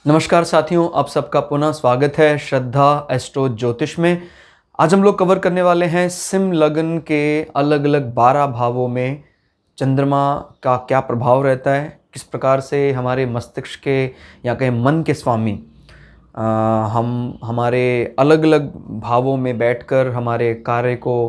नमस्कार साथियों, आप सबका पुनः स्वागत है श्रद्धा एस्ट्रो ज्योतिष में। आज हम लोग कवर करने वाले हैं सिंह लग्न के अलग अलग 12 भावों में चंद्रमा का क्या प्रभाव रहता है, किस प्रकार से हमारे मस्तिष्क के या कहें मन के स्वामी हम हमारे अलग अलग भावों में बैठकर हमारे कार्य को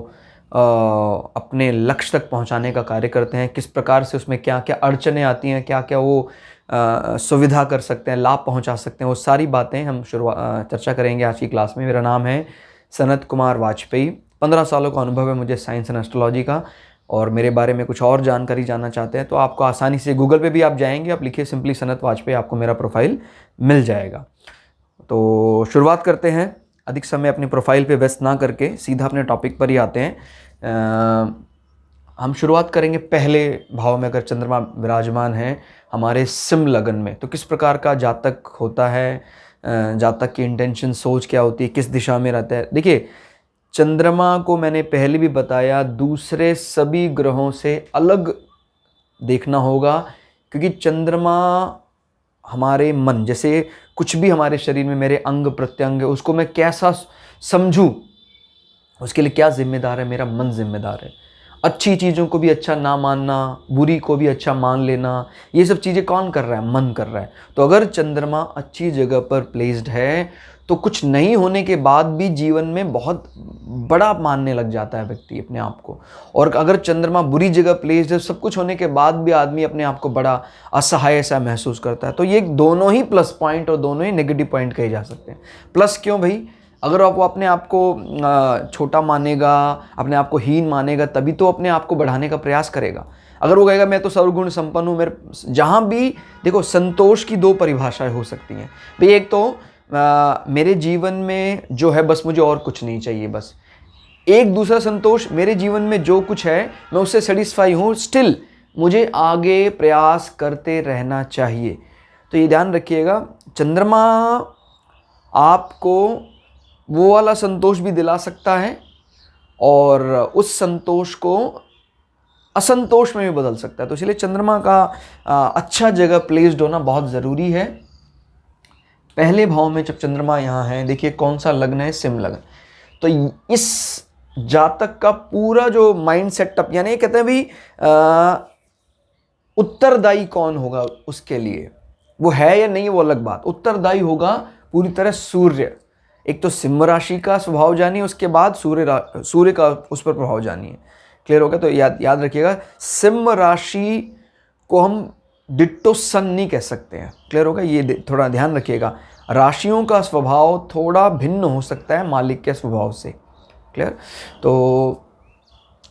अपने लक्ष्य तक पहुंचाने का कार्य करते हैं। किस प्रकार से उसमें क्या क्या अड़चनें आती हैं, क्या क्या वो सुविधा कर सकते हैं, लाभ पहुंचा सकते हैं, वो सारी बातें हम चर्चा करेंगे आज की क्लास में। मेरा नाम है सनत कुमार वाजपेयी। 15 सालों का अनुभव है मुझे साइंस एंड एस्ट्रोलॉजी का। और मेरे बारे में कुछ और जानकारी जानना चाहते हैं तो आपको आसानी से गूगल पे भी आप जाएंगे, आप लिखिए सिंपली सनत वाजपेयी, आपको मेरा प्रोफाइल मिल जाएगा। तो शुरुआत करते हैं, अधिक समय अपने प्रोफाइल पे व्यस्त ना करके सीधा अपने टॉपिक पर ही आते हैं। हम शुरुआत करेंगे पहले भाव में। अगर चंद्रमा विराजमान है हमारे सिंह लगन में तो किस प्रकार का जातक होता है, जातक की इंटेंशन, सोच क्या होती है, किस दिशा में रहता है। देखिए, चंद्रमा को मैंने पहले भी बताया दूसरे सभी ग्रहों से अलग देखना होगा, क्योंकि चंद्रमा हमारे मन, जैसे कुछ भी हमारे शरीर में मेरे अंग प्रत्यंग है उसको मैं कैसा समझूं, उसके लिए क्या जिम्मेदार है, मेरा मन जिम्मेदार है। अच्छी चीज़ों को भी अच्छा ना मानना, बुरी को भी अच्छा मान लेना, ये सब चीज़ें कौन कर रहा है? मन कर रहा है। तो अगर चंद्रमा अच्छी जगह पर प्लेस्ड है तो कुछ नहीं होने के बाद भी जीवन में बहुत बड़ा मानने लग जाता है व्यक्ति अपने आप को। और अगर चंद्रमा बुरी जगह प्लेस्ड है, सब कुछ होने के बाद भी आदमी अपने आप को बड़ा असहाय सा महसूस करता है। तो ये दोनों ही प्लस पॉइंट और दोनों ही नेगेटिव पॉइंट कहे जा सकते हैं। प्लस क्यों भाई? अगर आप अपने आप को छोटा मानेगा, अपने आप को हीन मानेगा, तभी तो अपने आप को बढ़ाने का प्रयास करेगा। अगर वो कहेगा मैं तो सर्वगुण संपन्न हूँ, मेरे जहाँ भी देखो, संतोष की दो परिभाषाएं हो सकती हैं भाई। एक तो मेरे जीवन में जो है बस मुझे और कुछ नहीं चाहिए, बस। एक दूसरा संतोष, मेरे जीवन में जो कुछ है मैं उससे सेटिस्फाई हूँ, स्टिल मुझे आगे प्रयास करते रहना चाहिए। तो ये ध्यान रखिएगा, चंद्रमा आपको वो वाला संतोष भी दिला सकता है और उस संतोष को असंतोष में भी बदल सकता है। तो इसलिए चंद्रमा का अच्छा जगह प्लेस्ड होना बहुत ज़रूरी है। पहले भाव में जब चंद्रमा यहाँ है, देखिए कौन सा लग्न है? सिंह लग्न। तो इस जातक का पूरा जो माइंड सेटअप, यानी कहते हैं भाई उत्तरदायी कौन होगा उसके लिए, वो है या नहीं वो अलग बात। उत्तरदायी होगा पूरी तरह सूर्य। एक तो सिंह राशि का स्वभाव जानिए, उसके बाद सूर्य का उस पर प्रभाव जानिए। क्लियर हो गया? तो याद रखिएगा, सिंह राशि को हम डिट्टो सन नहीं कह सकते हैं। क्लियर होगा? ये थोड़ा ध्यान रखिएगा, राशियों का स्वभाव थोड़ा भिन्न हो सकता है मालिक के स्वभाव से। क्लियर? तो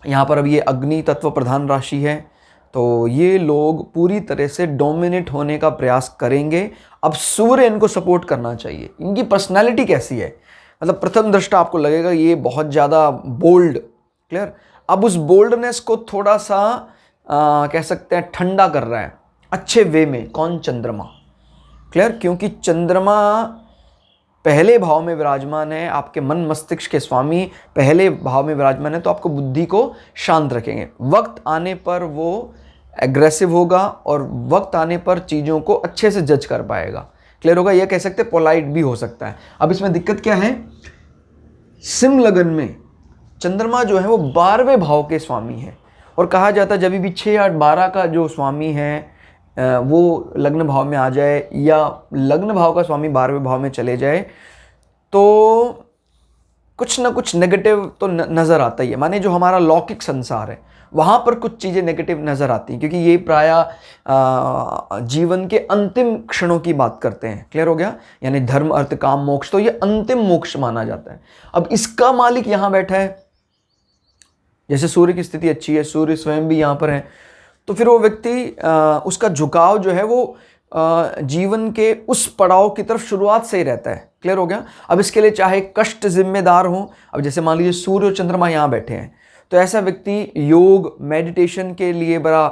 यहाँ पर अब ये अग्नि तत्व प्रधान राशि है, तो ये लोग पूरी तरह से डोमिनेट होने का प्रयास करेंगे। अब सूर्य इनको सपोर्ट करना चाहिए। इनकी पर्सनालिटी कैसी है? मतलब प्रथम दृष्टा आपको लगेगा ये बहुत ज़्यादा बोल्ड। क्लियर? अब उस बोल्डनेस को थोड़ा सा कह सकते हैं ठंडा कर रहा है अच्छे वे में। कौन? चंद्रमा। क्लियर? क्योंकि चंद्रमा पहले भाव में विराजमान है, आपके मन मस्तिष्क के स्वामी पहले भाव में विराजमान है, तो आपको बुद्धि को शांत रखेंगे। वक्त आने पर वो एग्रेसिव होगा और वक्त आने पर चीज़ों को अच्छे से जज कर पाएगा। क्लियर होगा? यह कह सकते हैं पोलाइट भी हो सकता है। अब इसमें दिक्कत क्या है? सिंह लगन में चंद्रमा जो है वो 12वें भाव के स्वामी है, और कहा जाता है जब भी 6, 8, 12 का जो स्वामी है वो लग्न भाव में आ जाए या लग्न भाव का स्वामी 12वें भाव में चले जाए तो कुछ ना कुछ नेगेटिव तो नज़र आता ही है। माने जो हमारा लौकिक संसार है वहाँ पर कुछ चीज़ें नेगेटिव नज़र आती हैं, क्योंकि ये प्रायः जीवन के अंतिम क्षणों की बात करते हैं। क्लियर हो गया? यानी धर्म अर्थ काम मोक्ष, तो ये अंतिम मोक्ष माना जाता है। अब इसका मालिक यहाँ बैठा है, जैसे सूर्य की स्थिति अच्छी है, सूर्य स्वयं भी यहाँ पर है, तो फिर वो व्यक्ति उसका झुकाव जो है वो जीवन के उस पड़ाव की तरफ शुरुआत से ही रहता है। क्लियर हो गया? अब इसके लिए चाहे कष्ट जिम्मेदार हो, अब जैसे मान लीजिए सूर्य और चंद्रमा यहाँ बैठे हैं, तो ऐसा व्यक्ति योग मेडिटेशन के लिए बड़ा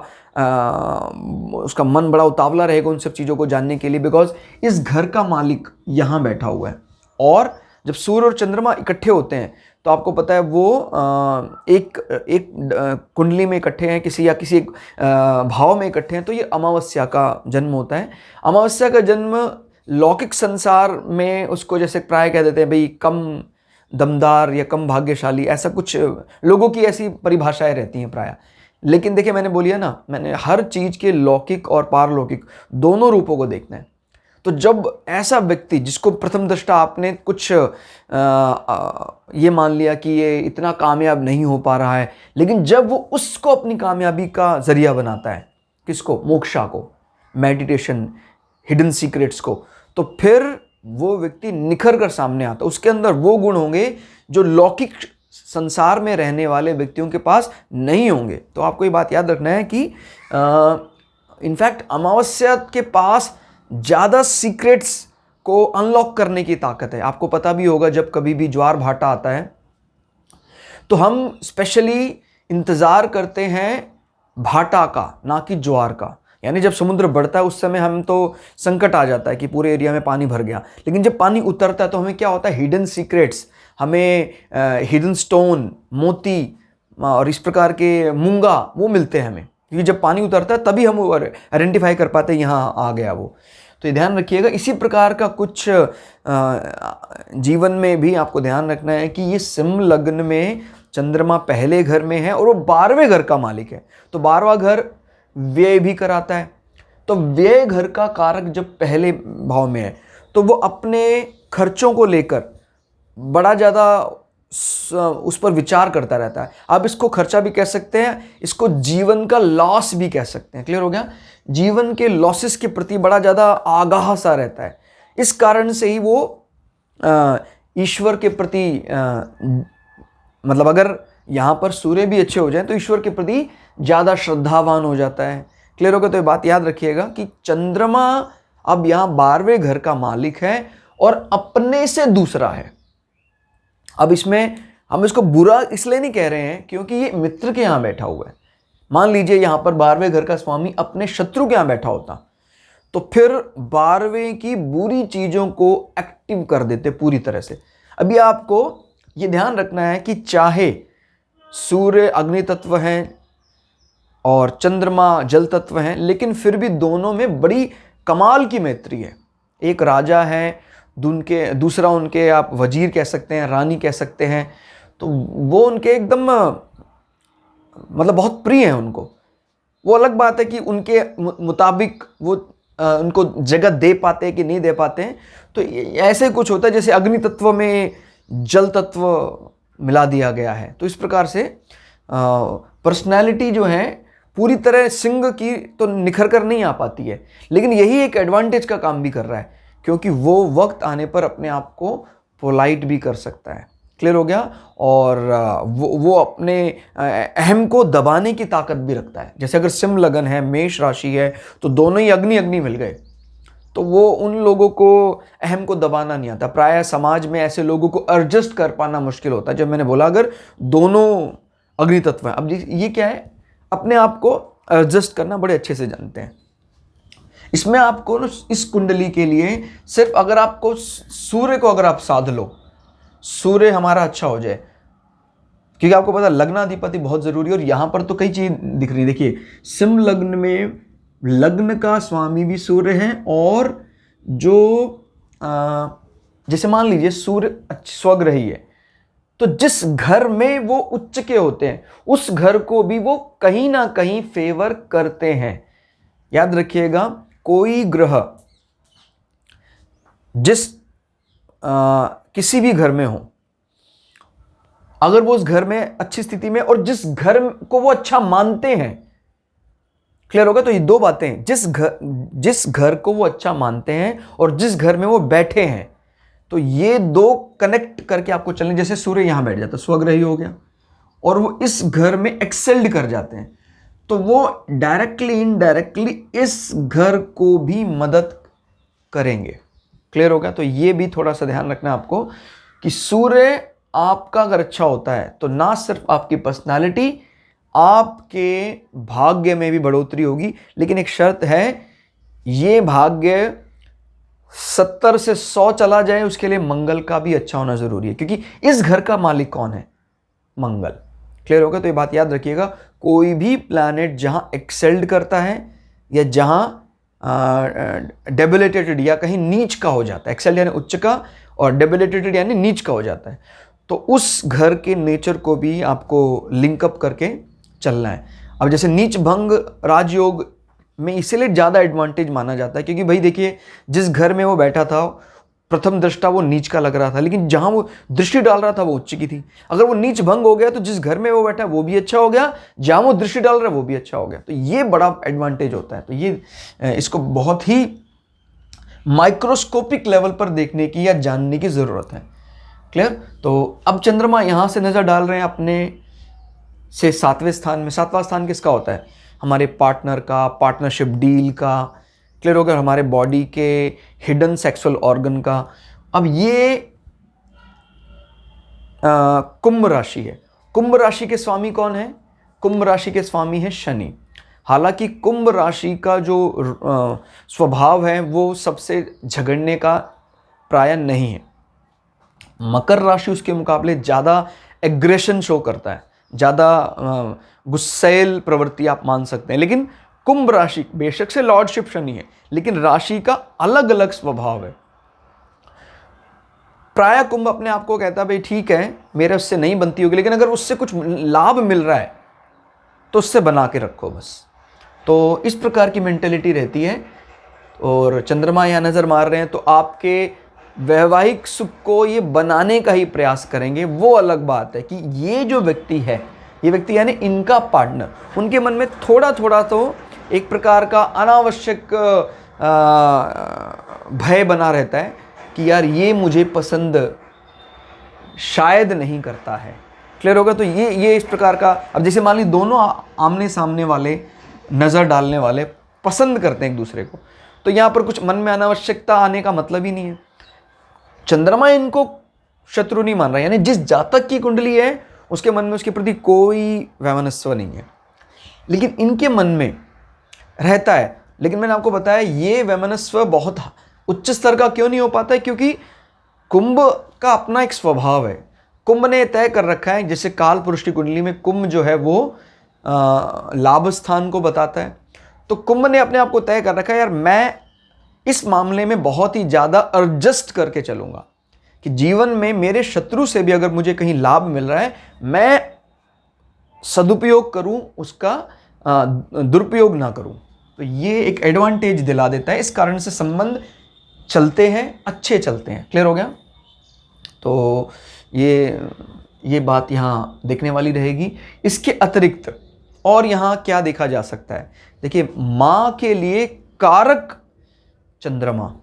उसका मन बड़ा उतावला रहेगा उन सब चीज़ों को जानने के लिए, बिकॉज इस घर का मालिक यहाँ बैठा हुआ है। और जब सूर्य और चंद्रमा इकट्ठे होते हैं तो आपको पता है वो एक कुंडली में इकट्ठे हैं, किसी एक भाव में इकट्ठे हैं, तो ये अमावस्या का जन्म होता है। अमावस्या का जन्म लौकिक संसार में उसको जैसे प्राय कह देते हैं भाई कम दमदार या कम भाग्यशाली, ऐसा कुछ लोगों की ऐसी परिभाषाएं रहती हैं प्राय। लेकिन देखिए मैंने बोलिया ना, मैंने हर चीज़ के लौकिक और पारलौकिक दोनों रूपों को देखना है। तो जब ऐसा व्यक्ति जिसको प्रथम दृष्टा आपने कुछ ये मान लिया कि ये इतना कामयाब नहीं हो पा रहा है, लेकिन जब वो उसको अपनी कामयाबी का जरिया बनाता है, किसको? मोक्षा को, मेडिटेशन, हिडन सीक्रेट्स को, तो फिर वो व्यक्ति निखर कर सामने आता। उसके अंदर वो गुण होंगे जो लौकिक संसार में रहने वाले व्यक्तियों के पास नहीं होंगे। तो आपको ये बात याद रखना है कि इनफैक्ट अमावस्या के पास ज़्यादा सीक्रेट्स को अनलॉक करने की ताकत है। आपको पता भी होगा जब कभी भी ज्वार भाटा आता है तो हम स्पेशली इंतज़ार करते हैं भाटा का, ना कि ज्वार का। यानी जब समुद्र बढ़ता है उस समय हम तो संकट आ जाता है कि पूरे एरिया में पानी भर गया, लेकिन जब पानी उतरता है तो हमें क्या होता है? हिडन सीक्रेट्स, हमें हिडन स्टोन, मोती और इस प्रकार के मूंगा वो मिलते हैं हमें, क्योंकि जब पानी उतरता है तभी हम आइडेंटिफाई कर पाते हैं यहाँ आ गया वो। तो ये ध्यान रखिएगा। इसी प्रकार का कुछ जीवन में भी आपको ध्यान रखना है कि ये सिंह लग्न में चंद्रमा पहले घर में है और वो 12वें घर का मालिक है। तो 12वां घर व्यय भी कराता है। तो व्यय घर का कारक जब पहले भाव में है तो वो अपने खर्चों को लेकर बड़ा ज़्यादा उस पर विचार करता रहता है। आप इसको खर्चा भी कह सकते हैं, इसको जीवन का लॉस भी कह सकते हैं। क्लियर हो गया? जीवन के लॉसेस के प्रति बड़ा ज़्यादा आगाह सा रहता है। इस कारण से ही वो ईश्वर के प्रति मतलब अगर यहाँ पर सूर्य भी अच्छे हो जाए तो ईश्वर के प्रति ज़्यादा श्रद्धावान हो जाता है। क्लियर होगा? तो ये बात याद रखिएगा कि चंद्रमा अब यहाँ 12वें घर का मालिक है और अपने से दूसरा है। अब इसमें हम इसको बुरा इसलिए नहीं कह रहे हैं क्योंकि ये मित्र के यहाँ बैठा हुआ है। मान लीजिए यहाँ पर 12वें घर का स्वामी अपने शत्रु के यहाँ बैठा होता तो फिर 12वें की बुरी चीज़ों को एक्टिव कर देते पूरी तरह से। अभी आपको ये ध्यान रखना है कि चाहे सूर्य अग्नि तत्व हैं और चंद्रमा जल तत्व हैं, लेकिन फिर भी दोनों में बड़ी कमाल की मैत्री है। एक राजा है, दूसरा उनके आप वजीर कह सकते हैं, रानी कह सकते हैं। तो वो उनके एकदम मतलब बहुत प्रिय हैं उनको। वो अलग बात है कि उनके मुताबिक वो उनको जगह दे पाते हैं कि नहीं दे पाते हैं। तो ऐसे कुछ होता है जैसे अग्नि तत्व में जल तत्व मिला दिया गया है। तो इस प्रकार से पर्सनैलिटी जो है पूरी तरह सिंह की तो निखर कर नहीं आ पाती है, लेकिन यही एक एडवांटेज का काम भी कर रहा है क्योंकि वो वक्त आने पर अपने आप को पोलाइट भी कर सकता है। क्लियर हो गया? और वो अपने अहम को दबाने की ताकत भी रखता है। जैसे अगर सिंह लगन है, मेष राशि है, तो दोनों ही अग्नि अग्नि मिल गए तो वो उन लोगों को अहम को दबाना नहीं आता। प्रायः समाज में ऐसे लोगों को एडजस्ट कर पाना मुश्किल होता है। जब मैंने बोला अगर दोनों अग्नि तत्व हैं, अब ये क्या है? अपने आप को एडजस्ट करना बड़े अच्छे से जानते हैं। इसमें आपको इस कुंडली के लिए सिर्फ अगर आपको सूर्य को अगर आप साध लो, सूर्य हमारा अच्छा हो जाए, क्योंकि आपको पता लग्नाधिपति बहुत जरूरी है। और यहां पर तो कई चीज दिख रही है। देखिए सिंह लग्न में लग्न का स्वामी भी सूर्य है और जो जैसे मान लीजिए सूर्य स्वग्रह ही है तो जिस घर में वो उच्च के होते हैं उस घर को भी वो कहीं ना कहीं फेवर करते हैं। याद रखिएगा, कोई ग्रह जिस किसी भी घर में हो, अगर वो उस घर में अच्छी स्थिति में और जिस घर को वो अच्छा मानते हैं, क्लियर होगा? तो ये दो बातें, जिस घर को वो अच्छा मानते हैं और जिस घर में वो बैठे हैं, तो ये दो कनेक्ट करके आपको चलने। जैसे सूर्य यहां बैठ जाता है, स्वग्रही हो गया, और वो इस घर में एक्सेल्ड कर जाते हैं, तो वो डायरेक्टली इनडायरेक्टली इस घर को भी मदद करेंगे। क्लियर होगा? तो ये भी थोड़ा सा ध्यान रखना आपको कि सूर्य आपका अगर अच्छा होता है तो ना सिर्फ आपकी पर्सनालिटी, आपके भाग्य में भी बढ़ोतरी होगी। लेकिन एक शर्त है, ये भाग्य 70 से 100 चला जाए उसके लिए मंगल का भी अच्छा होना जरूरी है, क्योंकि इस घर का मालिक कौन है? मंगल। क्लियर होगा? तो ये बात याद रखिएगा, कोई भी प्लैनेट जहां एक्सेल्ड करता है या जहां डेबिलिटेटेड या कहीं नीच का हो जाता है, एक्सेल यानी उच्च का और डेबिलिटेटेड यानी नीच का हो जाता है, तो उस घर के नेचर को भी आपको लिंकअप करके चलना है। अब जैसे नीच भंग राजयोग में इसीलिए ज़्यादा एडवांटेज माना जाता है क्योंकि भाई देखिए, जिस घर में वो बैठा था प्रथम दृष्टा वो नीच का लग रहा था, लेकिन जहां वो दृष्टि डाल रहा था वो उच्च की थी। अगर वो नीच भंग हो गया तो जिस घर में वो बैठा है वो भी अच्छा हो गया, जहां वो दृष्टि डाल रहा है वो भी अच्छा हो गया। तो ये बड़ा एडवांटेज होता है। तो ये इसको बहुत ही माइक्रोस्कोपिक लेवल पर देखने की या जानने की ज़रूरत है। क्लियर? तो अब चंद्रमा यहाँ से नज़र डाल रहे हैं अपने से 7वें स्थान में। 7वां स्थान किसका होता है? हमारे पार्टनर का, पार्टनरशिप डील का। क्लियर होगा? हमारे बॉडी के हिडन सेक्सुअल ऑर्गन का। अब ये कुंभ राशि है। कुंभ राशि के स्वामी कौन है? कुंभ राशि के स्वामी है शनि। हालांकि कुंभ राशि का जो स्वभाव है वो सबसे झगड़ने का प्राय नहीं है। मकर राशि उसके मुकाबले ज़्यादा एग्रेशन शो करता है, ज़्यादा गुस्सैल प्रवृत्ति आप मान सकते हैं। लेकिन कुंभ राशि बेशक से लॉर्डशिप शनि है, लेकिन राशि का अलग अलग स्वभाव है। प्राय कुंभ अपने आप को कहता है भाई ठीक है मेरे उससे नहीं बनती होगी, लेकिन अगर उससे कुछ लाभ मिल रहा है तो उससे बना के रखो बस। तो इस प्रकार की मेंटेलिटी रहती है। और चंद्रमा यहाँ नज़र मार रहे हैं तो आपके वैवाहिक सुख को ये बनाने का ही प्रयास करेंगे। वो अलग बात है कि ये जो व्यक्ति है, ये व्यक्ति यानी इनका पार्टनर, उनके मन में थोड़ा थोड़ा तो एक प्रकार का अनावश्यक भय बना रहता है कि यार ये मुझे पसंद शायद नहीं करता है। क्लियर होगा? तो ये इस प्रकार का, अब जैसे मान ली दोनों आमने सामने वाले, नज़र डालने वाले पसंद करते हैं एक दूसरे को, तो यहाँ पर कुछ मन में अनावश्यकता आने का मतलब ही नहीं है। चंद्रमा इनको शत्रु नहीं मान रहा, यानी जिस जातक की कुंडली है उसके मन में उसके प्रति कोई वैमनस्व नहीं है, लेकिन इनके मन में रहता है। लेकिन मैंने आपको बताया ये वैमनस्व बहुत उच्च स्तर का क्यों नहीं हो पाता है, क्योंकि कुंभ का अपना एक स्वभाव है। कुंभ ने तय कर रखा है, जैसे काल पुरुष की कुंडली में कुंभ जो है वो लाभ स्थान को बताता है, तो कुंभ ने अपने आप को तय कर रखा है यार मैं इस मामले में बहुत ही ज़्यादा एडजस्ट करके चलूँगा कि जीवन में मेरे शत्रु से भी अगर मुझे कहीं लाभ मिल रहा है मैं सदुपयोग करूँ, उसका दुरुपयोग ना करूँ। तो ये एक एडवांटेज दिला देता है। इस कारण से संबंध चलते हैं, अच्छे चलते हैं। क्लियर हो गया? तो ये बात यहाँ देखने वाली रहेगी। इसके अतिरिक्त और यहाँ क्या देखा जा सकता है? देखिए, माँ के लिए कारक चंद्रमा,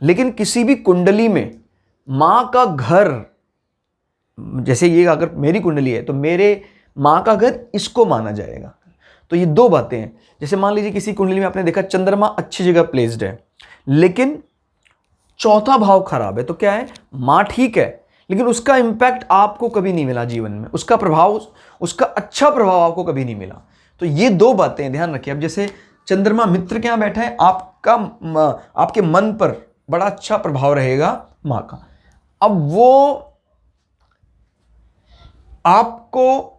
लेकिन किसी भी कुंडली में माँ का घर, जैसे ये अगर मेरी कुंडली है तो मेरे माँ का घर इसको माना जाएगा। तो ये दो बातें हैं। जैसे मान लीजिए किसी कुंडली में आपने देखा चंद्रमा अच्छी जगह प्लेस्ड है, लेकिन चौथा भाव खराब है, तो क्या है? माँ ठीक है लेकिन उसका इम्पैक्ट आपको कभी नहीं मिला जीवन में, उसका प्रभाव, उसका अच्छा प्रभाव आपको कभी नहीं मिला। तो ये दो बातें ध्यान रखिए। अब जैसे चंद्रमा मित्र के यहाँ बैठा है, आपके मन पर बड़ा अच्छा प्रभाव रहेगा माँ का। अब वो आपको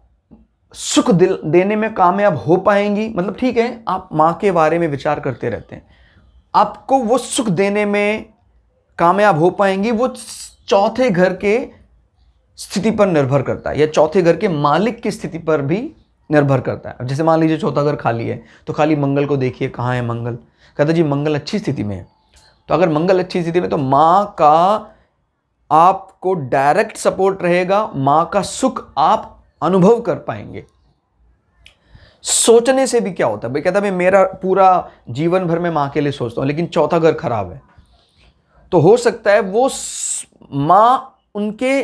सुख देने में कामयाब हो पाएंगी, मतलब ठीक है आप माँ के बारे में विचार करते रहते हैं, आपको वो सुख देने में कामयाब हो पाएंगी, वो चौथे घर के स्थिति पर निर्भर करता है या चौथे घर के मालिक की स्थिति पर भी निर्भर करता है। अब जैसे मान लीजिए चौथा घर खाली है तो खाली मंगल को देखिए, कहाँ है मंगल? कहता जी मंगल अच्छी स्थिति में है। तो अगर मंगल अच्छी स्थिति में तो माँ का आपको डायरेक्ट सपोर्ट रहेगा, माँ का सुख आप अनुभव कर पाएंगे। सोचने से भी क्या होता है भाई, कहता है मैं मेरा पूरा जीवन भर में माँ के लिए सोचता हूँ, लेकिन चौथा घर खराब है, तो हो सकता है वो माँ उनके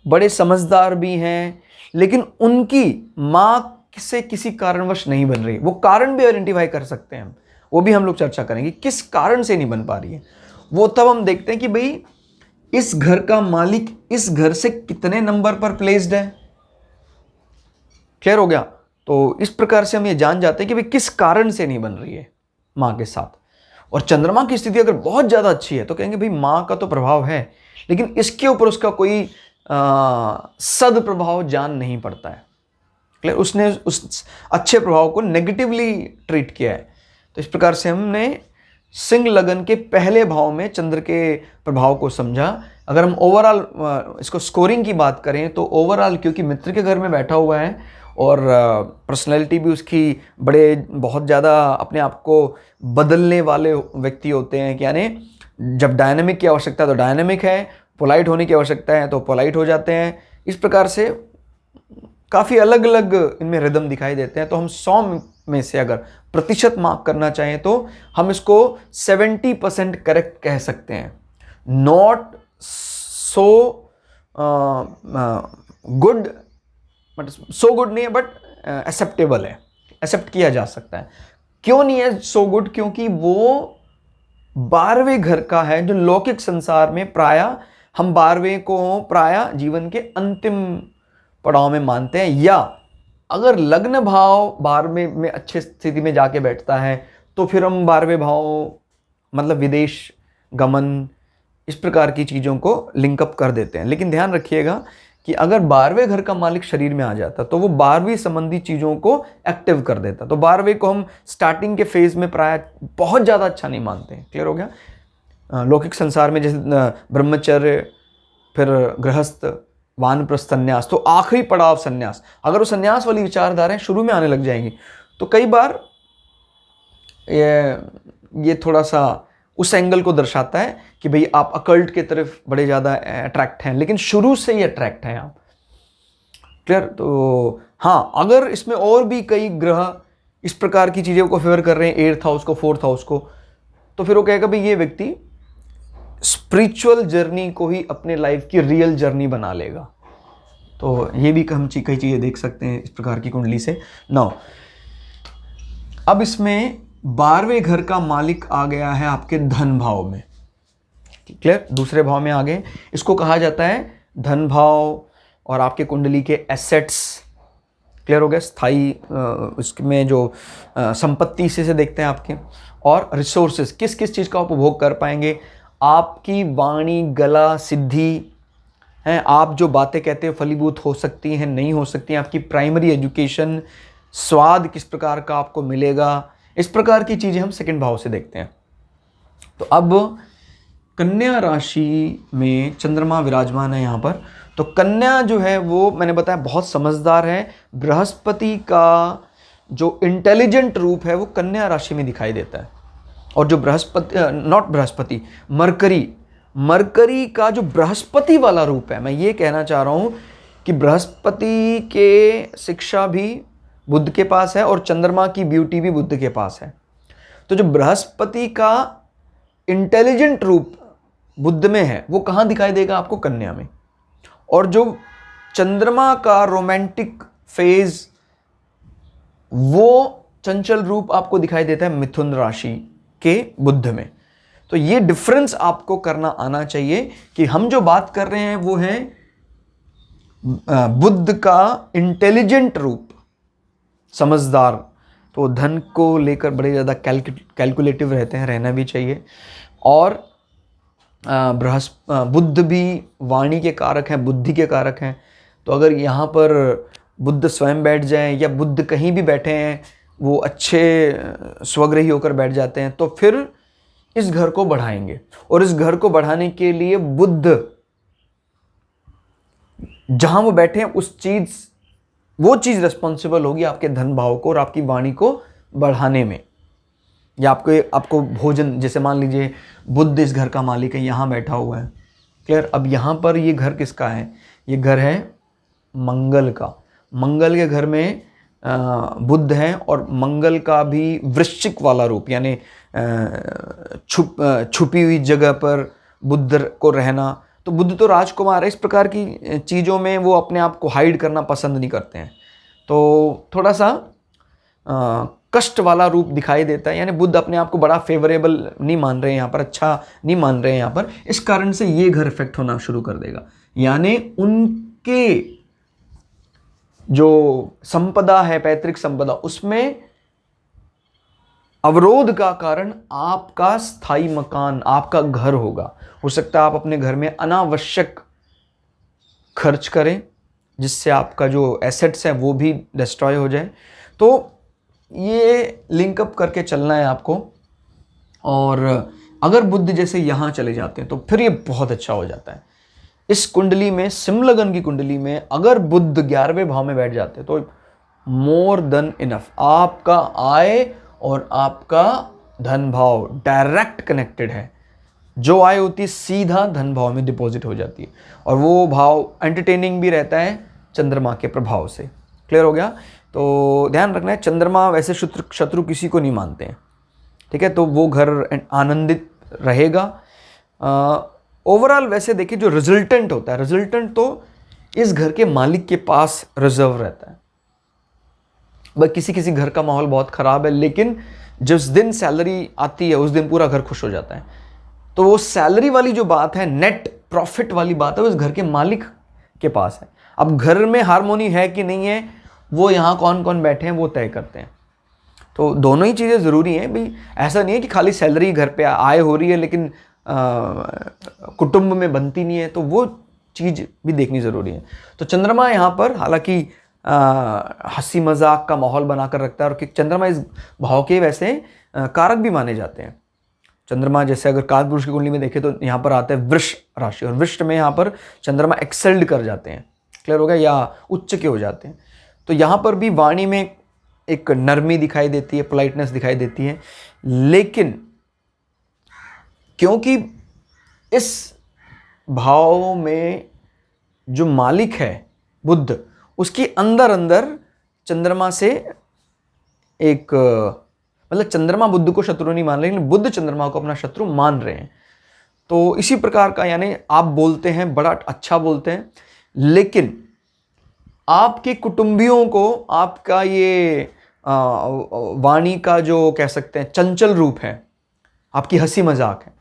बड़े समझदार भी हैं, लेकिन उनकी माँ से किसी कारणवश नहीं बन रही। वो कारण भी आइडेंटिफाई कर सकते हैं, वो भी हम लोग चर्चा करेंगे किस कारण से नहीं बन पा रही है। वो तब हम देखते हैं कि भाई इस घर का मालिक इस घर से कितने नंबर पर प्लेस्ड है। क्लियर हो गया? तो इस प्रकार से हम ये जान जाते हैं कि भाई किस कारण से नहीं बन रही है माँ के साथ। और चंद्रमा की स्थिति अगर बहुत ज़्यादा अच्छी है तो कहेंगे भाई माँ का तो प्रभाव है, लेकिन इसके ऊपर उसका कोई सदप्रभाव जान नहीं पड़ता है। क्लियर? उसने उस अच्छे प्रभाव को नेगेटिवली ट्रीट किया है। तो इस प्रकार से हमने सिंह लगन के पहले भाव में चंद्र के प्रभाव को समझा। अगर हम ओवरऑल इसको स्कोरिंग की बात करें तो ओवरऑल क्योंकि मित्र के घर में बैठा हुआ है और पर्सनैलिटी भी उसकी बहुत ज़्यादा अपने आप को बदलने वाले व्यक्ति होते हैं, यानी जब डायनामिक की आवश्यकता है तो डायनामिक है, पोलाइट होने की आवश्यकता है तो पोलाइट हो जाते हैं। इस प्रकार से काफ़ी अलग अलग इनमें रिदम दिखाई देते हैं। तो हम 100 में से अगर प्रतिशत मार्क करना चाहें तो हम इसको 70% करेक्ट कह सकते हैं। Not so good, but so good नहीं है, बट एक्सेप्टेबल है, एक्सेप्ट किया जा सकता है। क्यों नहीं है सो गुड? क्योंकि वो 12वें घर का है, जो लौकिक संसार में प्रायः हम 12वें को प्रायः जीवन के अंतिम पड़ाव में मानते हैं। या अगर लग्न भाव 12वें में अच्छी स्थिति में जाके बैठता है तो फिर हम 12वें भाव मतलब विदेश गमन, इस प्रकार की चीज़ों को लिंकअप कर देते हैं। लेकिन ध्यान रखिएगा कि अगर 12वें घर का मालिक शरीर में आ जाता तो वो 12वीं संबंधी चीज़ों को एक्टिव कर देता। तो 12वें को हम स्टार्टिंग के फेज में प्राय बहुत ज़्यादा अच्छा नहीं मानते हैं। क्लियर हो गया? लौकिक संसार में जैसे ब्रह्मचर्य, फिर गृहस्थ, वानप्रस्थ, संन्यास, तो आखिरी पड़ाव संन्यास। अगर वो संन्यास वाली विचारधाराएं शुरू में आने लग जाएंगी तो कई बार ये थोड़ा सा उस एंगल को दर्शाता है कि भाई आप अकल्ट के तरफ बड़े ज़्यादा अट्रैक्ट हैं, लेकिन शुरू से ही अट्रैक्ट हैं आप। क्लियर? तो हाँ, अगर इसमें और भी कई ग्रह इस प्रकार की चीज़ों को फेवर कर रहे हैं, 8th हाउस को, 4th हाउस को, तो फिर वो कहेगा भाई ये व्यक्ति स्पिरिचुअल जर्नी को ही अपने लाइफ की रियल जर्नी बना लेगा। तो ये भी हम कई चीज़ें देख सकते हैं इस प्रकार की कुंडली से। नाउ अब इसमें 12वें घर का मालिक आ गया है आपके धन भाव में। क्लियर? दूसरे भाव में आ गए। इसको कहा जाता है धन भाव और आपके कुंडली के एसेट्स। क्लियर हो गया? स्थाई उसमें जो संपत्ति से देखते हैं आपके, और रिसोर्सेज, किस किस चीज़ का उपभोग कर पाएंगे। आपकी वाणी, गला, सिद्धि हैं, आप जो बातें कहते हैं फलीभूत हो सकती हैं, नहीं हो सकती हैं। आपकी प्राइमरी एजुकेशन, स्वाद किस प्रकार का आपको मिलेगा, इस प्रकार की चीज़ें हम सेकंड भाव से देखते हैं। तो अब कन्या राशि में चंद्रमा विराजमान है यहाँ पर। तो कन्या जो है वो मैंने बताया बहुत समझदार है। बृहस्पति का जो इंटेलिजेंट रूप है वो कन्या राशि में दिखाई देता है। और जो मरकरी का जो बृहस्पति वाला रूप है, मैं ये कहना चाह रहा हूँ कि बृहस्पति के शिक्षा भी बुध के पास है और चंद्रमा की ब्यूटी भी बुध के पास है। तो जो बृहस्पति का इंटेलिजेंट रूप बुध में है वो कहाँ दिखाई देगा आपको? कन्या में। और जो चंद्रमा का रोमांटिक फेज, वो चंचल रूप आपको दिखाई देता है मिथुन राशि के बुध में। तो ये डिफरेंस आपको करना आना चाहिए कि हम जो बात कर रहे हैं वो है बुध का इंटेलिजेंट रूप, समझदार। तो धन को लेकर बड़े ज़्यादा कैलकुलेटिव रहते हैं, रहना भी चाहिए। और बुध भी वाणी के कारक हैं, बुद्धि के कारक हैं। तो अगर यहाँ पर बुध स्वयं बैठ जाएं या बुध कहीं भी बैठे हैं, वो अच्छे स्वग्रही होकर बैठ जाते हैं, तो फिर इस घर को बढ़ाएंगे। और इस घर को बढ़ाने के लिए बुध जहां वो बैठे हैं वो चीज रिस्पॉन्सिबल होगी आपके धन भाव को और आपकी वाणी को बढ़ाने में। या आपको भोजन, जैसे मान लीजिए बुध इस घर का मालिक है, यहाँ बैठा हुआ है। क्लियर? अब यहाँ पर ये घर किसका है? ये घर है मंगल का। मंगल के घर में बुध है और मंगल का भी वृश्चिक वाला रूप, यानी छुपी हुई जगह पर बुध को रहना। तो बुध तो राजकुमार है, इस प्रकार की चीज़ों में वो अपने आप को हाइड करना पसंद नहीं करते हैं। तो थोड़ा सा कष्ट वाला रूप दिखाई देता है, यानी बुध अपने आप को बड़ा फेवरेबल नहीं मान रहे हैं यहाँ पर, अच्छा नहीं मान रहे हैं यहाँ पर। इस कारण से ये घर इफेक्ट होना शुरू कर देगा। यानी उनके जो संपदा है, पैतृक संपदा, उसमें अवरोध का कारण आपका स्थायी मकान, आपका घर होगा। हो सकता है आप अपने घर में अनावश्यक खर्च करें जिससे आपका जो एसेट्स है वो भी डिस्ट्रॉय हो जाए। तो ये लिंकअप करके चलना है आपको। और अगर बुध जैसे यहाँ चले जाते हैं तो फिर ये बहुत अच्छा हो जाता है। इस कुंडली में, सिम लगन की कुंडली में अगर बुध 11वें भाव में बैठ जाते हैं तो मोर देन इनफ, आपका आय और आपका धन भाव डायरेक्ट कनेक्टेड है। जो आय होती है सीधा धन भाव में डिपॉजिट हो जाती है, और वो भाव एंटरटेनिंग भी रहता है चंद्रमा के प्रभाव से। क्लियर हो गया? तो ध्यान रखना है, चंद्रमा वैसे शत्रु किसी को नहीं मानते हैं, ठीक है? तो वो घर आनंदित रहेगा। ओवरऑल वैसे देखिए जो रिजल्टेंट होता है, रिजल्टेंट तो इस घर के मालिक के पास रिजर्व रहता है। बस किसी किसी घर का माहौल बहुत ख़राब है, लेकिन जिस दिन सैलरी आती है उस दिन पूरा घर खुश हो जाता है। तो वो सैलरी वाली जो बात है, नेट प्रॉफिट वाली बात है, वो इस घर के मालिक के पास है। अब घर में हारमोनी है कि नहीं है, वो यहाँ कौन कौन बैठे हैं वो तय करते हैं। तो दोनों ही चीज़ें ज़रूरी हैं भाई। ऐसा नहीं है कि खाली सैलरी घर पे आय हो रही है लेकिन कुटुंब में बनती नहीं है, तो वो चीज़ भी देखनी ज़रूरी है। तो चंद्रमा यहाँ पर हालांकि हंसी मजाक का माहौल बनाकर रखता है, और कि चंद्रमा इस भाव के वैसे कारक भी माने जाते हैं। चंद्रमा जैसे अगर कालपुरुष की कुंडली में देखें तो यहाँ पर आता है वृष राशि, और वृष में यहाँ पर चंद्रमा एक्सेल्ड कर जाते हैं। क्लियर हो गया? या उच्च के हो जाते हैं। तो यहाँ पर भी वाणी में एक नरमी दिखाई देती है, पोलाइटनेस दिखाई देती है, लेकिन क्योंकि इस भाव में जो मालिक है बुध, उसके अंदर अंदर चंद्रमा से एक मतलब चंद्रमा बुध को शत्रु नहीं मान रहे, लेकिन बुध चंद्रमा को अपना शत्रु मान रहे हैं। तो इसी प्रकार का, यानी आप बोलते हैं बड़ा अच्छा बोलते हैं, लेकिन आपके कुटुंबियों को आपका ये वाणी का जो कह सकते हैं चंचल रूप है, आपकी हंसी मजाक है,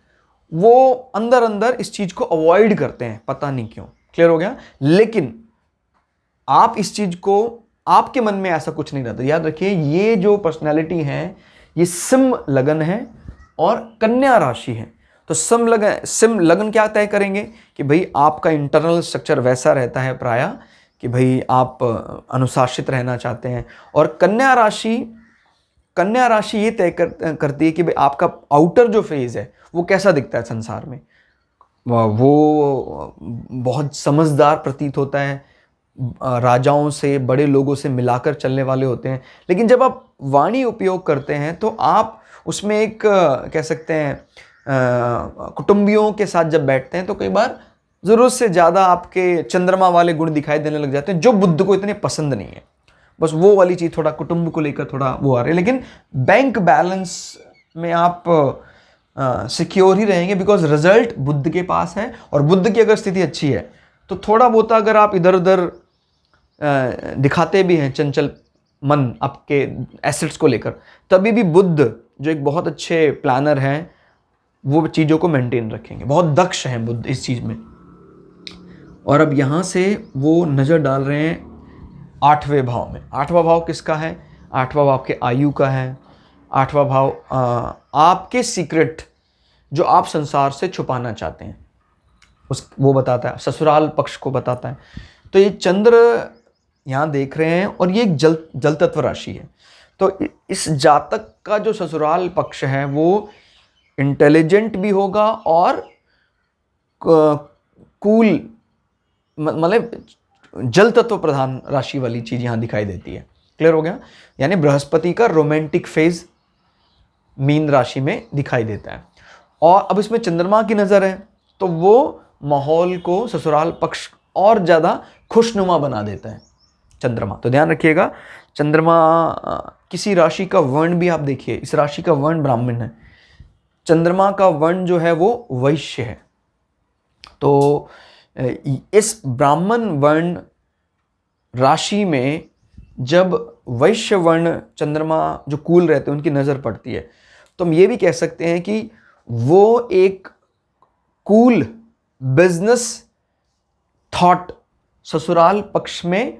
वो अंदर अंदर इस चीज़ को अवॉइड करते हैं, पता नहीं क्यों। क्लियर हो गया? लेकिन आप इस चीज़ को, आपके मन में ऐसा कुछ नहीं रहता। याद रखिए, ये जो पर्सनैलिटी है ये सिम लगन है और कन्या राशि है। तो सिम लगन क्या तय करेंगे कि भाई आपका इंटरनल स्ट्रक्चर वैसा रहता है प्रायः कि भाई आप अनुशासित रहना चाहते हैं, और कन्या राशि ये तय करती है कि भाई आपका आउटर जो फेज है वो कैसा दिखता है संसार में। वो बहुत समझदार प्रतीत होता है, राजाओं से, बड़े लोगों से मिलाकर चलने वाले होते हैं। लेकिन जब आप वाणी उपयोग करते हैं तो आप उसमें एक कह सकते हैं कुटुंबियों के साथ जब बैठते हैं तो कई बार ज़रूरत से ज़्यादा आपके चंद्रमा वाले गुण दिखाई देने लग जाते हैं, जो बुध को इतने पसंद नहीं है। बस वो वाली चीज़ थोड़ा कुटुंब को लेकर थोड़ा वो आ रही है। लेकिन बैंक बैलेंस में आप सिक्योर ही रहेंगे, बिकॉज रिजल्ट बुध के पास है, और बुध की अगर स्थिति अच्छी है तो थोड़ा बहुत अगर आप इधर उधर दिखाते भी हैं चंचल मन आपके एसेट्स को लेकर, तभी भी बुध जो एक बहुत अच्छे प्लानर हैं वो चीज़ों को मेंटेन रखेंगे। बहुत दक्ष हैं बुध इस चीज़ में। और अब यहाँ से वो नज़र डाल रहे हैं 8वें भाव में। 8वां भाव किसका है? 8वां भाव के आयु का है। 8वां भाव आपके सीक्रेट जो आप संसार से छुपाना चाहते हैं वो बताता है, ससुराल पक्ष को बताता है। तो ये चंद्र यहाँ देख रहे हैं, और ये एक जल तत्व राशि है। तो इस जातक का जो ससुराल पक्ष है वो इंटेलिजेंट भी होगा और कूल, मतलब जल तत्व प्रधान राशि वाली चीज़ यहाँ दिखाई देती है। क्लियर हो गया? यानी बृहस्पति का रोमांटिक फेज मीन राशि में दिखाई देता है, और अब इसमें चंद्रमा की नज़र है तो वो माहौल को, ससुराल पक्ष और ज़्यादा खुशनुमा बना देता है चंद्रमा। तो ध्यान रखिएगा, चंद्रमा किसी राशि का वर्ण भी आप देखिए, इस राशि का वर्ण ब्राह्मण है, चंद्रमा का वर्ण जो है वो वैश्य है। तो इस ब्राह्मण वर्ण राशि में जब वैश्य वर्ण चंद्रमा जो कूल रहते हैं उनकी नज़र पड़ती है, तो हम ये भी कह सकते हैं कि वो एक कूल बिजनेस थॉट ससुराल पक्ष में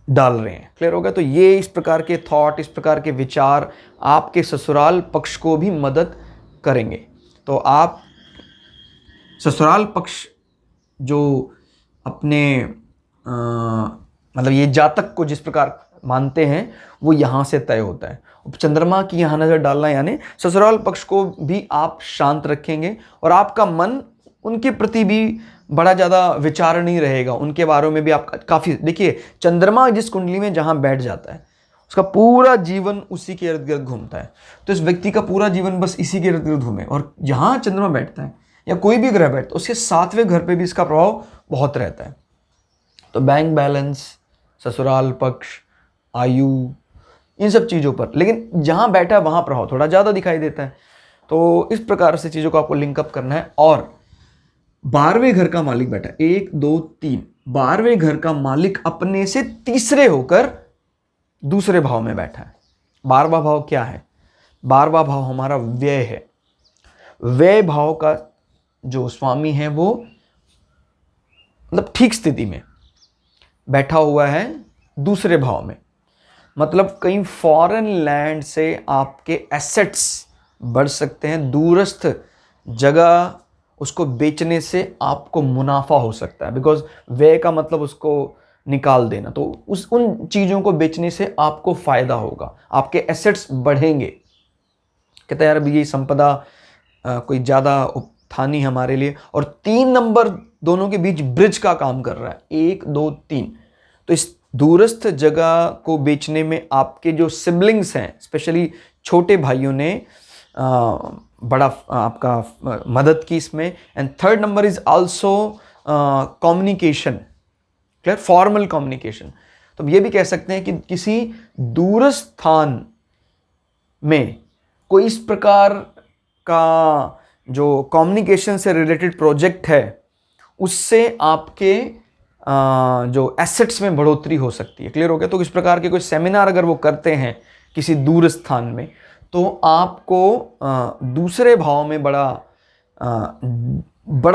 डाल रहे हैं। क्लियर होगा? तो ये इस प्रकार के थॉट, इस प्रकार के विचार आपके ससुराल पक्ष को भी मदद करेंगे। तो आप ससुराल पक्ष जो अपने मतलब ये जातक को जिस प्रकार मानते हैं वो यहाँ से तय होता है। चंद्रमा की यहाँ नज़र डालना यानी ससुराल पक्ष को भी आप शांत रखेंगे और आपका मन उनके प्रति भी बड़ा ज़्यादा विचार नहीं रहेगा, उनके बारे में भी आप काफ़ी, देखिए चंद्रमा जिस कुंडली में जहाँ बैठ जाता है उसका पूरा जीवन उसी के इर्द गिर्द घूमता है। तो इस व्यक्ति का पूरा जीवन बस इसी के इर्द गिर्द घूमे, और जहाँ चंद्रमा बैठता है या कोई भी ग्रह बैठता है उसके 7वें घर पे भी इसका प्रभाव बहुत रहता है। तो बैंक बैलेंस, ससुराल पक्ष, आयु, इन सब चीज़ों पर, लेकिन जहाँ बैठा है वहाँ प्रभाव थोड़ा ज़्यादा दिखाई देता है। तो इस प्रकार से चीज़ों को आपको लिंकअप करना है। और 12वें घर का मालिक बैठा है, 1 2 3, 12वें घर का मालिक अपने से तीसरे होकर दूसरे भाव में बैठा है। 12वां भाव क्या है? 12वां भाव हमारा व्यय है। व्यय भाव का जो स्वामी है वो मतलब ठीक स्थिति में बैठा हुआ है दूसरे भाव में, मतलब कहीं फॉरेन लैंड से आपके एसेट्स बढ़ सकते हैं, दूरस्थ जगह उसको बेचने से आपको मुनाफा हो सकता है, बिकॉज व्यय का मतलब उसको निकाल देना, तो उन चीज़ों को बेचने से आपको फ़ायदा होगा, आपके एसेट्स बढ़ेंगे। कहते हैं यार अभी ये संपदा कोई ज़्यादा उपथानी हमारे लिए, और 3 नंबर दोनों के बीच ब्रिज का काम कर रहा है, 1 2 3। तो इस दूरस्थ जगह को बेचने में आपके जो सिबलिंग्स हैं, स्पेशली छोटे भाइयों ने बड़ा आपका मदद की इसमें। And 3rd number is also communication, clear, formal communication. तो ये भी कह सकते हैं कि किसी दूरस्थ स्थान में कोई इस प्रकार का जो कम्युनिकेशन से रिलेटेड प्रोजेक्ट है उससे आपके जो एसेट्स में बढ़ोतरी हो सकती है। क्लियर हो गया? तो इस प्रकार के कोई सेमिनार अगर वो करते हैं किसी दूर स्थान में, तो आपको दूसरे भाव में बड़ा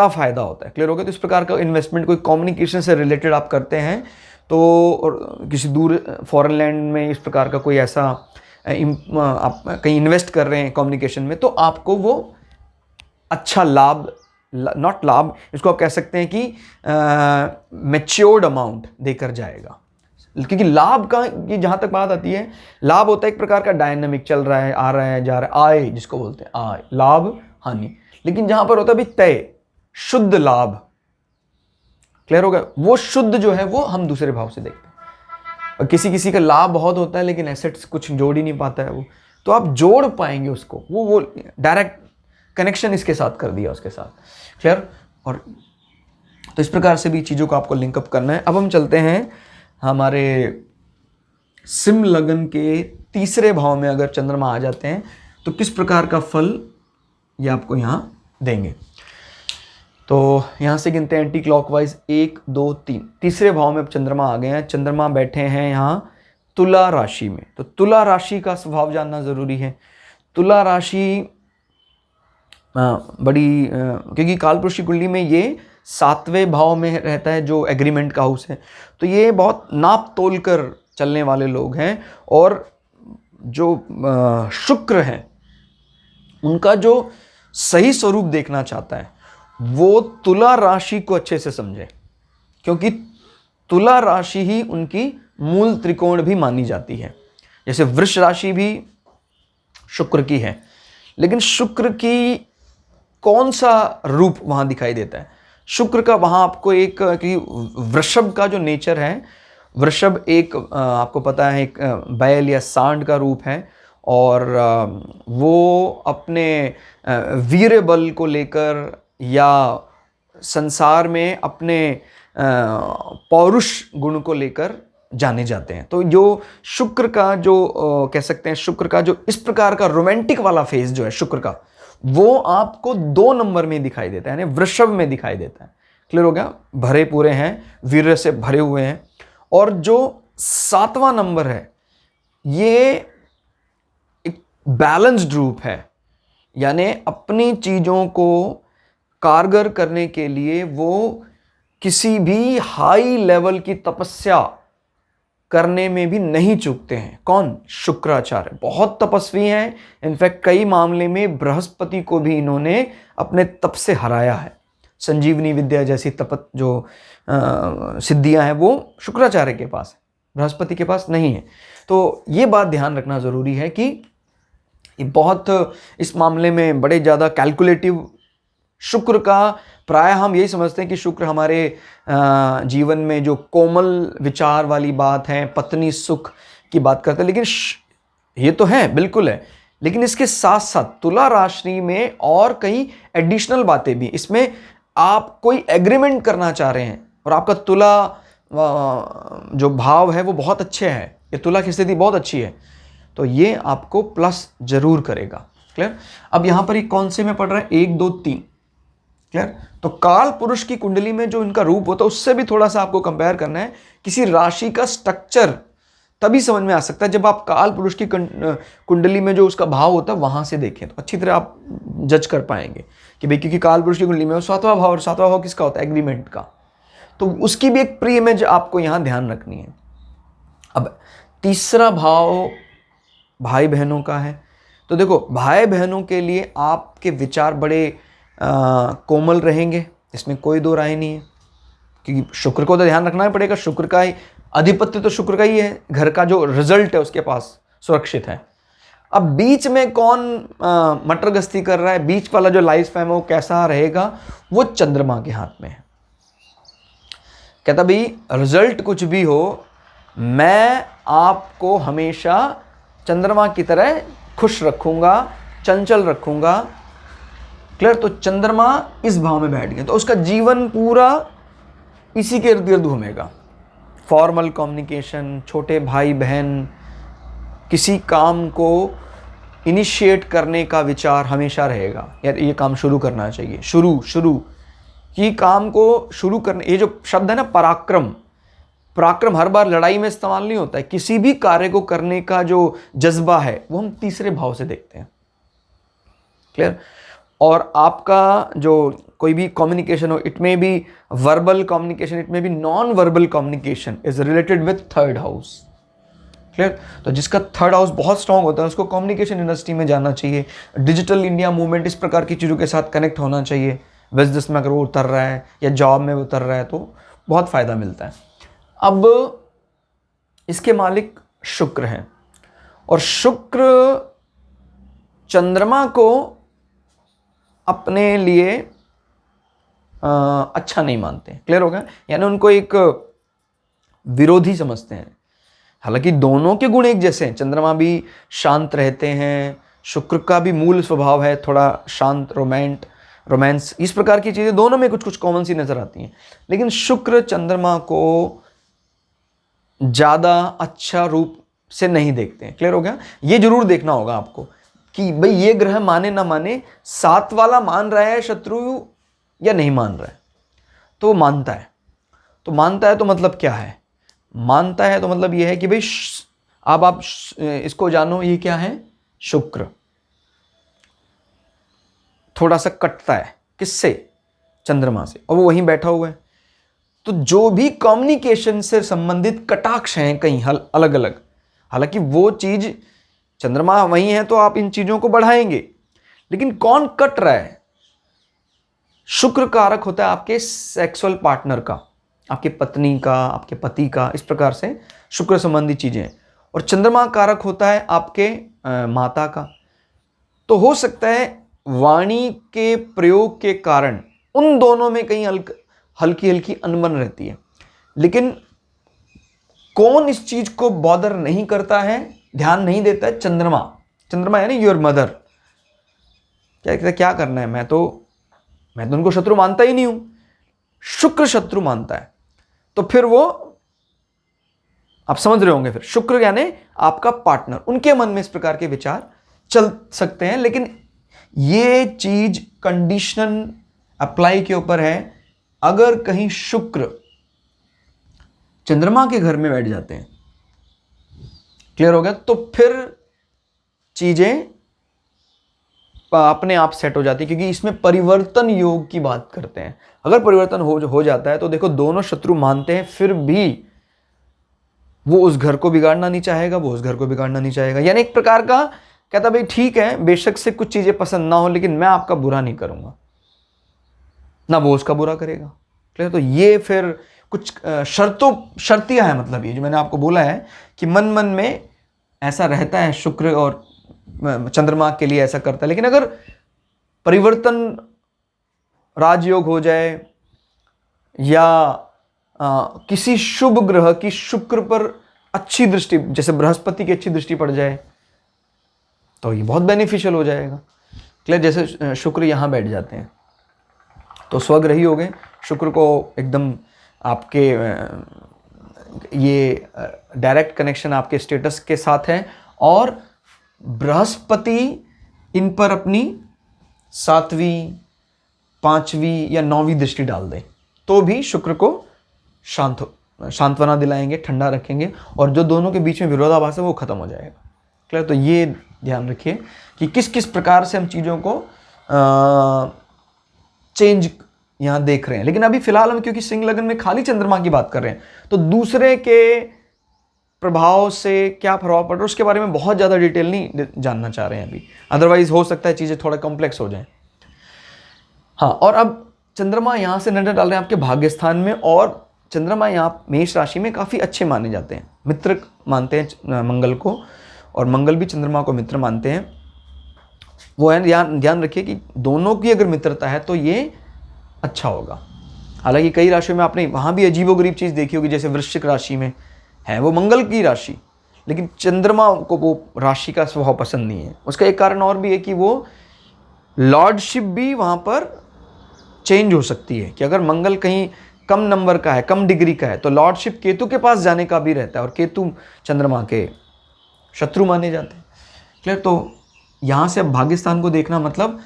फायदा होता है। क्लियर हो गया? तो इस प्रकार का इन्वेस्टमेंट कोई कम्युनिकेशन से रिलेटेड आप करते हैं, तो और किसी दूर फॉरेन लैंड में इस प्रकार का कोई ऐसा आप कहीं इन्वेस्ट कर रहे हैं कम्युनिकेशन में, तो आपको वो अच्छा लाभ, नॉट लाभ, इसको आप कह सकते हैं कि मैच्योर्ड अमाउंट देकर जाएगा। क्योंकि लाभ का की जहाँ तक बात आती है, लाभ होता है एक प्रकार का डायनामिक, चल रहा है, आ रहा है, जा रहा है, आय जिसको बोलते हैं, आय, लाभ, हानि। लेकिन जहाँ पर होता है भी तय, शुद्ध लाभ, क्लियर होगा, वो शुद्ध जो है वो हम दूसरे भाव से देखते हैं। और किसी का लाभ बहुत होता है लेकिन एसेट्स कुछ जोड़ ही नहीं पाता है वो, तो आप जोड़ पाएंगे उसको, वो डायरेक्ट कनेक्शन इसके साथ कर दिया उसके साथ। क्लियर? और तो इस प्रकार से भी चीज़ों को आपको लिंकअप करना है। अब हम चलते हैं हमारे सिंह लग्न के तीसरे भाव में अगर चंद्रमा आ जाते हैं तो किस प्रकार का फल ये आपको यहाँ देंगे। तो यहाँ से गिनते हैं एंटी क्लॉकवाइज, 1 2 3, तीसरे भाव में अब चंद्रमा आ गए हैं। चंद्रमा बैठे हैं यहाँ तुला राशि में। तो तुला राशि का स्वभाव जानना ज़रूरी है। तुला राशि बड़ी क्योंकि कालपुरुष की कुंडली में ये 7वें भाव में रहता है जो एग्रीमेंट का हाउस है, तो ये बहुत नाप तोल कर चलने वाले लोग हैं। और जो शुक्र हैं उनका जो सही स्वरूप देखना चाहता है वो तुला राशि को अच्छे से समझे, क्योंकि तुला राशि ही उनकी मूल त्रिकोण भी मानी जाती है। जैसे वृष राशि भी शुक्र की है, लेकिन शुक्र की कौन सा रूप वहाँ दिखाई देता है? शुक्र का वहाँ आपको एक कि वृषभ का जो नेचर है, वृषभ एक आपको पता है एक बैल या सांड का रूप है, और वो अपने वीर बल को लेकर या संसार में अपने पौरुष गुण को लेकर जाने जाते हैं। तो जो शुक्र का जो कह सकते हैं, शुक्र का जो इस प्रकार का रोमांटिक वाला फेज जो है शुक्र का, वो आपको 2 नंबर में दिखाई देता है, यानी वृषभ में दिखाई देता है। क्लियर हो गया? भरे पूरे हैं, वीर्य से भरे हुए हैं। और जो 7वां नंबर है ये एक बैलेंस्ड रूप है, यानी अपनी चीज़ों को कारगर करने के लिए वो किसी भी हाई लेवल की तपस्या करने में भी नहीं चूकते हैं। कौन? शुक्राचार्य बहुत तपस्वी हैं। इनफैक्ट कई मामले में बृहस्पति को भी इन्होंने अपने तप से हराया है। संजीवनी विद्या जैसी तप जो सिद्धियां हैं वो शुक्राचार्य के पास है। बृहस्पति के पास नहीं है। तो ये बात ध्यान रखना ज़रूरी है कि ये बहुत इस मामले में बड़े ज़्यादा कैलकुलेटिव शुक्र का प्राय हम यही समझते हैं कि शुक्र हमारे जीवन में जो कोमल विचार वाली बात है, पत्नी सुख की बात करते हैं, लेकिन ये तो है, बिल्कुल है, लेकिन इसके साथ साथ तुला राशि में और कई एडिशनल बातें भी, इसमें आप कोई एग्रीमेंट करना चाह रहे हैं और आपका तुला जो भाव है वो बहुत अच्छे है, ये तुला की स्थिति बहुत अच्छी है, तो ये आपको प्लस जरूर करेगा। क्लियर। अब यहाँ पर ये कौन से में पड़ रहा है, 1 2 3। क्लियर। तो काल पुरुष की कुंडली में जो इनका रूप होता है उससे भी थोड़ा सा आपको कंपेयर करना है। किसी राशि का स्ट्रक्चर तभी समझ में आ सकता है जब आप काल पुरुष की कुंडली में जो उसका भाव होता है वहां से देखें, तो अच्छी तरह आप जज कर पाएंगे कि भाई, क्योंकि काल पुरुष की कुंडली में 7वां भाव, और 7वां भाव किसका होता है, एग्रीमेंट का, तो उसकी भी एक प्री इमेज आपको यहां ध्यान रखनी है। अब तीसरा भाव भाई बहनों का है, तो देखो भाई बहनों के लिए आपके विचार बड़े कोमल रहेंगे, इसमें कोई दो राय नहीं है, क्योंकि शुक्र को तो ध्यान रखना ही पड़ेगा, शुक्र का ही आधिपत्य तो शुक्र का ही है, घर का जो रिजल्ट है उसके पास सुरक्षित है। अब बीच में कौन मटर गश्ती कर रहा है, बीच वाला जो लाइफ टाइम है वो कैसा रहेगा, वो चंद्रमा के हाथ में है। कहता भाई रिजल्ट कुछ भी हो, मैं आपको हमेशा चंद्रमा की तरह खुश रखूंगा, चंचल रखूंगा। क्लियर। तो चंद्रमा इस भाव में बैठ गया तो उसका जीवन पूरा इसी के इर्द गिर्द घूमेगा। फॉर्मल कम्युनिकेशन, छोटे भाई बहन, किसी काम को इनिशिएट करने का विचार हमेशा रहेगा, यार ये काम शुरू करना चाहिए, शुरू ये काम को शुरू करने, ये जो शब्द है ना पराक्रम हर बार लड़ाई में इस्तेमाल नहीं होता है, किसी भी कार्य को करने का जो जज्बा है वो हम तीसरे भाव से देखते हैं। क्लियर। और आपका जो कोई भी कम्युनिकेशन हो, it may be verbal communication, it may be non verbal communication, is related with 3rd house. Clear. तो जिसका 3rd हाउस बहुत स्ट्रांग होता है उसको कम्युनिकेशन इंडस्ट्री में जाना चाहिए, डिजिटल इंडिया मूवमेंट, इस प्रकार की चीज़ों के साथ कनेक्ट होना चाहिए। बिजनेस में अगर वो उतर रहा है या जॉब में उतर रहा है तो बहुत फ़ायदा मिलता है। अब इसके मालिक शुक्र हैं और शुक्र चंद्रमा को अपने लिए अच्छा नहीं मानते। क्लियर हो गया, यानी उनको एक विरोधी समझते हैं। हालांकि दोनों के गुण एक जैसे हैं, चंद्रमा भी शांत रहते हैं, शुक्र का भी मूल स्वभाव है थोड़ा शांत, रोमांस, इस प्रकार की चीज़ें दोनों में कुछ कुछ कॉमन सी नजर आती हैं, लेकिन शुक्र चंद्रमा को ज़्यादा अच्छा रूप से नहीं देखते हैं। क्लियर हो गया। ये जरूर देखना होगा आपको कि भाई ये ग्रह माने ना माने, 7 वाला मान रहा है शत्रु या नहीं मान रहा है, तो मानता है तो मतलब क्या है, मानता है तो मतलब ये है कि भाई अब आप इसको जानो, ये क्या है, शुक्र थोड़ा सा कटता है किससे, चंद्रमा से, और वो वहीं बैठा हुआ है। तो जो भी कम्युनिकेशन से संबंधित कटाक्ष हैं कहीं अलग अलग, हालांकि वो चीज चंद्रमा वहीं है तो आप इन चीजों को बढ़ाएंगे, लेकिन कौन कट रहा है, शुक्र कारक होता है आपके सेक्सुअल पार्टनर का, आपके पत्नी का, आपके पति का, इस प्रकार से शुक्र संबंधी चीजें, और चंद्रमा कारक होता है आपके माता का। तो हो सकता है वाणी के प्रयोग के कारण उन दोनों में कहीं हल्की हल्की अनबन रहती है, लेकिन कौन इस चीज को बॉदर नहीं करता है, ध्यान नहीं देता है, चंद्रमा यानी योर मदर। क्या करना है, मैं तो उनको शत्रु मानता ही नहीं हूं, शुक्र शत्रु मानता है, तो फिर वो आप समझ रहे होंगे, फिर शुक्र यानी आपका पार्टनर, उनके मन में इस प्रकार के विचार चल सकते हैं, लेकिन ये चीज कंडीशन अप्लाई के ऊपर है। अगर कहीं शुक्र चंद्रमा के घर में बैठ जाते हैं, क्लियर हो गया, तो फिर चीजें अपने आप सेट हो जाती है, क्योंकि इसमें परिवर्तन योग की बात करते हैं। अगर परिवर्तन हो जाता है तो देखो दोनों शत्रु मानते हैं, फिर भी वो उस घर को बिगाड़ना नहीं चाहेगा, वो उस घर को बिगाड़ना नहीं चाहेगा, यानी एक प्रकार का कहता भाई ठीक है, बेशक से कुछ चीजें पसंद ना हो, लेकिन मैं आपका बुरा नहीं करूंगा, ना वो उसका बुरा करेगा। क्लियर। तो ये फिर कुछ शर्तियाँ हैं, मतलब ये जो मैंने आपको बोला है कि मन मन में ऐसा रहता है, शुक्र और चंद्रमा के लिए ऐसा करता है। लेकिन अगर परिवर्तन राजयोग हो जाए या किसी शुभ ग्रह की शुक्र पर अच्छी दृष्टि, जैसे बृहस्पति की अच्छी दृष्टि पड़ जाए, तो ये बहुत बेनिफिशियल हो जाएगा। क्लियर? जैसे शुक्र यहाँ बैठ जाते हैं तो स्वग्रही हो गए, शुक्र को एकदम आपके ये डायरेक्ट कनेक्शन आपके स्टेटस के साथ है, और बृहस्पति इन पर अपनी 7वीं 5वीं या 9वीं दृष्टि डाल दें तो भी शुक्र को सांत्वना दिलाएंगे, ठंडा रखेंगे, और जो दोनों के बीच में विरोधाभास है वो खत्म हो जाएगा। क्लियर? तो ये ध्यान रखिए कि किस किस प्रकार से हम चीज़ों को चेंज यहाँ देख रहे हैं। लेकिन अभी फिलहाल हम क्योंकि सिंह लगन में खाली चंद्रमा की बात कर रहे हैं, तो दूसरे के प्रभाव से क्या प्रभाव पड़ रहा है उसके बारे में बहुत ज़्यादा डिटेल नहीं जानना चाह रहे हैं अभी, अदरवाइज हो सकता है चीज़ें थोड़ा कॉम्प्लेक्स हो जाएं। हाँ, और अब चंद्रमा यहाँ से नजर डाल रहे हैं आपके भाग्य स्थान में, और चंद्रमा यहाँ मेष राशि में काफ़ी अच्छे माने जाते हैं, मित्र मानते हैं मंगल को, और मंगल भी चंद्रमा को मित्र मानते हैं। वो है, ध्यान रखिए कि दोनों की अगर मित्रता है तो ये अच्छा होगा। हालांकि कई राशियों में आपने वहाँ भी अजीबोगरीब चीज़ देखी होगी, जैसे वृश्चिक राशि में है वो मंगल की राशि, लेकिन चंद्रमा को वो राशि का स्वभाव पसंद नहीं है। उसका एक कारण और भी है कि वो लॉर्डशिप भी वहाँ पर चेंज हो सकती है, कि अगर मंगल कहीं कम नंबर का है, कम डिग्री का है, तो लॉर्डशिप केतु के पास जाने का भी रहता है, और केतु चंद्रमा के शत्रु माने जाते हैं। क्लियर? तो यहाँ से अब भाग्य स्थान को देखना मतलब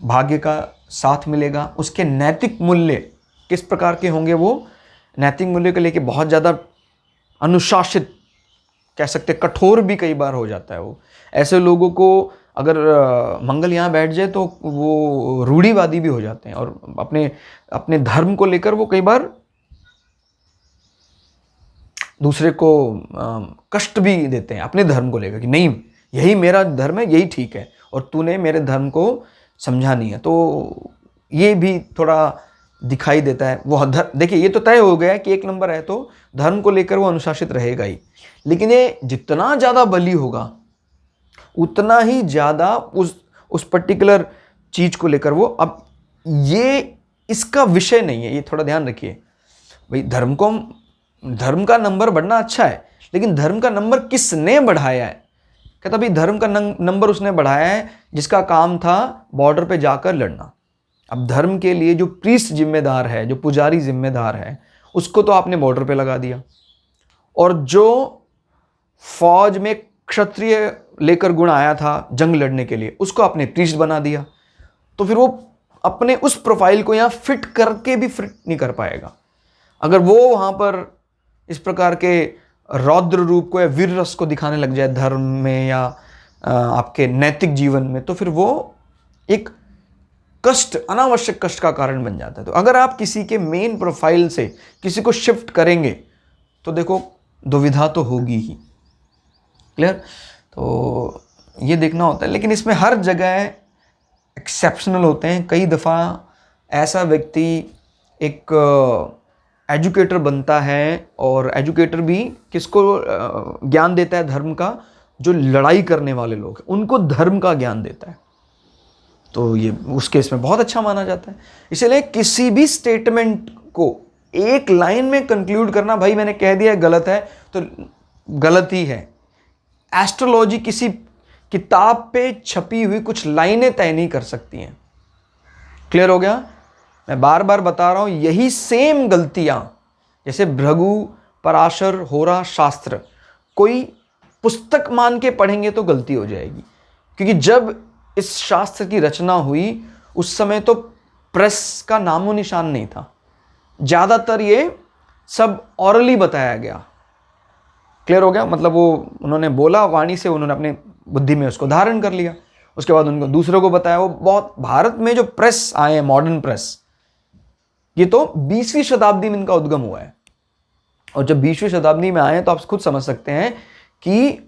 भाग्य का साथ मिलेगा, उसके नैतिक मूल्य किस प्रकार के होंगे, वो नैतिक मूल्य को लेके बहुत ज़्यादा अनुशासित, कह सकते कठोर भी कई बार हो जाता है। वो ऐसे लोगों को अगर मंगल यहाँ बैठ जाए तो वो रूढ़िवादी भी हो जाते हैं, और अपने धर्म को लेकर वो कई बार दूसरे को कष्ट भी देते हैं अपने धर्म को लेकर, कि नहीं यही मेरा धर्म है, यही ठीक है, और तूने मेरे धर्म को समझा नहीं है। तो ये भी थोड़ा दिखाई देता है। वो देखिए, ये तो तय हो गया है कि 1 नंबर है तो धर्म को लेकर वो अनुशासित रहेगा ही, लेकिन ये जितना ज़्यादा बली होगा उतना ही ज़्यादा उस पर्टिकुलर चीज़ को लेकर वो, अब ये इसका विषय नहीं है, ये थोड़ा ध्यान रखिए भाई। धर्म का नंबर बढ़ना अच्छा है, लेकिन धर्म का नंबर किसने बढ़ाया है? कहता भाई धर्म का नंबर उसने बढ़ाया है जिसका काम था बॉर्डर पे जाकर लड़ना। अब धर्म के लिए जो प्रीस्ट जिम्मेदार है, जो पुजारी जिम्मेदार है, उसको तो आपने बॉर्डर पे लगा दिया, और जो फौज में क्षत्रिय लेकर गुण आया था जंग लड़ने के लिए, उसको आपने प्रीस्ट बना दिया। तो फिर वो अपने उस प्रोफाइल को यहाँ फिट करके भी फिट नहीं कर पाएगा। अगर वो वहाँ पर इस प्रकार के रौद्र रूप को या वीर रस को दिखाने लग जाए धर्म में या आपके नैतिक जीवन में, तो फिर वो एक कष्ट, अनावश्यक कष्ट का कारण बन जाता है। तो अगर आप किसी के मेन प्रोफाइल से किसी को शिफ्ट करेंगे तो देखो दुविधा तो होगी ही। क्लियर? तो ये देखना होता है, लेकिन इसमें हर जगह एक्सेप्शनल होते हैं। कई दफ़ा ऐसा व्यक्ति एक एजुकेटर बनता है, और एजुकेटर भी किसको ज्ञान देता है? धर्म का। जो लड़ाई करने वाले लोग हैं उनको धर्म का ज्ञान देता है, तो ये उस केस में बहुत अच्छा माना जाता है। इसलिए किसी भी स्टेटमेंट को एक लाइन में कंक्लूड करना, भाई मैंने कह दिया गलत है तो गलत ही है। एस्ट्रोलॉजी किसी किताब पे छपी हुई कुछ लाइनें तय नहीं कर सकती हैं। क्लियर हो गया? मैं बार बार बता रहा हूं, यही सेम गलतियां जैसे भृगु, पराशर, होरा, शास्त्र, कोई पुस्तक मान के पढ़ेंगे तो गलती हो जाएगी, क्योंकि जब इस शास्त्र की रचना हुई उस समय तो प्रेस का नामो निशान नहीं था। ज़्यादातर ये सब ऑरली बताया गया। क्लियर हो गया? मतलब वो उन्होंने बोला वाणी से, उन्होंने अपने बुद्धि में उसको धारण कर लिया, उसके बाद उनको दूसरों को बताया। वो बहुत, भारत में जो प्रेस आए हैं, मॉडर्न प्रेस, ये तो 20वीं शताब्दी में इनका उद्गम हुआ है, और जब 20वीं शताब्दी में आए तो आप खुद समझ सकते हैं कि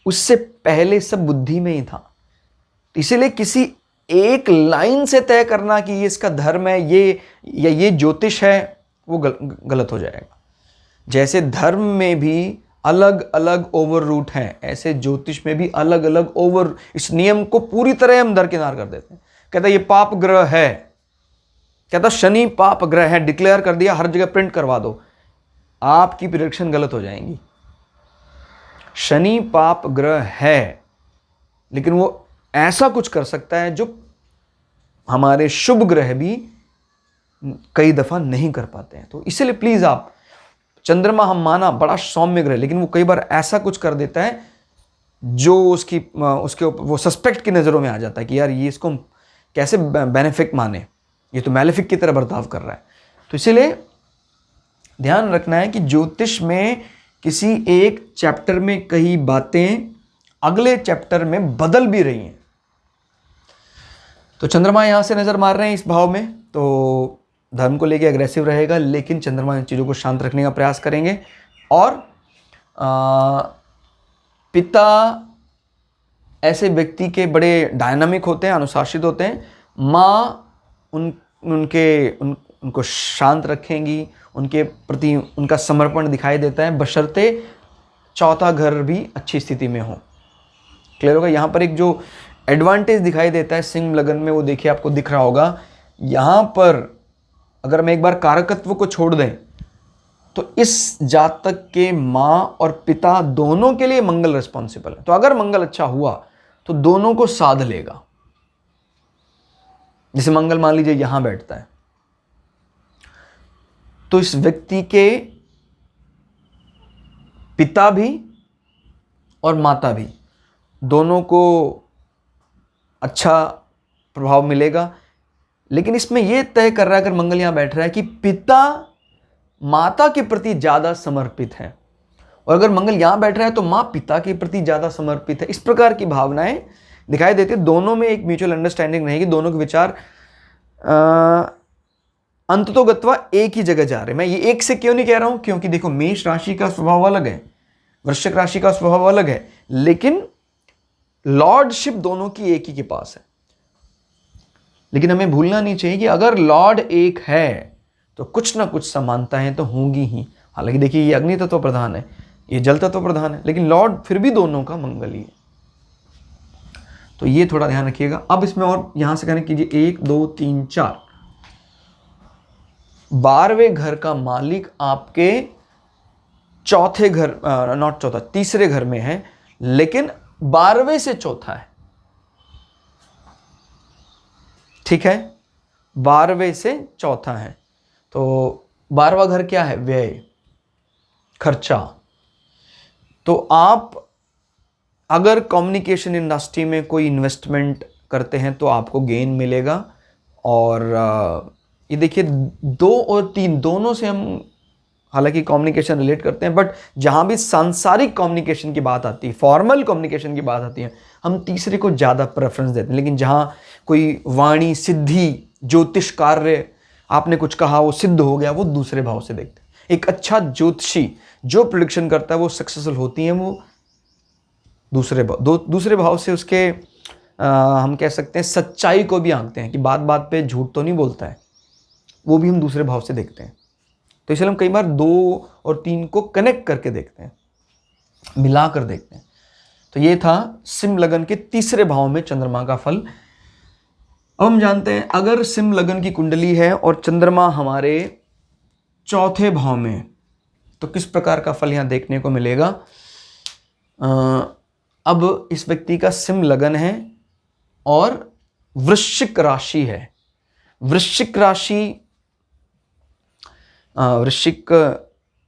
उससे पहले सब बुद्धि में ही था। इसीलिए किसी एक लाइन से तय करना कि ये इसका धर्म है, ये या ये ज्योतिष है, वो गलत हो जाएगा। जैसे धर्म में भी अलग अलग ओवर रूट हैं, ऐसे ज्योतिष में भी अलग अलग ओवर, इस नियम को पूरी तरह हम दरकिनार कर देते हैं। कहता है ये पाप ग्रह है, कहता शनि पाप ग्रह है, डिक्लेयर कर दिया, हर जगह प्रिंट करवा दो, आपकी प्रेडिक्शन गलत हो जाएंगी। शनि पाप ग्रह है, लेकिन वो ऐसा कुछ कर सकता है जो हमारे शुभ ग्रह भी कई दफा नहीं कर पाते हैं। तो इसलिए प्लीज आप, चंद्रमा हम माना बड़ा सौम्य ग्रह, लेकिन वो कई बार ऐसा कुछ कर देता है जो उसके ऊपर वो सस्पेक्ट की नज़रों में आ जाता है कि यार ये इसको कैसे बेनिफिक माने, ये तो मैलेफिक की तरह बर्ताव कर रहा है। तो इसीलिए ध्यान रखना है कि ज्योतिष में किसी एक चैप्टर में कई बातें अगले चैप्टर में बदल भी रही हैं। तो चंद्रमा यहां से नजर मार रहे हैं इस भाव में, तो धर्म को लेके अग्रेसिव रहेगा, लेकिन चंद्रमा इन चीज़ों को शांत रखने का प्रयास करेंगे। और पिता ऐसे व्यक्ति के बड़े डायनामिक होते हैं, अनुशासित होते हैं। माँ उनको शांत रखेंगी, उनके प्रति उनका समर्पण दिखाई देता है, बशर्ते चौथा घर भी अच्छी स्थिति में हो। क्लियर होगा? यहाँ पर एक जो एडवांटेज दिखाई देता है सिंह लगन में, वो देखिए आपको दिख रहा होगा। यहाँ पर अगर हम एक बार कारकत्व को छोड़ दें तो इस जातक के माँ और पिता दोनों के लिए मंगल रिस्पॉन्सिबल है। तो अगर मंगल अच्छा हुआ तो दोनों को साध लेगा। जैसे मंगल मान लीजिए यहां बैठता है, तो इस व्यक्ति के पिता भी और माता भी दोनों को अच्छा प्रभाव मिलेगा। लेकिन इसमें यह तय कर रहा है, अगर मंगल यहां बैठ रहा है, कि पिता माता के प्रति ज्यादा समर्पित है, और अगर मंगल यहां बैठ रहा है तो मां पिता के प्रति ज्यादा समर्पित है। इस प्रकार की भावनाएं दिखाई देती है। दोनों में एक म्यूचुअल अंडरस्टैंडिंग रहेगी, दोनों के विचार अंततोगत्वा एक ही जगह जा रहे हैं। मैं ये एक से क्यों नहीं कह रहा हूं, क्योंकि देखो मेष राशि का स्वभाव अलग है, वृश्चिक राशि का स्वभाव अलग है, लेकिन लॉर्डशिप दोनों की एक ही के पास है। लेकिन हमें भूलना नहीं चाहिए कि अगर लॉर्ड एक है तो कुछ ना कुछ समानताएं तो होंगी ही। हालांकि देखिए ये अग्नि तत्व प्रधान है, ये जल तत्व प्रधान है, लेकिन लॉर्ड फिर भी दोनों का मंगल ही है। तो ये थोड़ा ध्यान रखिएगा। अब इसमें और यहां से कनेक्ट कीजिए 1 2 3 4, 12वें घर का मालिक आपके चौथे घर, नॉट चौथा, तीसरे घर में है, लेकिन 12वें से चौथा है। ठीक है, 12वें से चौथा है। तो 12वां घर क्या है? व्यय, खर्चा। तो आप अगर कम्युनिकेशन इंडस्ट्री में कोई इन्वेस्टमेंट करते हैं तो आपको गेन मिलेगा। और ये देखिए 2 और 3 दोनों से हम हालांकि कम्युनिकेशन रिलेट करते हैं, बट जहां भी सांसारिक कम्युनिकेशन की बात आती है, फॉर्मल कम्युनिकेशन की बात आती है, हम तीसरे को ज़्यादा प्रेफरेंस देते हैं। लेकिन जहां कोई वाणी सिद्धि, ज्योतिष कार्य, आपने कुछ कहा वो सिद्ध हो गया, वो दूसरे भाव से देखते हैं। एक अच्छा ज्योतिषी जो प्रेडिक्शन करता है वो सक्सेसफुल होती है, वो दूसरे भाव से उसके हम कह सकते हैं सच्चाई को भी आंकते हैं कि बात बात पे झूठ तो नहीं बोलता है, वो भी हम दूसरे भाव से देखते हैं। तो इसलिए हम कई बार 2 और 3 को कनेक्ट करके देखते हैं, मिलाकर देखते हैं। तो ये था सिंह लगन के तीसरे भाव में चंद्रमा का फल। अब हम जानते हैं अगर सिंह लगन की कुंडली है और चंद्रमा हमारे चौथे भाव में, तो किस प्रकार का फल यहां देखने को मिलेगा। अब इस व्यक्ति का सिंह लगन है और वृश्चिक राशि है। वृश्चिक राशि, वृश्चिक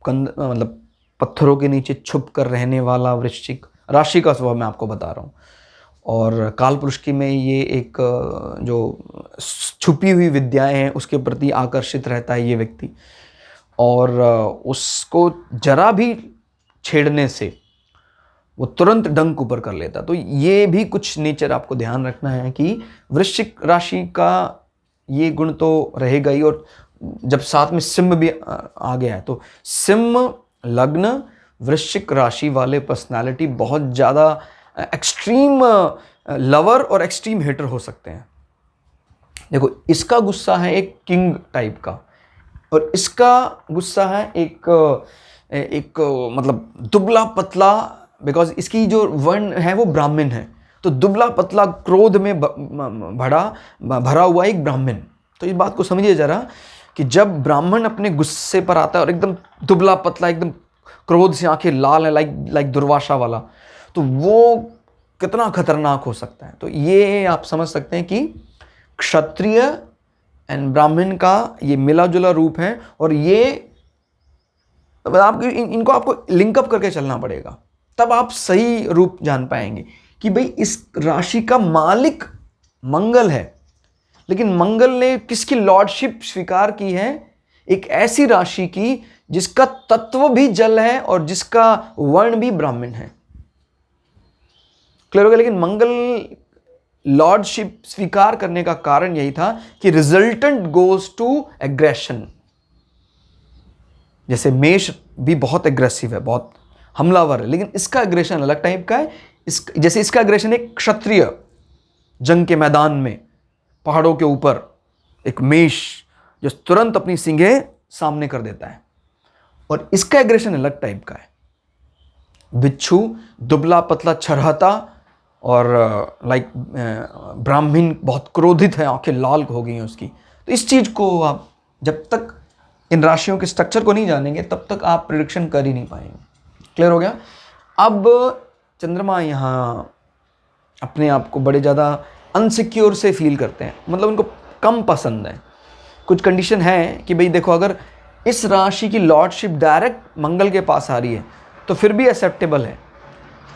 मतलब पत्थरों के नीचे छुप कर रहने वाला वृश्चिक राशि का स्वभाव मैं आपको बता रहा हूँ। और कालपुरुष की में ये एक जो छुपी हुई विद्याएं हैं उसके प्रति आकर्षित रहता है ये व्यक्ति, और उसको जरा भी छेड़ने से वो तुरंत डंक ऊपर कर लेता। तो ये भी कुछ नेचर आपको ध्यान रखना है कि वृश्चिक राशि का ये गुण तो रहेगा ही, और जब साथ में सिंह भी आ गया है तो सिंह लग्न वृश्चिक राशि वाले पर्सनालिटी बहुत ज़्यादा एक्सट्रीम लवर और एक्सट्रीम हेटर हो सकते हैं। देखो इसका गुस्सा है एक किंग टाइप का, और इसका गुस्सा है एक एक मतलब दुबला पतला, बिकॉज इसकी जो वर्ण है वो ब्राह्मण है, तो दुबला पतला क्रोध में भरा हुआ एक ब्राह्मण। तो इस बात को समझिए जरा कि जब ब्राह्मण अपने गुस्से पर आता है और एकदम दुबला पतला, एकदम क्रोध से आंखें लाल है, लाइक दुर्वासा वाला, तो वो कितना खतरनाक हो सकता है। तो ये आप समझ सकते हैं कि क्षत्रिय एंड ब्राह्मण का ये मिला जुला रूप है, और ये आपको इनको आपको लिंकअप करके चलना पड़ेगा, तब आप सही रूप जान पाएंगे कि भाई इस राशि का मालिक मंगल है, लेकिन मंगल ने किसकी लॉर्डशिप स्वीकार की है? एक ऐसी राशि की जिसका तत्व भी जल है और जिसका वर्ण भी ब्राह्मण है। क्लियर हो गया? लेकिन मंगल लॉर्डशिप स्वीकार करने का कारण यही था कि रिजल्टेंट गोज टू एग्रेशन। जैसे मेष भी बहुत एग्रेसिव है, बहुत हमलावर है, लेकिन इसका एग्रेशन अलग टाइप का है। जैसे इसका एग्रेशन एक क्षत्रिय जंग के मैदान में पहाड़ों के ऊपर एक मेष जो तुरंत अपनी सींगें सामने कर देता है, और इसका एग्रेशन अलग टाइप का है। बिच्छू दुबला पतला छरहता और लाइक ब्राह्मण बहुत क्रोधित है, आंखें लाल हो गई हैं उसकी। तो इस चीज को आप जब तक इन राशियों के स्ट्रक्चर को नहीं जानेंगे तब तक आप प्रिडिक्शन कर ही नहीं पाएंगे। क्लियर हो गया? अब चंद्रमा यहाँ अपने आप को बड़े ज़्यादा अनसिक्योर से फील करते हैं, मतलब उनको कम पसंद है। कुछ कंडीशन है कि भाई देखो, अगर इस राशि की लॉर्डशिप डायरेक्ट मंगल के पास आ रही है तो फिर भी एक्सेप्टेबल है,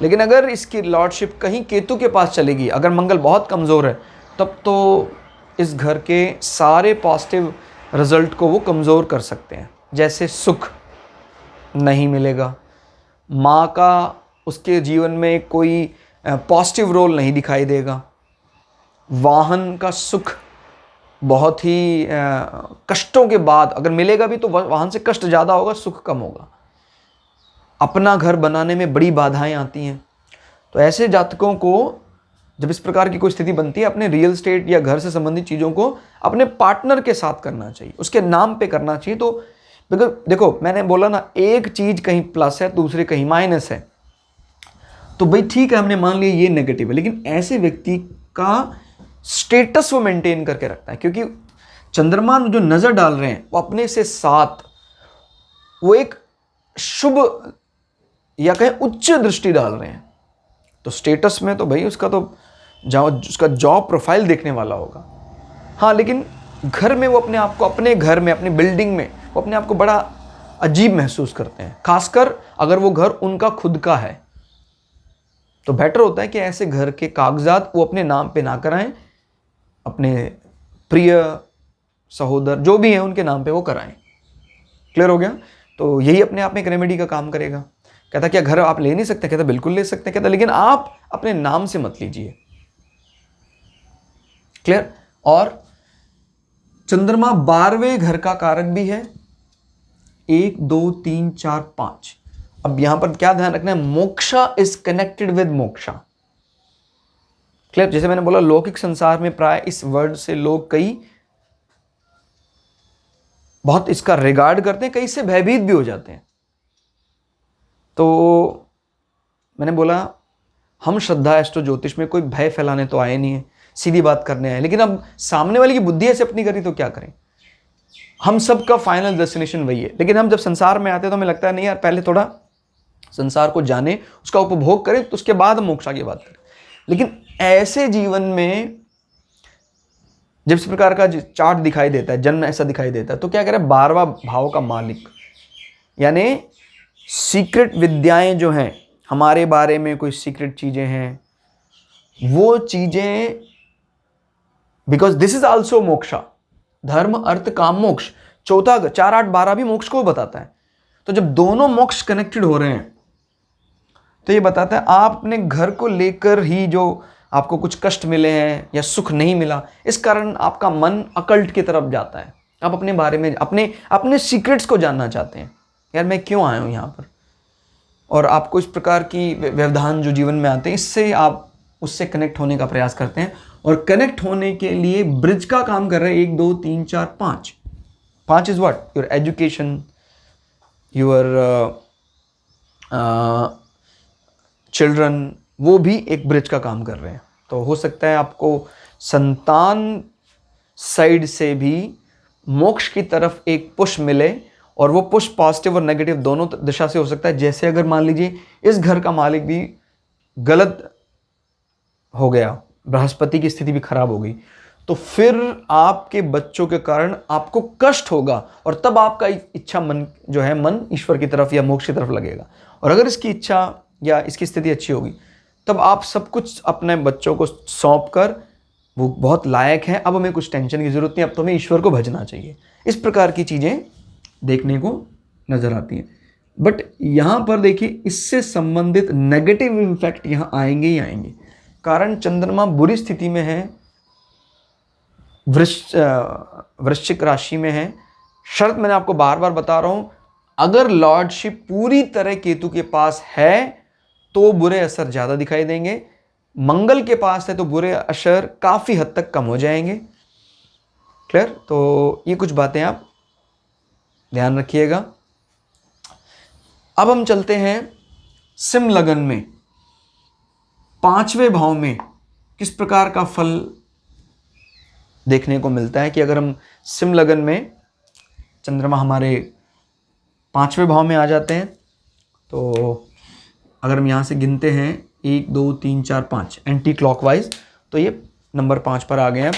लेकिन अगर इसकी लॉर्डशिप कहीं केतु के पास चलेगी, अगर मंगल बहुत कमज़ोर है, तब तो इस घर के सारे पॉजिटिव रिजल्ट को वो कमज़ोर कर सकते हैं। जैसे सुख नहीं मिलेगा, माँ का उसके जीवन में कोई पॉजिटिव रोल नहीं दिखाई देगा, वाहन का सुख बहुत ही कष्टों के बाद अगर मिलेगा भी तो वाहन से कष्ट ज़्यादा होगा, सुख कम होगा। अपना घर बनाने में बड़ी बाधाएं आती हैं। तो ऐसे जातकों को जब इस प्रकार की कोई स्थिति बनती है, अपने रियल एस्टेट या घर से संबंधित चीज़ों को अपने पार्टनर के साथ करना चाहिए, उसके नाम पे करना चाहिए। तो देखो मैंने बोला ना, एक चीज़ कहीं प्लस है दूसरे कहीं माइनस है, तो भाई ठीक है, हमने मान लिया ये नेगेटिव है, लेकिन ऐसे व्यक्ति का स्टेटस वो मेंटेन करके रखता है, क्योंकि चंद्रमा जो नज़र डाल रहे हैं वो अपने से साथ, वो एक शुभ या कहें उच्च दृष्टि डाल रहे हैं। तो स्टेटस में तो भाई उसका जॉब प्रोफाइल देखने वाला होगा। हाँ, लेकिन घर में वो अपने आप को, अपने घर में, अपनी बिल्डिंग में वो अपने आप को बड़ा अजीब महसूस करते हैं, खासकर अगर वो घर उनका खुद का है। तो बेटर होता है कि ऐसे घर के कागजात वो अपने नाम पे ना कराएं, अपने प्रिय सहोदर जो भी हैं उनके नाम पे वो कराएं। क्लियर हो गया? तो यही अपने आप में एक रेमेडी का काम करेगा। कहता क्या घर आप ले नहीं सकते? कहता बिल्कुल ले सकते। कहता लेकिन आप अपने नाम से मत लीजिए। क्लियर? और चंद्रमा 12वें घर का कारक भी है, 1 2 3 4 5। अब यहां पर क्या ध्यान रखना है? Moksha is connected with moksha. Clear? जैसे मैंने बोला, लौकिक संसार में प्राय इस वर्ड से लोग कई बहुत इसका रिगार्ड करते हैं, कई से भयभीत भी हो जाते हैं। तो मैंने बोला, हम श्रद्धा एस्ट्रो ज्योतिष में कोई भय फैलाने तो आए नहीं है, सीधी बात करने आए। लेकिन अब सामने वाले की बुद्धि ऐसे अपनी करी तो क्या करें? हम सबका फाइनल डेस्टिनेशन वही है। लेकिन हम जब संसार में आते हैं तो हमें लगता है नहीं यार, पहले थोड़ा संसार को जाने, उसका उपभोग करें, तो उसके बाद हम मोक्षा की बात करें। लेकिन ऐसे जीवन में जब इस प्रकार का चार्ट दिखाई देता है, जन्म ऐसा दिखाई देता है, तो क्या करें? 12वां भाव का मालिक, यानी सीक्रेट विद्याएं जो हैं, हमारे बारे में कोई सीक्रेट चीजें हैं, वो चीजें, because this is also moksha, धर्म अर्थ काम मोक्ष, चौथा 4 8 12 भी मोक्ष को बताता है। तो जब दोनों मोक्ष कनेक्टेड हो रहे हैं तो ये बताता है आप अपने घर को लेकर ही जो आपको कुछ कष्ट मिले हैं या सुख नहीं मिला, इस कारण आपका मन अकल्ट की तरफ जाता है। आप अपने बारे में, अपने सीक्रेट्स को जानना चाहते हैं, यार मैं क्यों आया हूँ यहाँ पर। और आपको इस प्रकार की व्यवधान जो जीवन में आते हैं, इससे आप उससे कनेक्ट होने का प्रयास करते हैं। और कनेक्ट होने के लिए ब्रिज का काम कर रहे हैं 1 2 3 4 5। 5 is what, your education, your children, वो भी एक ब्रिज का काम कर रहे हैं। तो हो सकता है आपको संतान साइड से भी मोक्ष की तरफ एक पुश मिले, और वो पुश पॉजिटिव और नेगेटिव दोनों दिशा से हो सकता है। जैसे अगर मान लीजिए इस घर का मालिक भी गलत हो गया, बृहस्पति की स्थिति भी खराब हो गई, तो फिर आपके बच्चों के कारण आपको कष्ट होगा, और तब आपका इच्छा मन जो है, मन ईश्वर की तरफ या मोक्ष की तरफ लगेगा। और अगर इसकी इच्छा या इसकी स्थिति अच्छी होगी, तब आप सब कुछ अपने बच्चों को सौंप कर, वो बहुत लायक हैं, अब हमें कुछ टेंशन की जरूरत नहीं, अब तो हमें ईश्वर को भजना चाहिए। इस प्रकार की चीज़ें देखने को नजर आती हैं। बट यहाँ पर देखिए, इससे संबंधित नेगेटिव इम्पैक्ट यहाँ आएंगे ही आएंगे। कारण चंद्रमा बुरी स्थिति में है, वृश्चिक राशि में है। शर्त मैंने आपको बार बार बता रहा हूं, अगर लॉर्डशिप पूरी तरह केतु के पास है तो बुरे असर ज़्यादा दिखाई देंगे, मंगल के पास है तो बुरे असर काफ़ी हद तक कम हो जाएंगे। क्लियर? तो ये कुछ बातें आप ध्यान रखिएगा। अब हम चलते हैं सिंह लगन में 5वें भाव में किस प्रकार का फल देखने को मिलता है। कि अगर हम सिंह लगन में चंद्रमा हमारे 5वें भाव में आ जाते हैं, तो अगर हम यहाँ से गिनते हैं 1 2 3 4 5 एंटी क्लॉकवाइज, तो ये नंबर 5 पर आ गए हैं।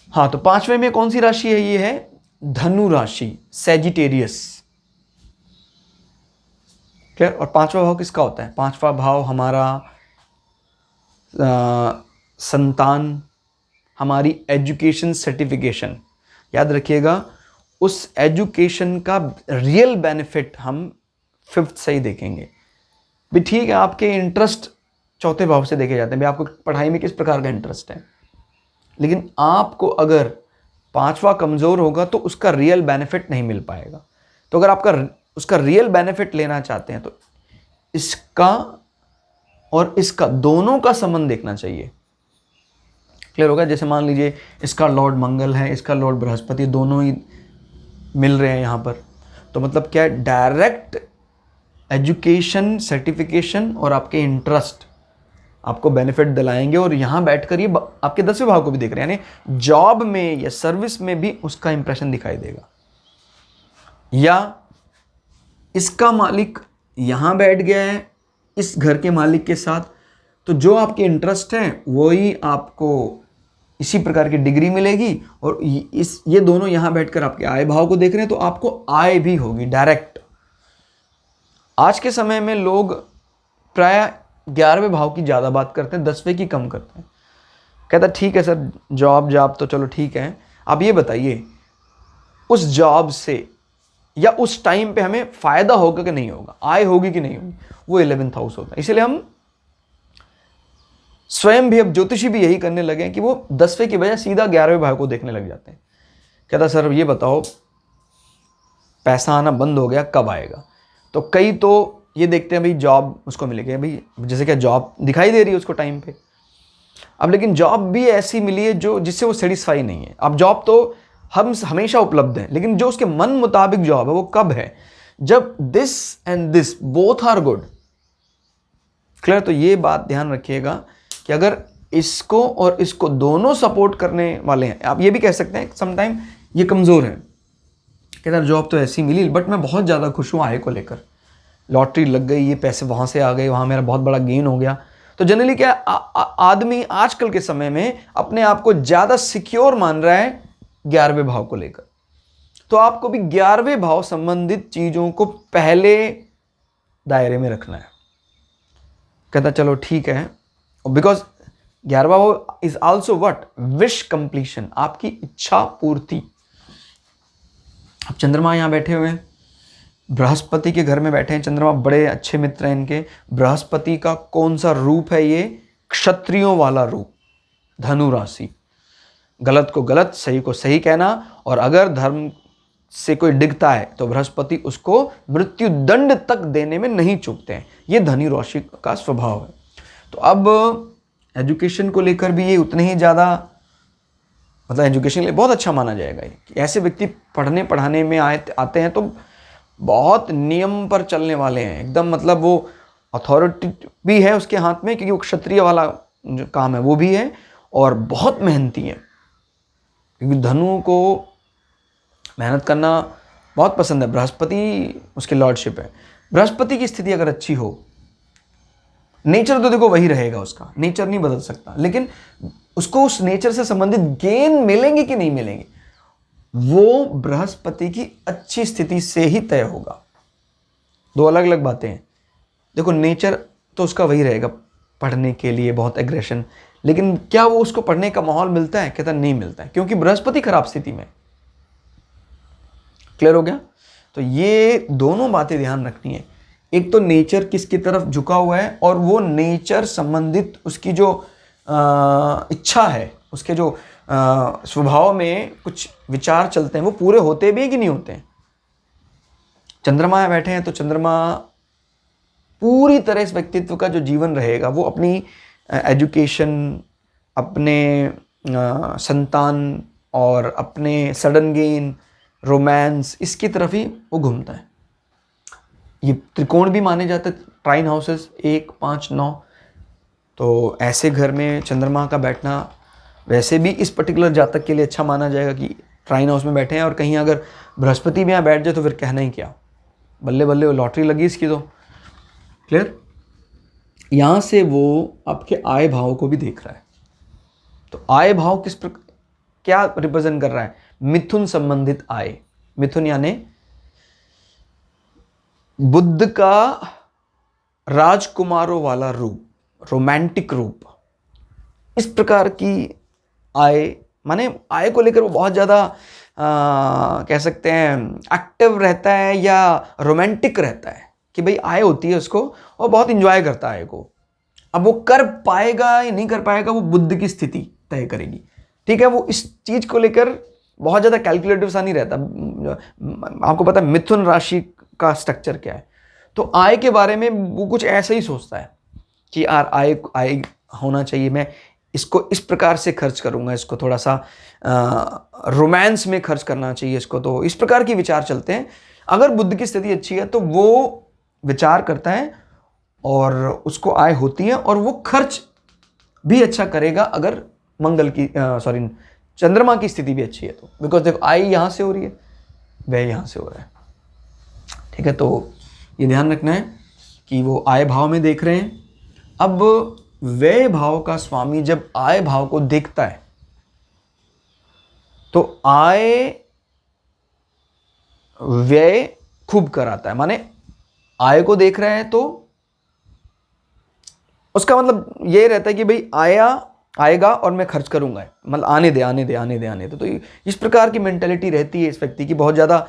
हाँ, तो 5वें में कौन सी राशि है? ये है धनु राशि, सैजिटेरियस। क्लियर? और 5वां भाव किसका होता है? 5वां भाव हमारा संतान, हमारी एजुकेशन सर्टिफिकेशन। याद रखिएगा, उस एजुकेशन का रियल बेनिफिट हम 5th से ही देखेंगे। भी ठीक है, आपके इंटरेस्ट 4थे भाव से देखे जाते हैं, भाई आपको पढ़ाई में किस प्रकार का इंटरेस्ट है, लेकिन आपको अगर 5वां कमज़ोर होगा तो उसका रियल बेनिफिट नहीं मिल पाएगा। तो अगर आपका उसका रियल बेनिफिट लेना चाहते हैं तो इसका और इसका दोनों का संबंध देखना चाहिए। क्लियर होगा? जैसे मान लीजिए इसका लॉर्ड मंगल है, इसका लॉर्ड बृहस्पति, दोनों ही मिल रहे हैं यहाँ पर, तो मतलब क्या है, डायरेक्ट एजुकेशन सर्टिफिकेशन और आपके इंटरेस्ट आपको बेनिफिट दिलाएंगे। और यहाँ बैठकर ये आपके 10वें भाव को भी देख रहे हैं, यानी जॉब में या सर्विस में भी उसका इंप्रेशन दिखाई देगा। या इसका मालिक यहाँ बैठ गया है इस घर के मालिक के साथ, तो जो आपके इंटरेस्ट हैं वही आपको इसी प्रकार की डिग्री मिलेगी। और ये दोनों यहाँ बैठकर आपके आय भाव को देख रहे हैं, तो आपको आय भी होगी डायरेक्ट। आज के समय में लोग प्राय 11वें भाव की ज़्यादा बात करते हैं, 10वें की कम करते हैं। कहता ठीक है सर, जॉब तो चलो ठीक है, आप ये बताइए उस जॉब से या उस टाइम पे हमें फ़ायदा होगा कि नहीं होगा, आय होगी कि नहीं होगी, वो 11th हाउस होता है। इसलिए हम स्वयं भी, अब ज्योतिषी भी यही करने लगे हैं कि वो 10वें की बजाय सीधा 11वें भाव को देखने लग जाते हैं। कहता सर ये बताओ, पैसा आना बंद हो गया, कब आएगा? तो कई तो ये देखते हैं भाई जॉब उसको मिलेगी, भाई जैसे क्या जॉब दिखाई दे रही है उसको टाइम पे। अब लेकिन जॉब भी ऐसी मिली है जो जिससे वो सेटिस्फाई नहीं है। अब जॉब तो हम हमेशा उपलब्ध है, लेकिन जो उसके मन मुताबिक जॉब है वो कब है? जब this and this both are good. Clear? तो ये बात ध्यान रखिएगा कि अगर इसको और इसको दोनों सपोर्ट करने वाले हैं, आप ये भी कह सकते हैं समटाइम ये कमज़ोर है, कहता जॉब तो ऐसी मिली बट मैं बहुत ज़्यादा खुश हूँ आय को लेकर, लॉटरी लग गई, ये पैसे वहाँ से आ गए, वहाँ मेरा बहुत बड़ा गेन हो गया। तो जनरली क्या आदमी आजकल के समय में अपने आप को ज़्यादा सिक्योर मान रहा है 11वें भाव को लेकर। तो आपको भी 11वें भाव संबंधित चीज़ों को पहले दायरे में रखना है। कहता चलो ठीक है, बिकॉज 11वां भाव is also what, wish completion, आपकी इच्छा पूर्ति। अब चंद्रमा यहाँ बैठे हुए हैं, बृहस्पति के घर में बैठे हैं। चंद्रमा बड़े अच्छे मित्र हैं इनके। बृहस्पति का कौन सा रूप है? ये क्षत्रियों वाला रूप, धनु राशि। गलत को गलत, सही को सही कहना, और अगर धर्म से कोई डिगता है तो बृहस्पति उसको मृत्यु दंड तक देने में नहीं चूकते हैं। ये धनु राशि का स्वभाव है। तो अब एजुकेशन को लेकर भी ये उतने ही ज़्यादा मतलब एजुकेशन के लिए बहुत अच्छा माना जाएगा ये, कि ऐसे व्यक्ति पढ़ने पढ़ाने में आते हैं तो बहुत नियम पर चलने वाले हैं एकदम, मतलब वो अथॉरिटी भी है उसके हाथ में, क्योंकि वो क्षत्रिय वाला जो काम है वो भी है, और बहुत मेहनती है, क्योंकि धनु को मेहनत करना बहुत पसंद है। बृहस्पति उसकी लॉर्डशिप है। बृहस्पति की स्थिति अगर अच्छी हो, नेचर तो देखो वही रहेगा उसका, नेचर नहीं बदल सकता, लेकिन उसको उस नेचर से संबंधित गेन मिलेंगे कि नहीं मिलेंगे, वो बृहस्पति की अच्छी स्थिति से ही तय होगा। दो अलग अलग बातें हैं। देखो नेचर तो उसका वही रहेगा, पढ़ने के लिए बहुत एग्रेशन, लेकिन क्या वो उसको पढ़ने का माहौल मिलता है? कहता नहीं मिलता है, क्योंकि बृहस्पति खराब स्थिति में। क्लियर हो गया? तो ये दोनों बातें ध्यान रखनी है। एक तो नेचर किसकी तरफ झुका हुआ है, और वो नेचर संबंधित उसकी जो इच्छा है, उसके जो स्वभाव में कुछ विचार चलते हैं, वो पूरे होते भी हैं कि नहीं होते हैं। चंद्रमा बैठे हैं तो चंद्रमा पूरी तरह इस व्यक्तित्व का जो जीवन रहेगा वो अपनी एजुकेशन, अपने संतान और अपने सडन गेन, रोमांस, इसकी तरफ ही वो घूमता है। ये त्रिकोण भी माने जाते हैं, ट्राइन हाउसेस 1, 5, 9। तो ऐसे घर में चंद्रमा का बैठना वैसे भी इस पर्टिकुलर जातक के लिए अच्छा माना जाएगा कि ट्राइन हाउस में बैठे हैं, और कहीं अगर बृहस्पति भी यहाँ बैठ जाए तो फिर कहना ही क्या, बल्ले बल्ले, लॉटरी लगी इसकी तो। क्लियर? यहाँ से वो आपके आय भाव को भी देख रहा है। तो आय भाव किस प्रकार क्या रिप्रेजेंट कर रहा है? मिथुन संबंधित आय। मिथुन यानी बुद्ध का राजकुमारों वाला रूप, रोमांटिक रूप, इस प्रकार की आय, माने आय को लेकर वो बहुत ज़्यादा कह सकते हैं एक्टिव रहता है या रोमांटिक रहता है, कि भाई आय होती है उसको और बहुत इंजॉय करता है आय को। अब वो कर पाएगा या नहीं कर पाएगा वो बुद्ध की स्थिति तय करेगी। ठीक है, वो इस चीज़ को लेकर बहुत ज़्यादा कैलकुलेटिव सा नहीं रहता। आपको पता है मिथुन राशि का स्ट्रक्चर क्या है, तो आय के बारे में वो कुछ ऐसा ही सोचता है कि यार आय होना चाहिए, मैं इसको इस प्रकार से खर्च करूंगा, इसको थोड़ा सा रोमांस में खर्च करना चाहिए इसको, तो इस प्रकार के विचार चलते हैं। अगर बुद्ध की स्थिति अच्छी है तो वो विचार करता है और उसको आय होती है, और वो खर्च भी अच्छा करेगा अगर मंगल की चंद्रमा की स्थिति भी अच्छी है तो। बिकॉज देखो आय यहाँ से हो रही है, व्यय यहाँ से हो रहा है। ठीक है, तो ये ध्यान रखना है कि वो आय भाव में देख रहे हैं। अब व्यय भाव का स्वामी जब आय भाव को देखता है तो आय व्यय खूब कराता है, माने आय को देख रहे हैं तो उसका मतलब ये रहता है कि भाई आएगा और मैं खर्च करूंगा, मतलब आने दे। तो इस प्रकार की मेंटेलिटी रहती है इस व्यक्ति की बहुत ज़्यादा।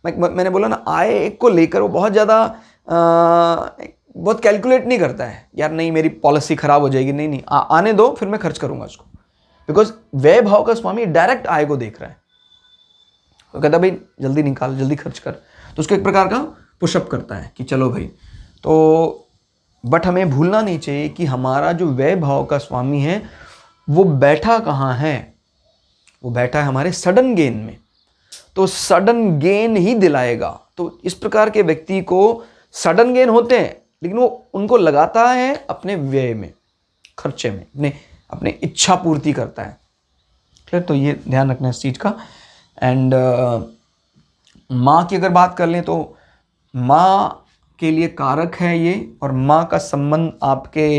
मैंने बोला ना, आय को लेकर वो बहुत ज़्यादा बहुत कैलकुलेट नहीं करता है, यार नहीं मेरी पॉलिसी खराब हो जाएगी, नहीं आने दो फिर मैं खर्च करूंगा उसको। बिकॉज व्यय भाव का स्वामी डायरेक्ट आय को देख रहा है, तो कहता भाई जल्दी निकाल, जल्दी खर्च कर, तो उसको एक प्रकार का पुशअप करता है कि चलो भाई। तो बट हमें भूलना नहीं चाहिए कि हमारा जो व्यय भाव का स्वामी है वो बैठा कहाँ है? वो बैठा है हमारे सडन गेन में, तो सडन गेन ही दिलाएगा। तो इस प्रकार के व्यक्ति को सडन गेन होते हैं, लेकिन वो उनको लगाता है अपने व्यय में, खर्चे में, अपने इच्छा पूर्ति करता है। क्लियर? तो ये ध्यान रखना इस चीज़ का। एंड माँ की अगर बात कर लें तो माँ के लिए कारक है ये, और माँ का संबंध आपके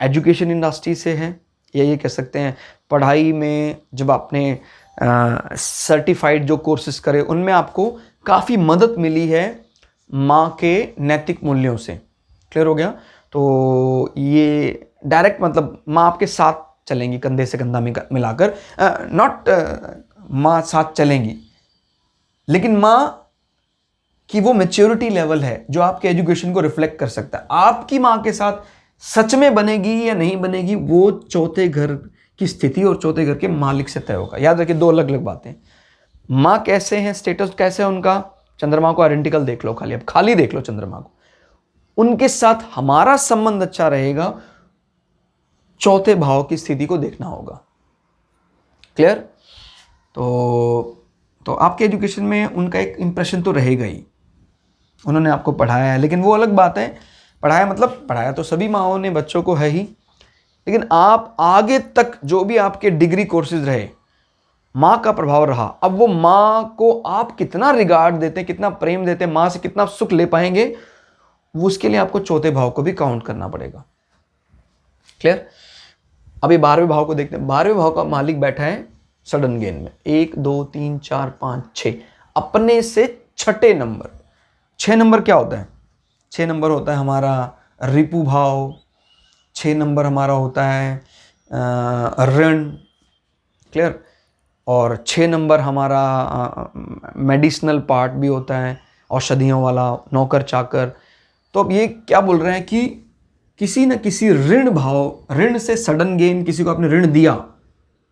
एजुकेशन इंडस्ट्री से है, या ये कह सकते हैं पढ़ाई में जब आपने सर्टिफाइड जो कोर्सेज करे उनमें आपको काफ़ी मदद मिली है माँ के नैतिक मूल्यों से। क्लियर हो गया? तो ये डायरेक्ट मतलब माँ आपके साथ चलेंगी, कंधे से कंधा मिलाकर, नॉट माँ साथ चलेंगी, लेकिन माँ कि वो मैच्योरिटी लेवल है जो आपके एजुकेशन को रिफ्लेक्ट कर सकता है। आपकी माँ के साथ सच में बनेगी या नहीं बनेगी वो चौथे घर की स्थिति और चौथे घर के मालिक से तय होगा। याद रखिए, दो अलग अलग बातें। माँ कैसे हैं, स्टेटस कैसे है उनका, चंद्रमा को आइडेंटिकल देख लो, खाली अब खाली देख लो चंद्रमा को, उनके साथ हमारा संबंध अच्छा रहेगा, चौथे भाव की स्थिति को देखना होगा। क्लियर? तो आपके एजुकेशन में उनका एक इम्प्रेशन तो रहेगा ही, उन्होंने आपको पढ़ाया है, लेकिन वो अलग बात है, पढ़ाया मतलब पढ़ाया तो सभी माँओं ने बच्चों को है ही, लेकिन आप आगे तक जो भी आपके डिग्री कोर्सेज रहे, माँ का प्रभाव रहा। अब वो माँ को आप कितना रिगार्ड देते हैं, कितना प्रेम देते हैं, माँ से कितना सुख ले पाएंगे, वो उसके लिए आपको चौथे भाव को भी काउंट करना पड़ेगा। क्लियर? अभी 12वें भाव को देखते हैं। 12वें भाव का मालिक बैठा है सडन गेन में, 1 2 3 4 5 6, अपने से छठे नंबर। 6 नंबर क्या होता है? 6 नंबर होता है हमारा रिपु भाव, 6 नंबर हमारा होता है ऋण। क्लियर? और 6 नंबर हमारा मेडिसिनल पार्ट भी होता है, औषधियों वाला, नौकर चाकर। तो अब ये क्या बोल रहे हैं कि किसी न किसी ऋण भाव, ऋण से सडन गेन, किसी को आपने ऋण दिया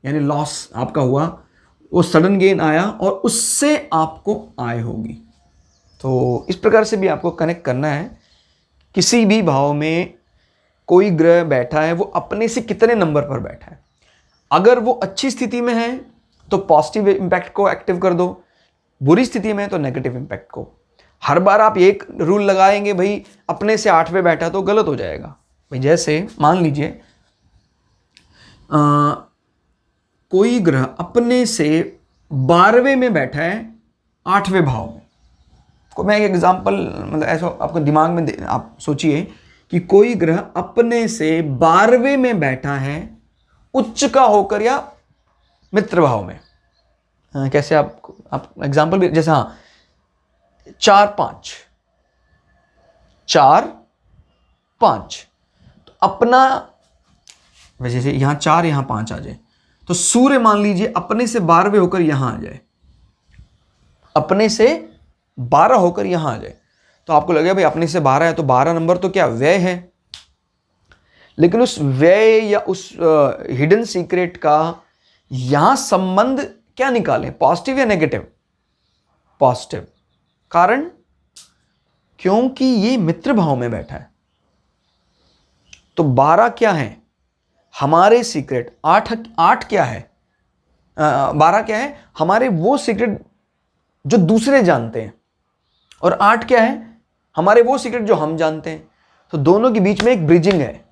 यानी लॉस आपका हुआ, वो सडन गेन आया और उससे आपको आय होगी। तो इस प्रकार से भी आपको कनेक्ट करना है। किसी भी भाव में कोई ग्रह बैठा है, वो अपने से कितने नंबर पर बैठा है। अगर वो अच्छी स्थिति में है तो पॉजिटिव इंपैक्ट को एक्टिव कर दो, बुरी स्थिति में है तो नेगेटिव इंपैक्ट को। हर बार आप एक रूल लगाएंगे भाई अपने से 8वें बैठा तो गलत हो जाएगा भाई। जैसे मान लीजिए कोई ग्रह अपने से 12वें में बैठा है 8वें भाव में। को मैं एक एग्जांपल, मतलब ऐसा आपको दिमाग में आप सोचिए कि कोई ग्रह अपने से 12वें में बैठा है उच्च का होकर या मित्र भाव में। कैसे आप एग्जांपल भी, जैसे 4 5 4 5, तो अपना जैसे यहाँ 4 यहाँ 5 आ जाए, तो सूर्य मान लीजिए अपने से 12वें होकर यहां आ जाए, अपने से 12 होकर यहां आ जाए, तो आपको लगेगा भाई अपने से 12 है तो 12 नंबर तो क्या व्यय है। लेकिन उस व्यय या उस हिडन सीक्रेट का यहां संबंध क्या निकालें, पॉजिटिव या नेगेटिव? पॉजिटिव। कारण क्योंकि ये मित्र भाव में बैठा है। तो 12 क्या है? हमारे सीक्रेट। 8 क्या है? 12 क्या है? हमारे वो सीक्रेट जो दूसरे जानते हैं। और 8 क्या है? हमारे वो सीक्रेट जो हम जानते हैं। तो दोनों के बीच में एक ब्रिजिंग है।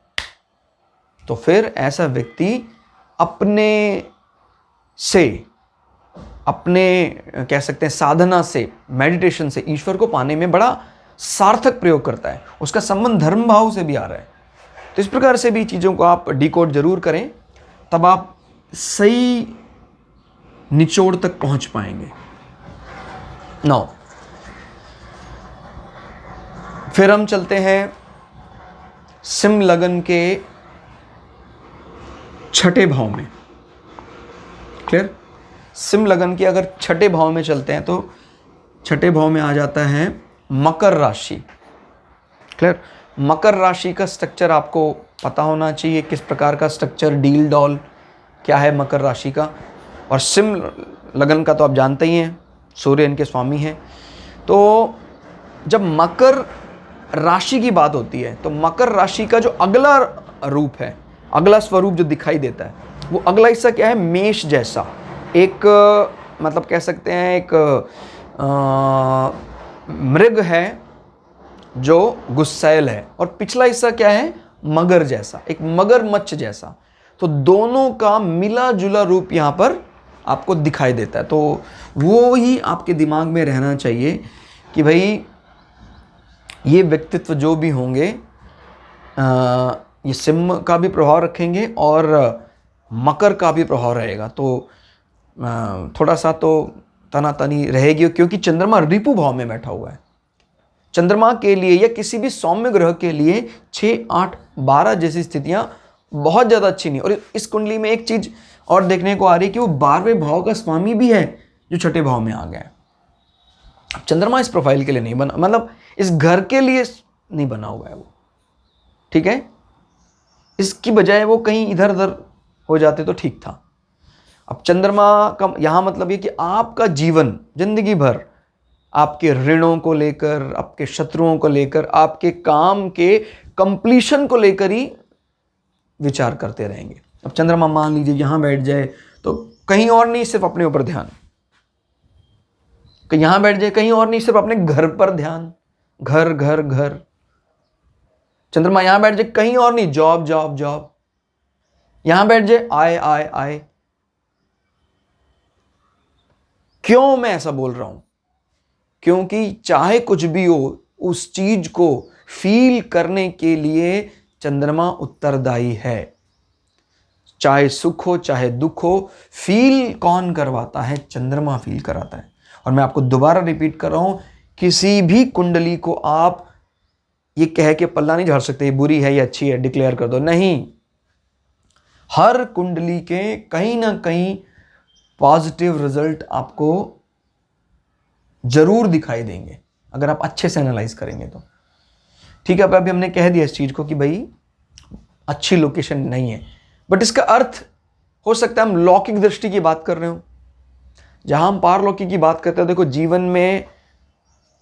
तो फिर ऐसा व्यक्ति अपने कह सकते हैं साधना से, मेडिटेशन से ईश्वर को पाने में बड़ा सार्थक प्रयोग करता है। उसका संबंध धर्म भाव से भी आ रहा है। तो इस प्रकार से भी चीज़ों को आप डिकोड जरूर करें, तब आप सही निचोड़ तक पहुंच पाएंगे। नौ, फिर हम चलते हैं सिंह लगन के छठे भाव में। क्लियर? सिंह लगन के अगर छठे भाव में चलते हैं तो छठे भाव में आ जाता है मकर राशि। क्लियर? मकर राशि का स्ट्रक्चर आपको पता होना चाहिए, किस प्रकार का स्ट्रक्चर, डील डॉल क्या है मकर राशि का। और सिंह लगन का तो आप जानते ही हैं, सूर्य इनके स्वामी हैं। तो जब मकर राशि की बात होती है तो मकर राशि का जो अगला रूप है, अगला स्वरूप जो दिखाई देता है, वो अगला हिस्सा क्या है? मेष जैसा एक, मतलब कह सकते हैं एक मृग है जो गुस्सैल है, और पिछला हिस्सा क्या है? मगर जैसा, एक मगरमच्छ जैसा। तो दोनों का मिला जुला रूप यहाँ पर आपको दिखाई देता है। तो वो ही आपके दिमाग में रहना चाहिए कि भाई ये व्यक्तित्व जो भी होंगे ये सिंह का भी प्रभाव रखेंगे और मकर का भी प्रभाव रहेगा। तो थोड़ा सा तो तनातनी रहेगी, क्योंकि चंद्रमा रिपु भाव में बैठा हुआ है। चंद्रमा के लिए या किसी भी सौम्य ग्रह के लिए 6 8 12 जैसी स्थितियां बहुत ज़्यादा अच्छी नहीं। और इस कुंडली में एक चीज़ और देखने को आ रही है कि वो 12वें भाव का स्वामी भी है जो छठे भाव में आ गया है। चंद्रमा इस प्रोफाइल के लिए नहीं बना, मतलब इस घर के लिए नहीं बना हुआ है वो, ठीक है। इसकी बजाय वो कहीं इधर उधर हो जाते तो ठीक था। अब चंद्रमा का यहाँ मतलब ये कि आपका जीवन जिंदगी भर आपके ऋणों को लेकर, आपके शत्रुओं को लेकर, आपके काम के कंप्लीशन को लेकर ही विचार करते रहेंगे। अब चंद्रमा मान लीजिए यहाँ बैठ जाए तो कहीं और नहीं, सिर्फ अपने ऊपर ध्यान, कि यहां बैठ जाए, कहीं और नहीं, सिर्फ अपने घर पर ध्यान, घर घर घर। चंद्रमा यहां बैठ जाए, कहीं और नहीं, जॉब जॉब जॉब, यहां बैठ जाए, आए आए आए। क्यों मैं ऐसा बोल रहा हूं? क्योंकि चाहे कुछ भी हो, उस चीज को फील करने के लिए चंद्रमा उत्तरदायी है। चाहे सुख हो चाहे दुख हो, फील कौन करवाता है? चंद्रमा फील कराता है। और मैं आपको दोबारा रिपीट कर रहा हूं, किसी भी कुंडली को आप ये कह के पल्ला नहीं झाड़ सकते, ये बुरी है या अच्छी है, डिक्लेयर कर दो, नहीं। हर कुंडली के कहीं ना कहीं पॉजिटिव रिजल्ट आपको जरूर दिखाई देंगे, अगर आप अच्छे से एनालाइज करेंगे तो। ठीक है, अब अभी हमने कह दिया इस चीज को कि भाई अच्छी लोकेशन नहीं है, बट इसका अर्थ हो सकता है हम लौकिक दृष्टि की बात कर रहे हो। जहां हम पारलौकिक की बात करते हैं, देखो जीवन में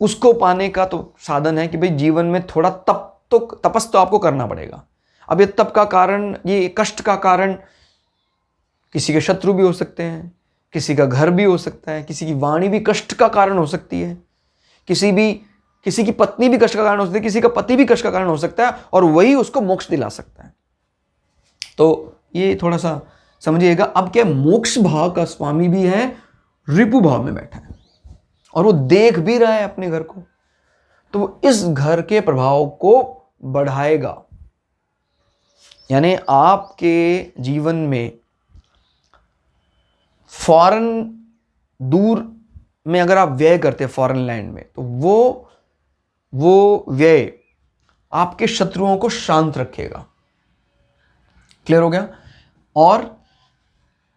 उसको पाने का तो साधन है कि भाई जीवन में थोड़ा तपस तो आपको करना पड़ेगा। अब ये तप का कारण, ये कष्ट का कारण किसी के शत्रु भी हो सकते हैं, किसी का घर भी हो सकता है, किसी की वाणी भी कष्ट का कारण हो सकती है, किसी की पत्नी भी कष्ट का कारण हो सकती है, किसी का पति भी कष्ट का कारण हो सकता है, और वही उसको मोक्ष दिला सकता है। तो ये थोड़ा सा समझिएगा। अब क्या, मोक्ष भाव का स्वामी भी है, रिपु भाव में बैठा है, और वो देख भी रहा है अपने घर को, तो वो इस घर के प्रभाव को बढ़ाएगा। यानी आपके जीवन में फॉरेन, दूर में अगर आप व्यय करते हैं फॉरेन लैंड में, तो वो व्यय आपके शत्रुओं को शांत रखेगा। क्लियर हो गया? और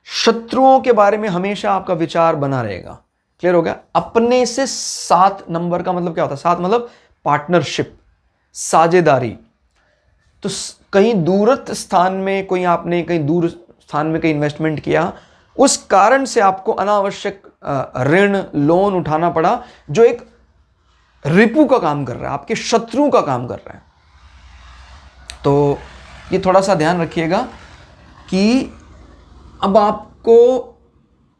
शत्रुओं के बारे में हमेशा आपका विचार बना रहेगा। क्लियर हो गया? अपने से 7 नंबर का मतलब क्या होता है? 7 मतलब पार्टनरशिप, साझेदारी। तो कहीं दूरस्थ स्थान में कोई, आपने कहीं दूर स्थान में कहीं इन्वेस्टमेंट किया, उस कारण से आपको अनावश्यक ऋण, लोन उठाना पड़ा, जो एक रिपु का काम कर रहा है, आपके शत्रु का काम कर रहा है। तो ये थोड़ा सा ध्यान रखिएगा कि अब आपको,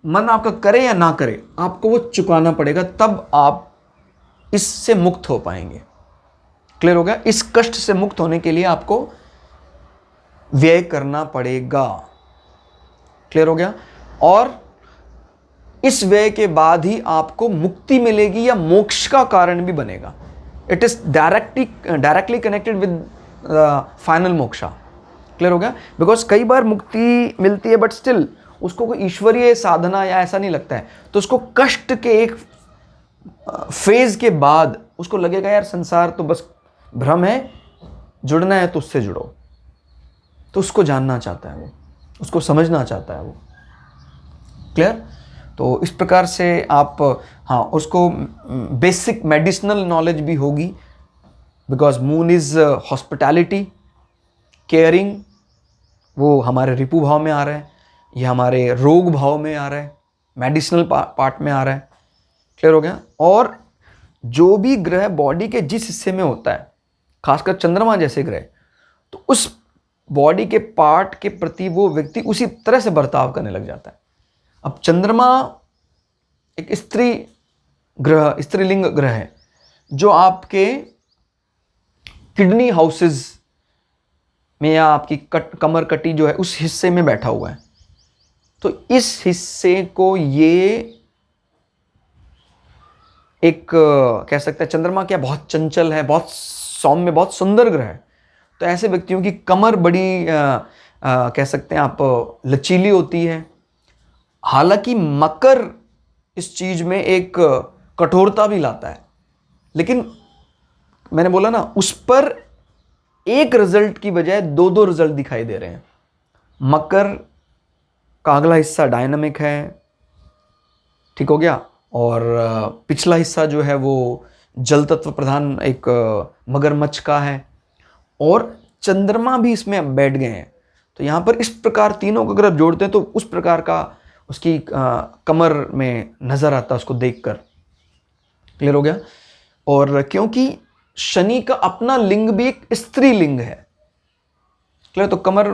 मन आपका करे या ना करे, आपको वो चुकाना पड़ेगा, तब आप इससे मुक्त हो पाएंगे। क्लियर हो गया? इस कष्ट से मुक्त होने के लिए आपको व्यय करना पड़ेगा। क्लियर हो गया? और इस व्यय के बाद ही आपको मुक्ति मिलेगी या मोक्ष का कारण भी बनेगा। It is directly connected with final moksha. Clear हो गया? बिकॉज कई बार मुक्ति मिलती है, बट स्टिल उसको कोई ईश्वरीय साधना या ऐसा नहीं लगता है, तो उसको कष्ट के एक फेज के बाद उसको लगेगा यार संसार तो बस भ्रम है, जुड़ना है तो उससे जुड़ो। तो उसको जानना चाहता है वो, उसको समझना चाहता है वो। क्लियर? तो इस प्रकार से आप, हाँ, उसको बेसिक मेडिसिनल नॉलेज भी होगी, because moon is hospitality, caring. वो हमारे रिपु भाव में आ रहा है, ये हमारे रोग भाव में आ रहा है, मेडिसिनल पार्ट में आ रहा है। क्लियर हो गया? और जो भी ग्रह बॉडी के जिस हिस्से में होता है, खासकर चंद्रमा जैसे ग्रह, तो उस बॉडी के पार्ट के प्रति वो व्यक्ति उसी तरह से बर्ताव करने लग जाता है। अब चंद्रमा एक स्त्रीलिंग ग्रह है, जो आपके किडनी हाउसेस में या आपकी कमर कटी जो है उस हिस्से में बैठा हुआ है। तो इस हिस्से को ये एक कह सकते हैं, चंद्रमा क्या बहुत चंचल है, बहुत सौम्य, बहुत सुंदर ग्रह है। तो ऐसे व्यक्तियों की कमर बड़ी कह सकते हैं आप लचीली होती है। हालांकि मकर इस चीज में एक कठोरता भी लाता है, लेकिन मैंने बोला ना, उस पर एक रिजल्ट की बजाय 2-2 रिजल्ट दिखाई दे रहे हैं। मकर का अगला हिस्सा डायनामिक है, ठीक हो गया, और पिछला हिस्सा जो है वो जल तत्व प्रधान एक मगरमच्छ का है, और चंद्रमा भी इसमें बैठ गए हैं। तो यहाँ पर इस प्रकार तीनों को अगर आप जोड़ते हैं तो उस प्रकार का उसकी कमर में नजर आता है उसको देखकर। क्लियर हो गया? और क्योंकि शनि का अपना लिंग भी एक स्त्री लिंग है, क्लियर, तो कमर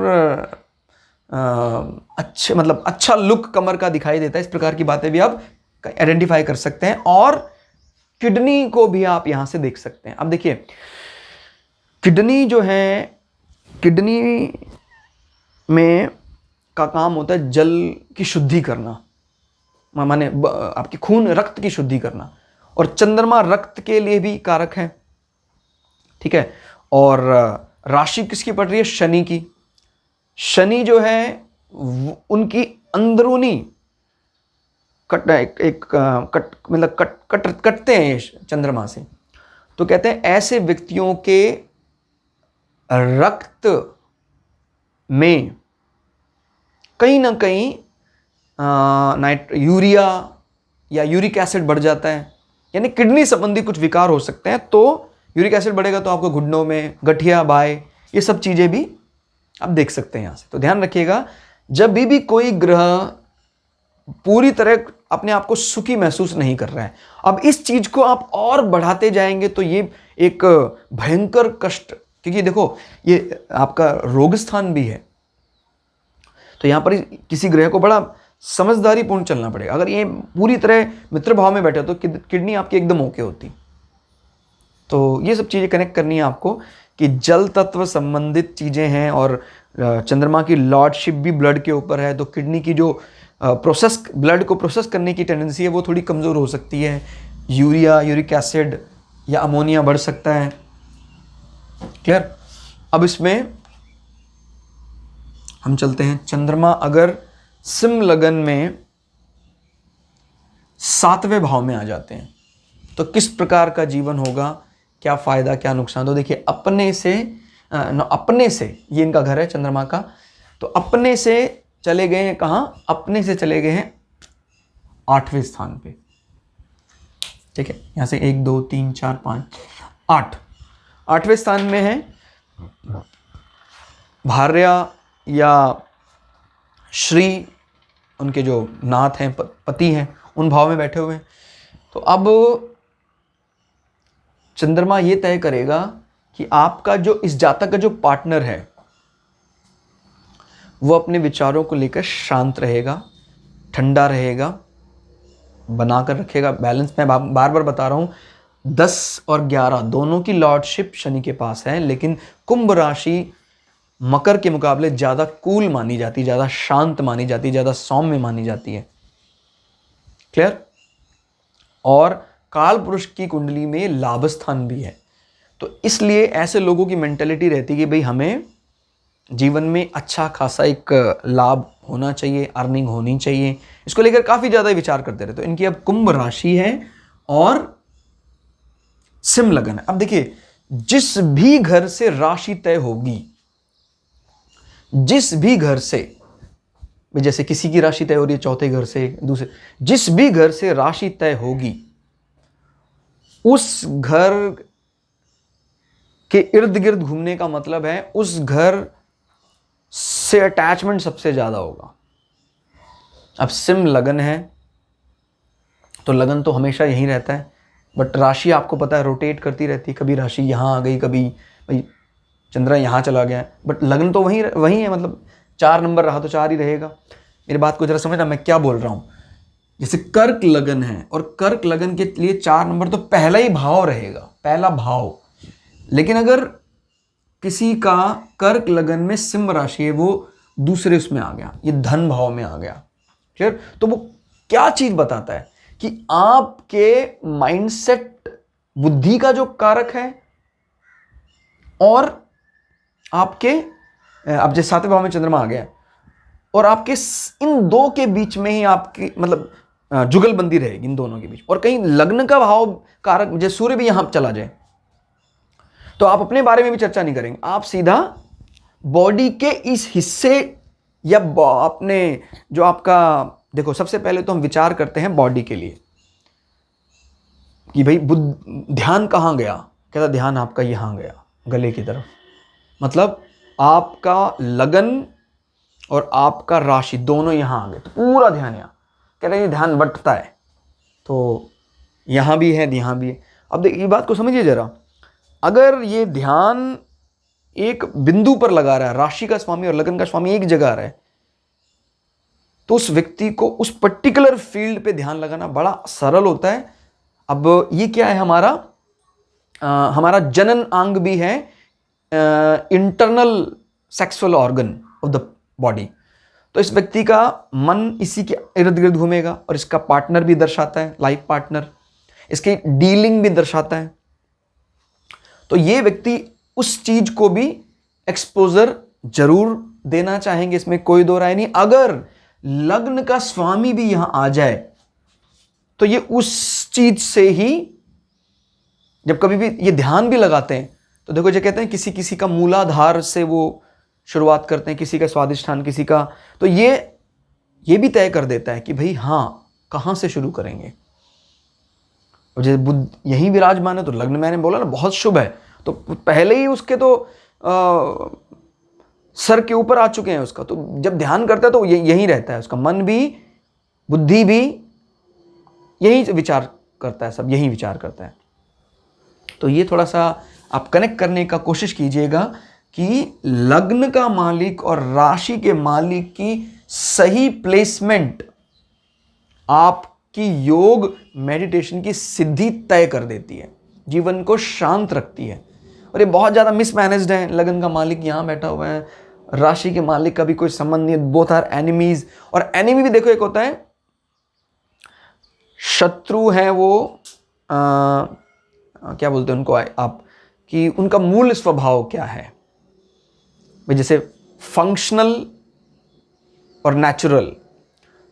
अच्छे मतलब अच्छा लुक कमर का दिखाई देता है, इस प्रकार की बातें भी आप आइडेंटिफाई कर सकते हैं। और किडनी को भी आप यहां से देख सकते हैं। अब देखिए किडनी जो है, किडनी में का काम होता है जल की शुद्धि करना, माने आपकी खून रक्त की शुद्धि करना, और चंद्रमा रक्त के लिए भी कारक है, ठीक है। और राशि किसकी पड़ रही है? शनि की। शनि जो है उनकी अंदरूनी कटते हैं चंद्रमा से। तो कहते हैं ऐसे व्यक्तियों के रक्त में कहीं ना कहीं यूरिया या यूरिक एसिड बढ़ जाता है, यानी किडनी संबंधी कुछ विकार हो सकते हैं। तो यूरिक एसिड बढ़ेगा तो आपको घुटनों में गठिया, बाय, ये सब चीज़ें भी आप देख सकते हैं यहाँ से। तो ध्यान रखिएगा, जब भी कोई ग्रह पूरी तरह अपने आप को सुखी महसूस नहीं कर रहा है, अब इस चीज को आप और बढ़ाते जाएंगे तो ये एक भयंकर कष्ट, क्योंकि देखो ये आपका रोग स्थान भी है, तो यहां पर किसी ग्रह को बड़ा समझदारी पूर्ण चलना पड़ेगा। अगर ये पूरी तरह मित्र भाव में बैठे तो किडनी आपकी एकदम ओके होती। तो ये सब चीजें कनेक्ट करनी है आपको कि जल तत्व संबंधित चीजें हैं, और चंद्रमा की लॉर्डशिप भी ब्लड के ऊपर है, तो किडनी की जो प्रोसेस, ब्लड को प्रोसेस करने की टेंडेंसी है वो थोड़ी कमज़ोर हो सकती है। यूरिया, यूरिक एसिड या अमोनिया बढ़ सकता है। क्लियर? अब इसमें हम चलते हैं, चंद्रमा अगर सिंह लगन में 7वें भाव में आ जाते हैं तो किस प्रकार का जीवन होगा, क्या फायदा क्या नुकसान। तो देखिए अपने से ये इनका घर है चंद्रमा का, तो अपने से चले गए हैं कहां? अपने से चले गए हैं 8वें स्थान पे, ठीक है। यहां से 1 2 3 4 5 8, 8वें स्थान में है भार्या या श्री, उनके जो नाथ हैं, पति हैं, उन भाव में बैठे हुए हैं। तो अब चंद्रमा ये तय करेगा कि आपका जो इस जातक का जो पार्टनर है वो अपने विचारों को लेकर शांत रहेगा, ठंडा रहेगा, बनाकर रखेगा बैलेंस। मैं बार बार बता रहा हूं, 10 और 11 दोनों की लॉर्डशिप शनि के पास है, लेकिन कुंभ राशि मकर के मुकाबले ज्यादा कूल मानी जाती, ज्यादा शांत मानी जाती, ज्यादा सौम्य मानी जाती है। क्लियर? और काल पुरुष की कुंडली में लाभ स्थान भी है, तो इसलिए ऐसे लोगों की मेंटेलिटी रहती है कि भाई हमें जीवन में अच्छा खासा एक लाभ होना चाहिए, अर्निंग होनी चाहिए, इसको लेकर काफी ज्यादा विचार करते रहते। तो इनकी अब कुंभ राशि है और सिंह लगन है। अब देखिए जिस भी घर से राशि तय होगी, जिस भी घर से, जैसे किसी की राशि तय हो रही है चौथे घर से, दूसरे, जिस भी घर से राशि तय होगी उस घर के इर्द गिर्द घूमने का मतलब है उस घर से अटैचमेंट सबसे ज्यादा होगा। अब सिंह लगन है तो लगन तो हमेशा यहीं रहता है, बट राशि आपको पता है रोटेट करती रहती है, कभी राशि यहां आ गई, कभी भाई चंद्रा यहां चला गया, बट लगन तो वहीं है, मतलब 4 नंबर रहा तो 4 ही रहेगा। मेरी बात को जरा समझना मैं क्या बोल रहा हूं। जैसे कर्क लगन है और कर्क लगन के लिए 4 नंबर तो पहला ही भाव रहेगा, पहला भाव। लेकिन अगर किसी का कर्क लगन में सिंह राशि है, वो दूसरे उसमें आ गया, ये धन भाव में आ गया। क्लियर? तो वो क्या चीज बताता है कि आपके माइंडसेट, बुद्धि का जो कारक है, और आपके अब जैसे 7वें भाव में चंद्रमा आ गया और आपके इन दो के बीच में ही आपकी मतलब जुगलबंदी रहेगी इन दोनों के बीच। और कहीं लग्न का भाव कारक जैसे सूर्य भी यहां चला जाए तो आप अपने बारे में भी चर्चा नहीं करेंगे, आप सीधा बॉडी के इस हिस्से या अपने जो आपका, देखो सबसे पहले तो हम विचार करते हैं बॉडी के लिए कि भाई ध्यान कहां गया, कहता ध्यान आपका यहां गया गले की तरफ, मतलब आपका लगन और आपका राशि दोनों यहां आ गए, तो पूरा ध्यान यहां, कहते हैं ध्यान बंटता है, तो यहां भी है यहां भी है। अब देखिए ये बात को समझिए जरा, अगर ये ध्यान एक बिंदु पर लगा रहा है, राशि का स्वामी और लगन का स्वामी एक जगह आ रहा है, तो उस व्यक्ति को उस पर्टिकुलर फील्ड पे ध्यान लगाना बड़ा सरल होता है। अब ये क्या है, हमारा जनन अंग भी है internal sexual organ of the body. तो इस व्यक्ति का मन इसी के इर्द गिर्द घूमेगा और इसका पार्टनर भी दर्शाता है, लाइफ पार्टनर, इसकी डीलिंग भी दर्शाता है। तो ये व्यक्ति उस चीज को भी एक्सपोजर जरूर देना चाहेंगे, इसमें कोई दो राय नहीं। अगर लग्न का स्वामी भी यहां आ जाए तो ये उस चीज से ही, जब कभी भी ये ध्यान भी लगाते हैं तो देखो, जो कहते हैं किसी किसी का मूलाधार से वो शुरुआत करते हैं, किसी का स्वादिष्ठान, किसी का, तो ये भी तय कर देता है कि भाई हाँ कहां से शुरू करेंगे। और जैसे बुध यहीं विराजमान है तो लग्न, मैंने बोला ना बहुत शुभ है, तो पहले ही उसके तो सर के ऊपर आ चुके हैं उसका, तो जब ध्यान करता है तो यहीं रहता है, उसका मन भी बुद्धि भी यही विचार करता है, सब यही विचार करता है। तो ये थोड़ा सा आप कनेक्ट करने का कोशिश कीजिएगा कि लग्न का मालिक और राशि के मालिक की सही प्लेसमेंट आपकी योग मेडिटेशन की सिद्धि तय कर देती है, जीवन को शांत रखती है। और ये बहुत ज़्यादा मिसमैनेज्ड है, लगन का मालिक यहाँ बैठा हुआ है, राशि के मालिक का भी कोई संबंध नहीं है, बोथ आर एनिमीज। और एनिमी भी देखो, एक होता है शत्रु है वो, क्या बोलते हैं उनको आप, कि उनका मूल स्वभाव क्या है भाई, जैसे फंक्शनल और नेचुरल।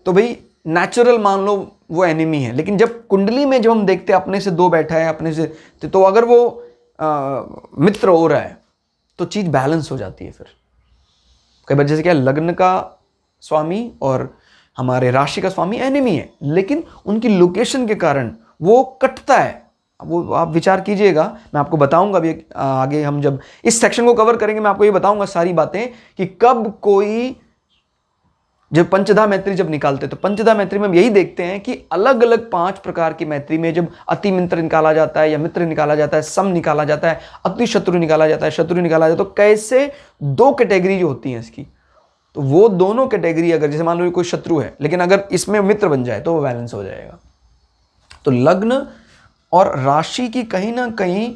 तो भाई नेचुरल मान लो वो एनिमी है, लेकिन जब कुंडली में जब हम देखते हैं अपने से दो बैठा है, अपने से, तो अगर वो मित्र हो रहा है तो चीज बैलेंस हो जाती है। फिर कई बार जैसे क्या, लग्न का स्वामी और हमारे राशि का स्वामी एनिमी है, लेकिन उनकी लोकेशन के कारण वो कटता है। वो आप विचार कीजिएगा, मैं आपको बताऊंगा अभी आगे, हम जब इस सेक्शन को कवर करेंगे मैं आपको ये बताऊंगा सारी बातें कि कब कोई, जब पंचधा मैत्री जब निकालते तो पंचधा मैत्री में हम यही देखते हैं कि अलग अलग 5 प्रकार की मैत्री में जब अति मित्र निकाला जाता है या मित्र निकाला जाता है, सम निकाला जाता है, अति शत्रु निकाला जाता है, शत्रु निकाला जाता है, तो कैसे 2 कैटेगरी जो होती हैं इसकी, तो वो दोनों कैटेगरी, अगर जैसे मान लो कोई शत्रु है लेकिन अगर इसमें मित्र बन जाए तो वो बैलेंस हो जाएगा। तो लग्न और राशि की कहीं ना कहीं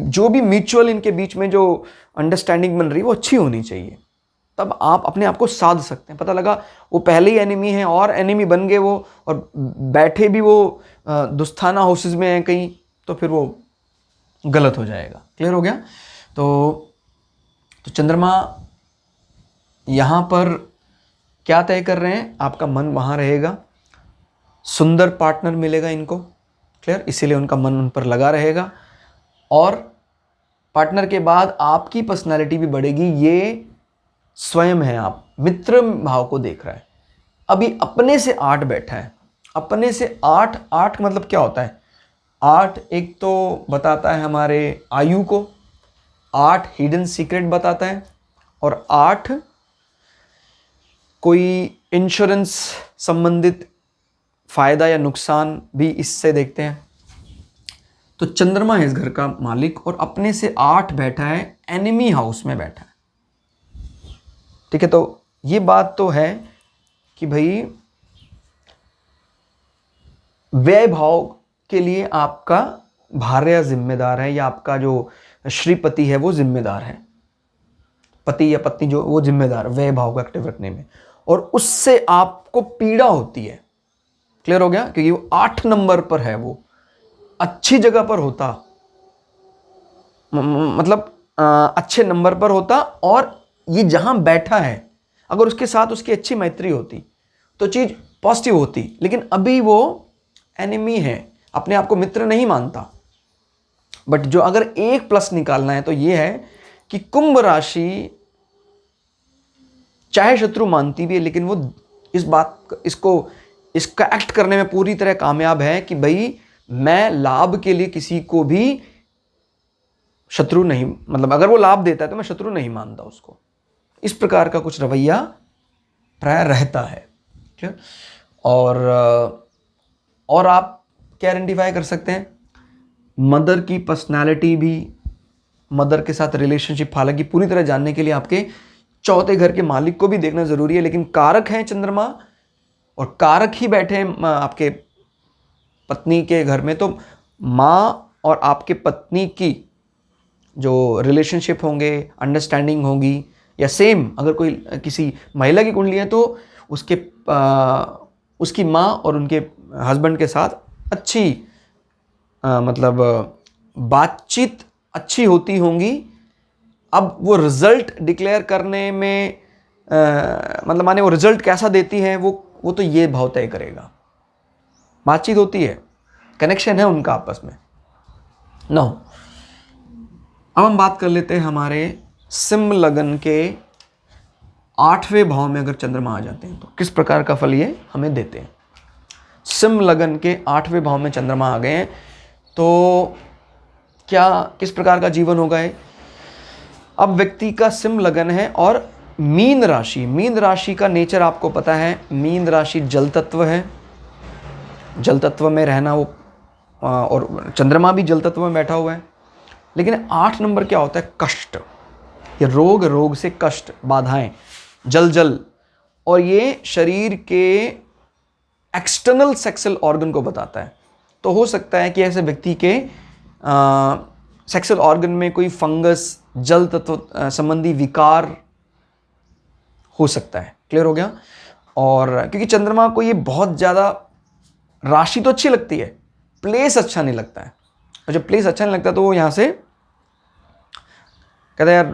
जो भी म्यूचुअल इनके बीच में जो अंडरस्टैंडिंग बन रही है वो अच्छी होनी चाहिए, तब आप अपने आप को साध सकते हैं। पता लगा वो पहले ही एनिमी है और एनिमी बन गए वो, और बैठे भी वो दुस्थाना हाउसेस में हैं कहीं, तो फिर वो गलत हो जाएगा। क्लियर हो गया? तो चंद्रमा यहाँ पर क्या तय कर रहे हैं, आपका मन वहाँ रहेगा, सुंदर पार्टनर मिलेगा इनको, क्लियर, इसीलिए उनका मन उन पर लगा रहेगा, और पार्टनर के बाद आपकी पर्सनालिटी भी बढ़ेगी। ये स्वयं है, आप मित्र भाव को देख रहा है, अभी अपने से 8 बैठा है, अपने से 8 का मतलब क्या होता है? 8 एक तो बताता है हमारे आयु को, 8 हिडन सीक्रेट बताता है, और 8 कोई इंश्योरेंस संबंधित फायदा या नुकसान भी इससे देखते हैं। तो चंद्रमा है इस घर का मालिक और अपने से 8 बैठा है, एनिमी हाउस में बैठा है। ठीक है, तो ये बात तो है कि भाई व्यय भाव के लिए आपका भार्या जिम्मेदार है, या आपका जो श्रीपति है वो जिम्मेदार है, पति या पत्नी जो वो जिम्मेदार है व्यय भाव को एक्टिव रखने में, और उससे आपको पीड़ा होती है। क्लियर हो गया? क्योंकि वो 8 नंबर पर है, वो अच्छी जगह पर होता, मतलब अच्छे नंबर पर होता, और ये जहां बैठा है अगर उसके साथ उसकी अच्छी मैत्री होती तो चीज पॉजिटिव होती, लेकिन अभी वो एनिमी है, अपने आप को मित्र नहीं मानता। बट जो अगर 1+ निकालना है तो ये है कि कुंभ राशि चाहे शत्रु मानती भी है, लेकिन वो इसका एक्ट करने में पूरी तरह कामयाब है कि भाई मैं लाभ के लिए किसी को भी शत्रु नहीं, मतलब अगर वो लाभ देता है तो मैं शत्रु नहीं मानता उसको। इस प्रकार का कुछ रवैया प्राय रहता है। ठीक, और आप क्या आइडेंटिफाई कर सकते हैं? मदर की पर्सनालिटी भी, मदर के साथ रिलेशनशिप, हालांकि पूरी तरह जानने के लिए आपके चौथे घर के मालिक को भी देखना जरूरी है, लेकिन कारक हैं चंद्रमा और कारक ही बैठे हैं आपके पत्नी के घर में, तो माँ और आपके पत्नी की जो रिलेशनशिप होंगे, अंडरस्टैंडिंग होगी, या सेम अगर कोई किसी महिला की कुंडली है तो उसकी माँ और उनके हस्बैंड के साथ अच्छी मतलब बातचीत अच्छी होती होंगी। अब वो रिजल्ट डिक्लेयर करने में मतलब माने वो रिजल्ट कैसा देती है वो तो ये भाव तय करेगा। बातचीत होती है, कनेक्शन है उनका आपस में। नो, अब हम बात कर लेते हैं हमारे सिंह लगन के 8वें भाव में अगर चंद्रमा आ जाते हैं तो किस प्रकार का फल ये हमें देते हैं। सिंह लगन के 8वें भाव में चंद्रमा आ गए हैं तो क्या किस प्रकार का जीवन होगा ये। अब व्यक्ति का सिंह लगन है और मीन राशि का नेचर आपको पता है, मीन राशि जल तत्व है, जल तत्व में रहना वो और चंद्रमा भी जल तत्व में बैठा हुआ है। लेकिन 8 नंबर क्या होता है, कष्ट, ये रोग से कष्ट, बाधाएं, जल, और ये शरीर के एक्सटर्नल सेक्सुअल ऑर्गन को बताता है। तो हो सकता है कि ऐसे व्यक्ति के सेक्सुअल ऑर्गन में कोई फंगस, जल तत्व संबंधी विकार हो सकता है। क्लियर हो गया। और क्योंकि चंद्रमा को ये बहुत ज़्यादा, राशि तो अच्छी लगती है, प्लेस अच्छा नहीं लगता है, और जब प्लेस अच्छा नहीं लगता तो वो यहाँ से कहता है यार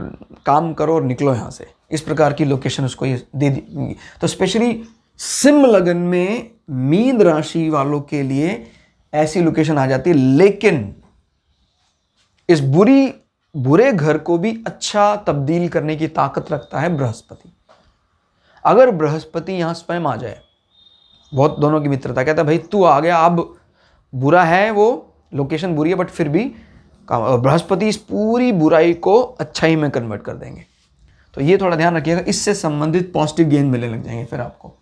काम करो और निकलो यहाँ से, इस प्रकार की लोकेशन उसको ये दे दी। तो स्पेशली सिंह लगन में मीन राशि वालों के लिए ऐसी लोकेशन आ जाती है। लेकिन इस बुरे घर को भी अच्छा तब्दील करने की ताकत रखता है बृहस्पति। अगर बृहस्पति यहाँ स्वयं आ जाए, बहुत दोनों की मित्रता, कहता है भाई तू आ गया, अब बुरा है, वो लोकेशन बुरी है बट फिर भी बृहस्पति इस पूरी बुराई को अच्छाई में कन्वर्ट कर देंगे। तो ये थोड़ा ध्यान रखिएगा, इससे संबंधित पॉजिटिव गेन मिलने लग जाएंगे फिर आपको।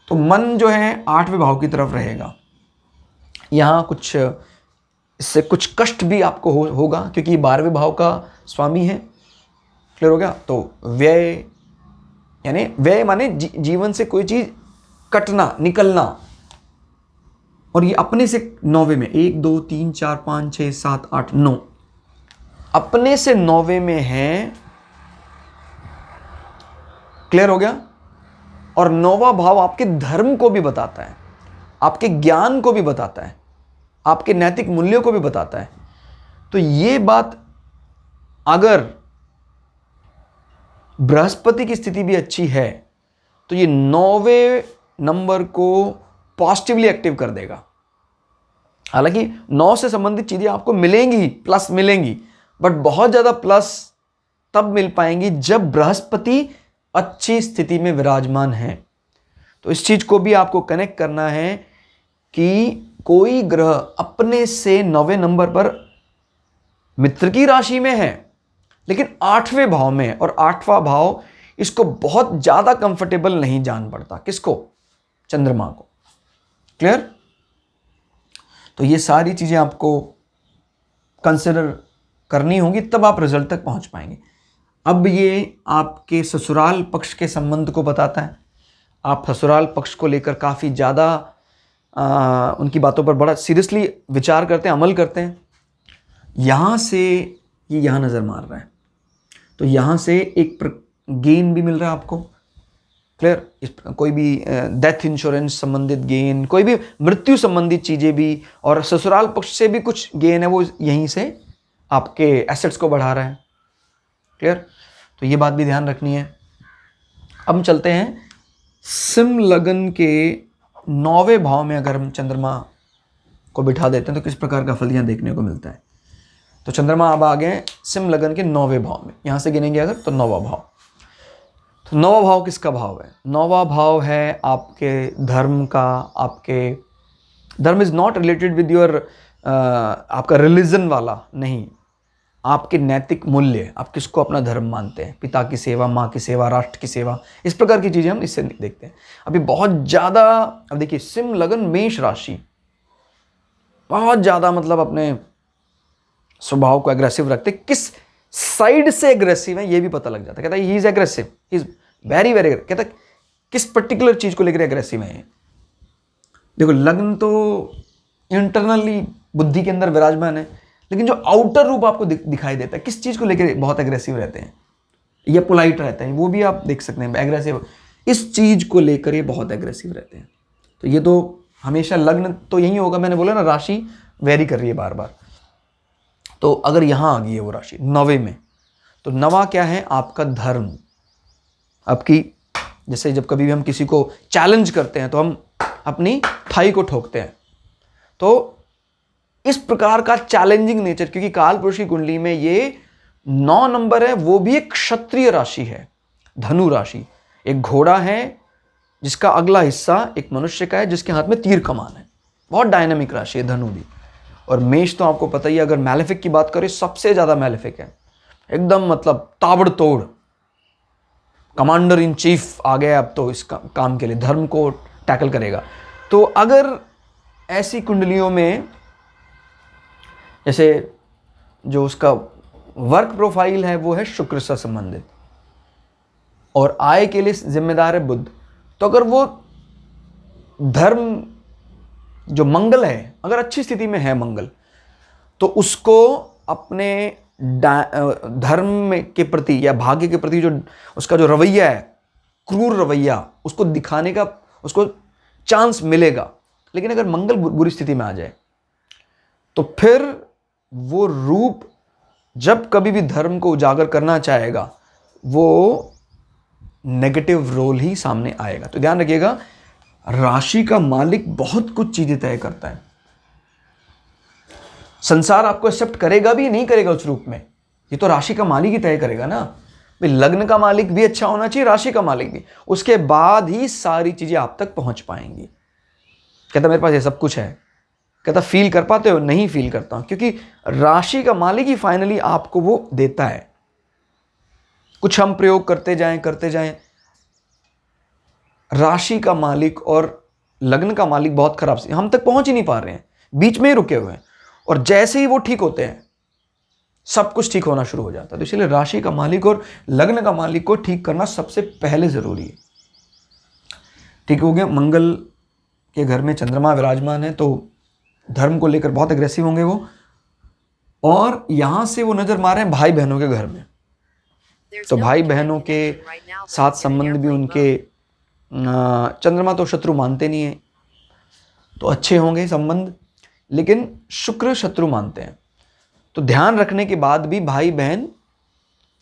तो मन जो है 8वें भाव की तरफ रहेगा। यहाँ कुछ इससे कुछ कष्ट भी आपको होगा क्योंकि 12वें भाव का स्वामी है। क्लियर हो गया। तो व्यय, यानी व्यय माने जीवन से कोई चीज कटना, निकलना, और ये अपने से 9वें में, 1 2 3 4 5 6 7 8 9, अपने से 9वें में है। क्लियर हो गया। और 9वां भाव आपके धर्म को भी बताता है, आपके ज्ञान को भी बताता है, आपके नैतिक मूल्यों को भी बताता है। तो ये बात अगर बृहस्पति की स्थिति भी अच्छी है तो ये 9वें नंबर को पॉजिटिवली एक्टिव कर देगा। हालांकि 9 से संबंधित चीजें आपको मिलेंगी, प्लस मिलेंगी, बट बहुत ज्यादा प्लस तब मिल पाएंगी जब बृहस्पति अच्छी स्थिति में विराजमान है। तो इस चीज को भी आपको कनेक्ट करना है कि कोई ग्रह अपने से 9वें नंबर पर मित्र की राशि में है लेकिन 8वें भाव में है, और 8वां भाव इसको बहुत ज्यादा कंफर्टेबल नहीं जान पड़ता। किसको? चंद्रमा को। क्लियर। तो ये सारी चीजें आपको कंसिडर करनी होंगी, तब आप रिजल्ट तक पहुंच पाएंगे। अब ये आपके ससुराल पक्ष के संबंध को बताता है। आप ससुराल पक्ष को लेकर काफ़ी ज़्यादा उनकी बातों पर बड़ा सीरियसली विचार करते हैं, अमल करते हैं। यहाँ से ये यहाँ नज़र मार रहा है तो यहाँ से एक गेन भी मिल रहा है आपको। क्लियर। कोई भी डेथ इंश्योरेंस संबंधित गेन, कोई भी मृत्यु संबंधित चीज़ें भी, और ससुराल पक्ष से भी कुछ गेन है, वो यहीं से आपके एसेट्स को बढ़ा रहा है। क्लियर। तो ये बात भी ध्यान रखनी है। अब हम चलते हैं सिंह लगन के 9वें भाव में अगर हम चंद्रमा को बिठा देते हैं तो किस प्रकार का फल यहाँ देखने को मिलता है। तो चंद्रमा अब आ गए सिंह लगन के 9वें भाव में। यहाँ से गिनेंगे अगर तो 9वां भाव। तो 9वां भाव किसका भाव है? 9वां भाव है आपके धर्म का। आपके धर्म is not related with your आपका रिलीजन वाला नहीं, आपके नैतिक मूल्य, आप किसको अपना धर्म मानते हैं, पिता की सेवा, माँ की सेवा, राष्ट्र की सेवा, इस प्रकार की चीजें हम इससे देखते हैं। अभी बहुत ज्यादा, अब देखिए सिंह लगन मेष राशि, बहुत ज्यादा मतलब अपने स्वभाव को एग्रेसिव रखते। किस साइड से एग्रेसिव है ये भी पता लग जाता है। कहता है he is aggressive, he is very very, कहता है किस पर्टिकुलर चीज को लेकर एग्रेसिव है। देखो लग्न तो इंटरनली बुद्धि के अंदर विराजमान है, लेकिन जो आउटर रूप आपको दिखाई देता है किस चीज को लेकर बहुत एग्रेसिव रहते हैं या पोलाइट रहते हैं, वो भी आप देख सकते हैं। एग्रेसिव इस चीज को लेकर ये बहुत एग्रेसिव रहते हैं। तो ये तो हमेशा लग्न तो यही होगा, मैंने बोला ना राशि वेरी कर रही है बार बार। तो अगर यहां आ गई है वो राशि 9वें में, तो 9वां क्या है आपका धर्म। आपकी जैसे जब कभी भी हम किसी को चैलेंज करते हैं तो हम अपनी थाई को ठोकते हैं। तो इस प्रकार का चैलेंजिंग नेचर, क्योंकि काल पुरुष की कुंडली में ये 9 नंबर है, वो भी एक क्षत्रिय राशि है, धनु राशि। एक घोड़ा है जिसका अगला हिस्सा एक मनुष्य का है जिसके हाथ में तीर कमान है। बहुत डायनामिक राशि है धनु भी। और मेष तो आपको पता ही है, अगर मैलेफिक की बात करें सबसे ज्यादा मैलेफिक है, एकदम मतलब ताबड़तोड़ कमांडर इन चीफ आ गया अब तो इस काम के लिए, धर्म को टैकल करेगा। तो अगर ऐसी कुंडलियों में जैसे जो उसका वर्क प्रोफाइल है वो है शुक्र से संबंधित और आय के लिए जिम्मेदार है बुध, तो अगर वो धर्म जो मंगल है अगर अच्छी स्थिति में है मंगल, तो उसको अपने धर्म के प्रति या भाग्य के प्रति जो उसका जो रवैया है, क्रूर रवैया, उसको दिखाने का उसको चांस मिलेगा। लेकिन अगर मंगल बुरी स्थिति में आ जाए तो फिर वो रूप जब कभी भी धर्म को उजागर करना चाहेगा वो नेगेटिव रोल ही सामने आएगा। तो ध्यान रखिएगा, राशि का मालिक बहुत कुछ चीजें तय करता है। संसार आपको एक्सेप्ट करेगा भी नहीं करेगा उस रूप में, ये तो राशि का मालिक ही तय करेगा ना। भाई लग्न का मालिक भी अच्छा होना चाहिए, राशि का मालिक भी, उसके बाद ही सारी चीजें आप तक पहुंच पाएंगी। कहता मेरे पास ये सब कुछ है, कहता फील कर पाते हो? नहीं फील करता हूं, क्योंकि राशि का मालिक ही फाइनली आपको वो देता है। कुछ हम प्रयोग करते जाएं, राशि का मालिक और लग्न का मालिक बहुत खराब से हम तक पहुंच ही नहीं पा रहे हैं, बीच में ही रुके हुए हैं। और जैसे ही वो ठीक होते हैं सब कुछ ठीक होना शुरू हो जाता है। तो इसलिए राशि का मालिक और लग्न का मालिक को ठीक करना सबसे पहले जरूरी है। ठीक हो गया, मंगल के घर में चंद्रमा विराजमान है तो धर्म को लेकर बहुत एग्रेसिव होंगे वो। और यहां से वो नजर मारे हैं भाई बहनों के घर में, तो भाई बहनों के साथ संबंध भी उनके, चंद्रमा तो शत्रु मानते नहीं है तो अच्छे होंगे संबंध, लेकिन शुक्र शत्रु मानते हैं। तो ध्यान रखने के बाद भी भाई बहन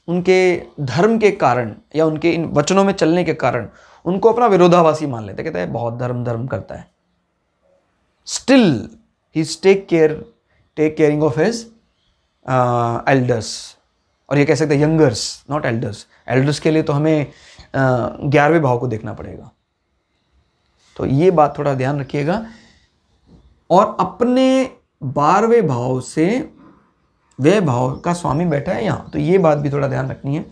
उनके धर्म के कारण या उनके इन वचनों में चलने के कारण उनको अपना विरोधाभासी मान लेते, कहते हैं बहुत धर्म करता है। Still he is take caring of his elders, और ये कह सकते हैं यंगर्स, नॉट एल्डर्स। एल्डर्स के लिए तो हमें 11वें भाव को देखना पड़ेगा। तो ये बात थोड़ा ध्यान रखिएगा। और अपने 12वें भाव से वह भाव का स्वामी बैठा है यहाँ, तो ये बात भी थोड़ा ध्यान रखनी है।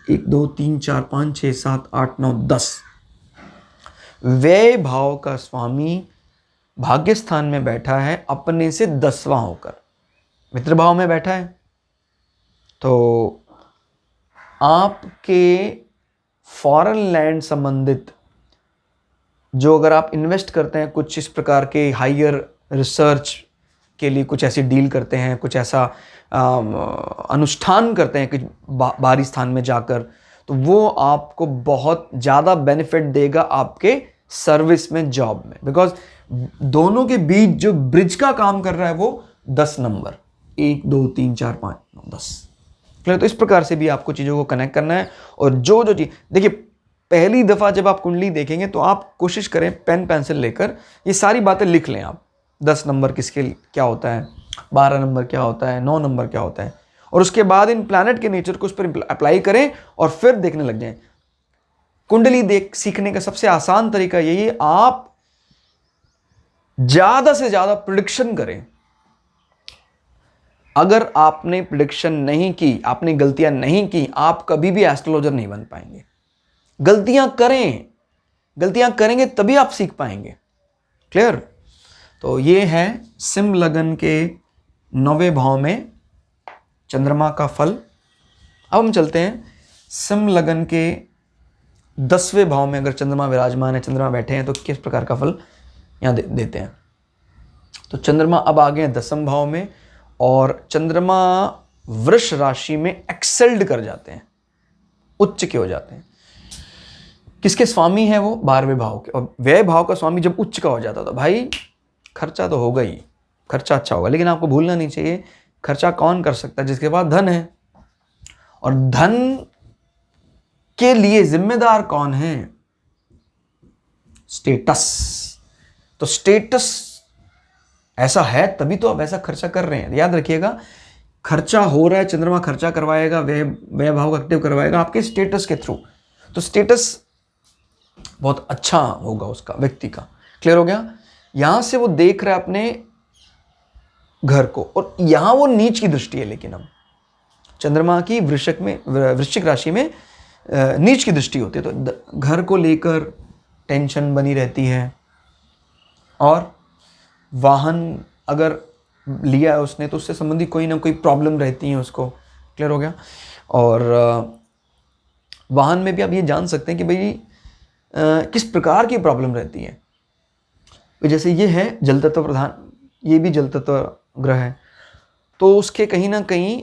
1 2 3 4 5 6 7 8 9 10 वह भाव का स्वामी भाग्य स्थान में बैठा है अपने से 10वां होकर, मित्र भाव में बैठा है। तो आपके फॉरेन लैंड संबंधित जो अगर आप इन्वेस्ट करते हैं, कुछ इस प्रकार के हायर रिसर्च के लिए कुछ ऐसी डील करते हैं, कुछ ऐसा अनुष्ठान करते हैं कि बाहरी स्थान में जाकर, तो वो आपको बहुत ज़्यादा बेनिफिट देगा आपके सर्विस में, जॉब में। बिकॉज दोनों के बीच जो ब्रिज का काम कर रहा है वो 10 नंबर, 1 2 3 4 5 9 10। तो इस प्रकार से भी आपको चीज़ों को कनेक्ट करना है। और जो चीज़ देखिए, पहली दफ़ा जब आप कुंडली देखेंगे तो आप कोशिश करें पेन पेंसिल लेकर ये सारी बातें लिख लें आप। 10 नंबर किसके क्या होता है, 12 नंबर क्या होता है, 9 नंबर क्या होता है, और उसके बाद इन प्लैनेट के नेचर को उस पर अप्लाई करें और फिर देखने लग जाएं। कुंडली सीखने का सबसे आसान तरीका यही है, आप ज़्यादा से ज़्यादा प्रिडिक्शन करें। अगर आपने प्रिडिक्शन नहीं की, आपने गलतियां नहीं की, आप कभी भी एस्ट्रोलॉजर नहीं बन पाएंगे। गलतियां करेंगे तभी आप सीख पाएंगे। क्लियर? तो ये है सिंह लगन के 9वें भाव में चंद्रमा का फल अब हम चलते हैं सिंह लगन के 10वें भाव में अगर चंद्रमा विराजमान है, चंद्रमा बैठे हैं, तो किस प्रकार का फल यहाँ देते हैं। तो चंद्रमा अब आ गए हैं 10वें भाव में और चंद्रमा वृष राशि में एक्सेल्ड कर जाते हैं, उच्च के हो जाते हैं। किसके स्वामी है वो? 12वें भाव के। और व्यय भाव का स्वामी जब उच्च का हो जाता तो भाई खर्चा तो होगा ही, खर्चा अच्छा होगा। लेकिन आपको भूलना नहीं चाहिए, खर्चा कौन कर सकता है? जिसके पास धन है। और धन के लिए जिम्मेदार कौन है? स्टेटस। तो स्टेटस ऐसा है तभी तो आप ऐसा खर्चा कर रहे हैं। याद रखिएगा, खर्चा हो रहा है, चंद्रमा खर्चा करवाएगा, व्यय भाव एक्टिव करवाएगा आपके स्टेटस के थ्रू। तो स्टेटस बहुत अच्छा होगा उसका, व्यक्ति का। क्लियर हो गया? यहां से वो देख रहा है अपने घर को, और यहां वो नीच की दृष्टि है। लेकिन अब चंद्रमा की वृश्चिक राशि में नीच की दृष्टि होती है, तो घर को लेकर टेंशन बनी रहती है। और वाहन अगर लिया है उसने तो उससे संबंधी कोई ना कोई प्रॉब्लम रहती है उसको। क्लियर हो गया? और वाहन में भी आप ये जान सकते हैं कि भाई किस प्रकार की प्रॉब्लम रहती है। जैसे ये है जल तत्व प्रधान, ये भी जल तत्व ग्रह है, तो उसके कहीं ना कहीं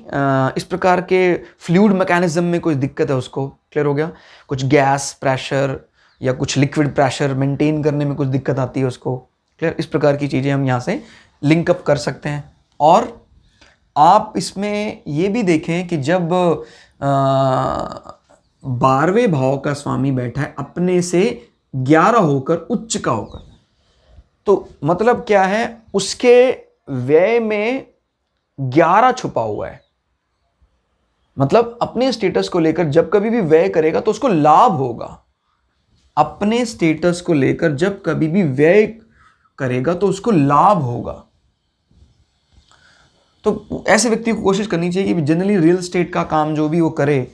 इस प्रकार के फ्लूइड मैकेनिज्म में कुछ दिक्कत है उसको। क्लियर हो गया? कुछ गैस प्रेशर या कुछ लिक्विड प्रेशर मेंटेन करने में कुछ दिक्कत आती है उसको। क्लियर? इस प्रकार की चीज़ें हम यहाँ से लिंकअप कर सकते हैं। और आप इसमें ये भी देखें कि जब 12वें भाव का स्वामी बैठा है अपने से 11 होकर, उच्च का होकर, तो मतलब क्या है? उसके व्यय में 11 छुपा हुआ है। मतलब अपने स्टेटस को लेकर जब कभी भी व्यय करेगा तो उसको लाभ होगा। अपने स्टेटस को लेकर जब कभी भी व्यय करेगा तो उसको लाभ होगा। तो ऐसे व्यक्ति को कोशिश करनी चाहिए कि जनरली रियल एस्टेट का काम जो भी वो करे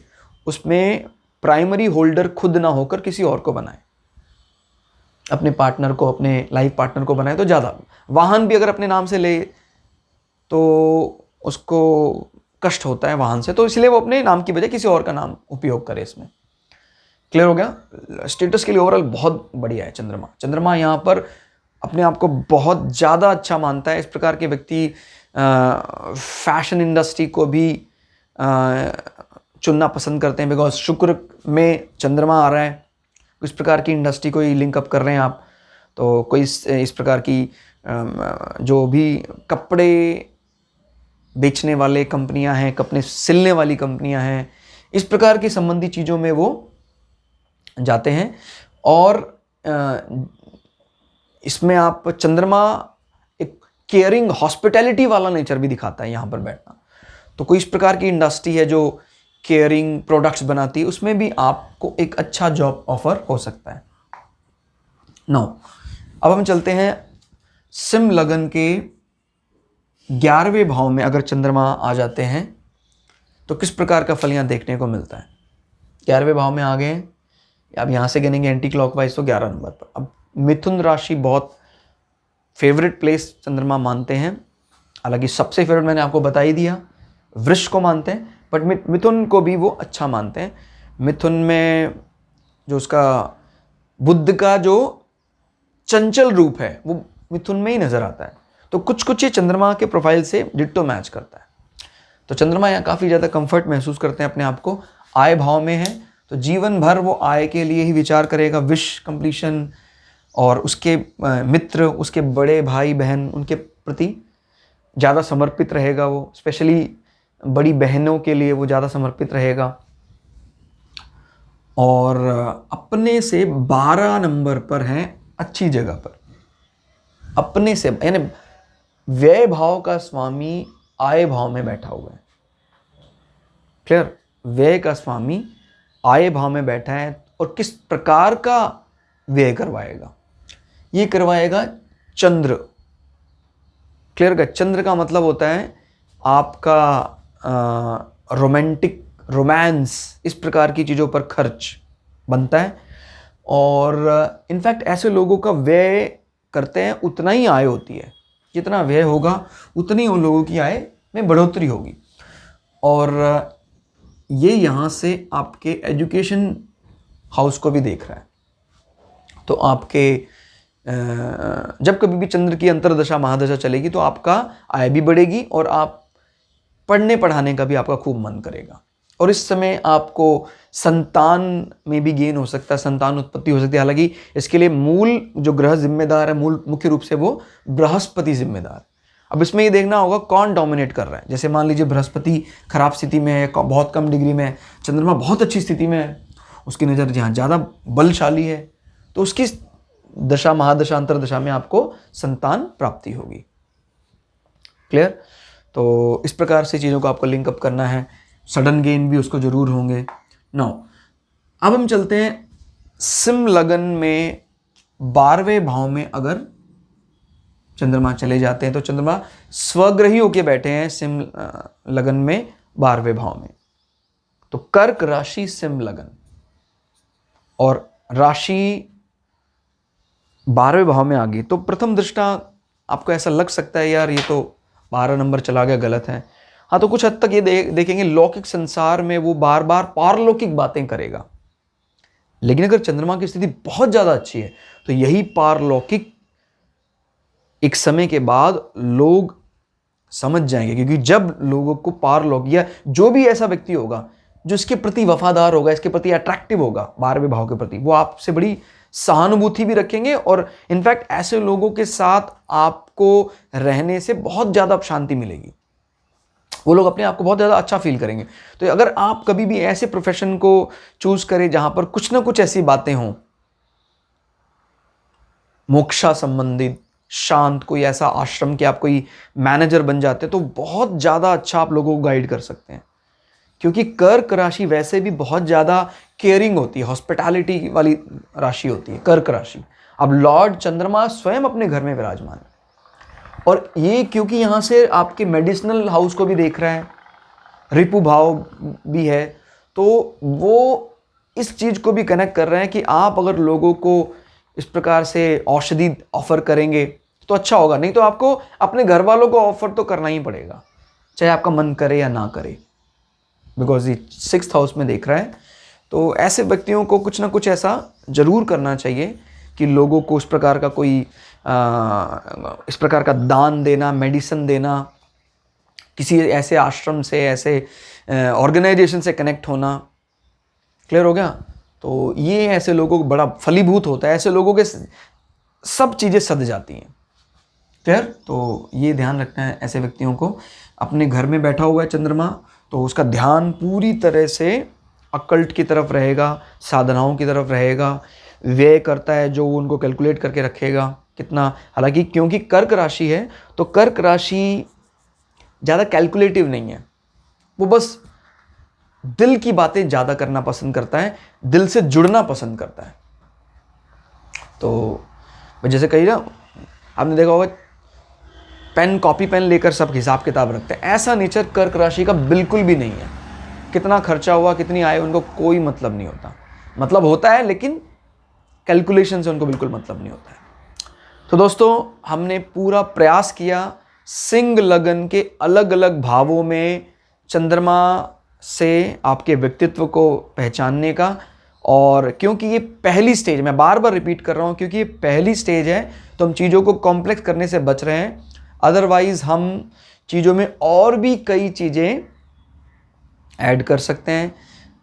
उसमें प्राइमरी होल्डर खुद ना होकर किसी और को बनाए, अपने पार्टनर को, अपने लाइफ पार्टनर को बनाए तो ज़्यादा। वाहन भी अगर अपने नाम से ले तो उसको कष्ट होता है वाहन से, तो इसलिए वो अपने नाम की बजाय किसी और का नाम उपयोग करे इसमें। क्लियर हो गया? स्टेटस के लिए ओवरऑल बहुत बढ़िया है चंद्रमा। चंद्रमा यहाँ पर अपने आप को बहुत ज़्यादा अच्छा मानता है। इस प्रकार के व्यक्ति फैशन इंडस्ट्री को भी चुनना पसंद करते हैं, बिकॉज शुक्र में चंद्रमा आ रहा है। इस प्रकार की इंडस्ट्री को ही लिंकअप कर रहे हैं आप, तो कोई इस प्रकार की जो भी कपड़े बेचने वाले कंपनियां हैं, कपड़े सिलने वाली कंपनियां हैं, इस प्रकार की संबंधी चीज़ों में वो जाते हैं। और इसमें आप चंद्रमा एक केयरिंग हॉस्पिटैलिटी वाला नेचर भी दिखाता है यहाँ पर बैठना। तो कोई इस प्रकार की इंडस्ट्री है जो केयरिंग प्रोडक्ट्स बनाती है, उसमें भी आपको एक अच्छा जॉब ऑफर हो सकता है। नो, अब हम चलते हैं सिंह लगन के 11वें भाव में अगर चंद्रमा आ जाते हैं तो किस प्रकार का फल यहाँ देखने को मिलता है। 11वें भाव में आ गए, अब यहाँ से गिनेंगे एंटी क्लॉकवाइज तो 11 नंबर पर। अब मिथुन राशि बहुत फेवरेट प्लेस चंद्रमा मानते हैं। हालांकि सबसे फेवरेट मैंने आपको बता ही दिया, वृष को मानते हैं, बट मिथुन को भी वो अच्छा मानते हैं। मिथुन में जो उसका बुद्ध का जो चंचल रूप है वो मिथुन में ही नजर आता है। तो कुछ कुछ ये चंद्रमा के प्रोफाइल से डिट्टो मैच करता है। तो चंद्रमा यहाँ काफ़ी ज़्यादा कंफर्ट महसूस करते हैं अपने आप को। आय भाव में है तो जीवन भर वो आय के लिए ही विचार करेगा, विश कंप्लीशन, और उसके मित्र, उसके बड़े भाई बहन, उनके प्रति ज़्यादा समर्पित रहेगा वो। स्पेशली बड़ी बहनों के लिए वो ज़्यादा समर्पित रहेगा। और अपने से 12 नंबर पर है, अच्छी जगह पर। अपने से यानी व्यय भाव का स्वामी आय भाव में बैठा हुआ है। क्लियर? व्यय का स्वामी आय भाव में बैठा है और किस प्रकार का व्यय करवाएगा? ये करवाएगा चंद्र। क्लियर का? चंद्र का मतलब होता है आपका रोमांटिक, रोमांस, इस प्रकार की चीज़ों पर खर्च बनता है। और इनफैक्ट ऐसे लोगों का व्यय करते हैं उतना ही आय होती है, जितना व्यय होगा उतनी उन लोगों की आय में बढ़ोतरी होगी। और ये यहाँ से आपके एजुकेशन हाउस को भी देख रहा है। तो आपके जब कभी भी चंद्र की अंतर्दशा महादशा चलेगी तो आपका आय भी बढ़ेगी और आप पढ़ने पढ़ाने का भी आपका खूब मन करेगा। और इस समय आपको संतान में भी गेन हो सकता है, संतान उत्पत्ति हो सकती है। हालांकि इसके लिए मूल जो ग्रह जिम्मेदार है, मूल मुख्य रूप से वो बृहस्पति जिम्मेदार है। अब इसमें ये देखना होगा कौन डोमिनेट कर रहा है। जैसे मान लीजिए बृहस्पति खराब स्थिति में है, बहुत कम डिग्री में है, चंद्रमा बहुत अच्छी स्थिति में है, उसकी नज़र जहाँ ज़्यादा बलशाली है, तो उसकी दशा महादशा अंतरदशा में आपको संतान प्राप्ति होगी। क्लियर? तो इस प्रकार से चीज़ों को आपको लिंकअप करना है। सडन गेन भी उसको जरूर होंगे। नो, अब हम चलते हैं सिंह लगन में 12वें भाव में अगर चंद्रमा चले जाते हैं तो चंद्रमा स्वग्रही होके बैठे हैं सिंह लगन में 12वें भाव में। तो कर्क राशि सिंह लगन और राशि 12वें भाव में आ गई तो प्रथम दृष्टा आपको ऐसा लग सकता है यार ये तो 12 नंबर चला गया, गलत है। हाँ, तो कुछ हद तक ये देखेंगे लौकिक संसार में वो बार बार पारलौकिक बातें करेगा, लेकिन अगर चंद्रमा की स्थिति बहुत ज़्यादा अच्छी है तो यही पारलौकिक एक समय के बाद लोग समझ जाएंगे। क्योंकि जब लोगों को पारलौकिक या जो भी ऐसा व्यक्ति होगा जो इसके प्रति वफादार होगा, इसके प्रति अट्रैक्टिव होगा 12वें भाव के प्रति, वो आपसे बड़ी सहानुभूति भी रखेंगे और इनफैक्ट ऐसे लोगों के साथ आपको रहने से बहुत ज़्यादा शांति मिलेगी। वो लोग अपने आप को बहुत ज़्यादा अच्छा फील करेंगे। तो अगर आप कभी भी ऐसे प्रोफेशन को चूज करें जहां पर कुछ ना कुछ ऐसी बातें हों, मोक्षा संबंधित, शांत, कोई ऐसा आश्रम के आप कोई मैनेजर बन जाते हैं तो बहुत ज़्यादा अच्छा आप लोगों को गाइड कर सकते हैं। क्योंकि कर्क राशि वैसे भी बहुत ज़्यादा केयरिंग होती है, हॉस्पिटैलिटी वाली राशि होती है कर्क राशि। अब लॉर्ड चंद्रमा स्वयं अपने घर में विराजमान है और ये क्योंकि यहाँ से आपके मेडिसिनल हाउस को भी देख रहा है, रिपु भाव भी है, तो वो इस चीज़ को भी कनेक्ट कर रहे हैं कि आप अगर लोगों को इस प्रकार से औषधि ऑफर करेंगे तो अच्छा होगा। नहीं तो आपको अपने घर वालों को ऑफर तो करना ही पड़ेगा, चाहे आपका मन करे या ना करे, बिकॉज ये 6th हाउस में देख रहा है। तो ऐसे व्यक्तियों को कुछ ना कुछ ऐसा जरूर करना चाहिए कि लोगों को इस प्रकार का कोई इस प्रकार का दान देना, मेडिसिन देना, किसी ऐसे आश्रम से, ऐसे ऑर्गेनाइजेशन से कनेक्ट होना। क्लियर हो गया? तो ये ऐसे लोगों को बड़ा फलीभूत होता है, ऐसे लोगों के सब चीज़ें सध जाती हैं। क्लियर? तो ये ध्यान रखना है ऐसे व्यक्तियों को। अपने घर में बैठा हुआ है चंद्रमा तो उसका ध्यान पूरी तरह से अकल्ट की तरफ रहेगा, साधनाओं की तरफ रहेगा, व्यय करता है जो उनको कैलकुलेट करके रखेगा कितना। हालांकि क्योंकि कर्क राशि है तो कर्क राशि ज़्यादा कैलकुलेटिव नहीं है, वो बस दिल की बातें ज़्यादा करना पसंद करता है, दिल से जुड़ना पसंद करता है। तो जैसे कही ना, आपने देखा होगा पेन, कॉपी पेन लेकर सब हिसाब किताब रखते हैं, ऐसा नेचर कर्क राशि का बिल्कुल भी नहीं है। कितना खर्चा हुआ, कितनी आय, उनको कोई मतलब नहीं होता। मतलब होता है लेकिन कैलकुलेशन से उनको बिल्कुल मतलब नहीं होता है। तो दोस्तों, हमने पूरा प्रयास किया सिंह लगन के अलग अलग भावों में चंद्रमा से आपके व्यक्तित्व को पहचानने का। और क्योंकि ये पहली स्टेज, मैं बार बार रिपीट कर रहा हूँ, क्योंकि ये पहली स्टेज है तो हम चीज़ों को कॉम्प्लेक्स करने से बच रहे हैं। अदरवाइज हम चीज़ों में और भी कई चीज़ें ऐड कर सकते हैं,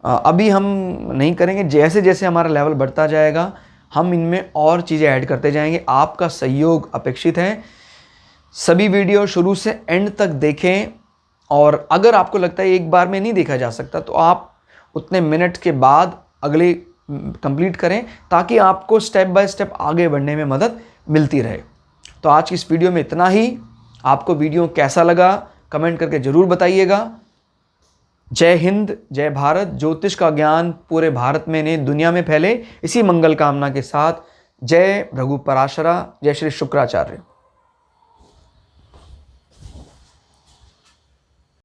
अभी हम नहीं करेंगे। जैसे जैसे हमारा लेवल बढ़ता जाएगा हम इनमें और चीज़ें ऐड करते जाएंगे। आपका सहयोग अपेक्षित है। सभी वीडियो शुरू से एंड तक देखें और अगर आपको लगता है एक बार में नहीं देखा जा सकता तो आप उतने मिनट के बाद अगले कंप्लीट करें ताकि आपको स्टेप बाय स्टेप आगे बढ़ने में मदद मिलती रहे। तो आज की इस वीडियो में इतना ही। आपको वीडियो कैसा लगा कमेंट करके ज़रूर बताइएगा। जय हिंद, जय भारत। ज्योतिष का ज्ञान पूरे भारत में नहीं दुनिया में फैले, इसी मंगल कामना के साथ जय भृगु पराशरा, जय श्री शुक्राचार्य।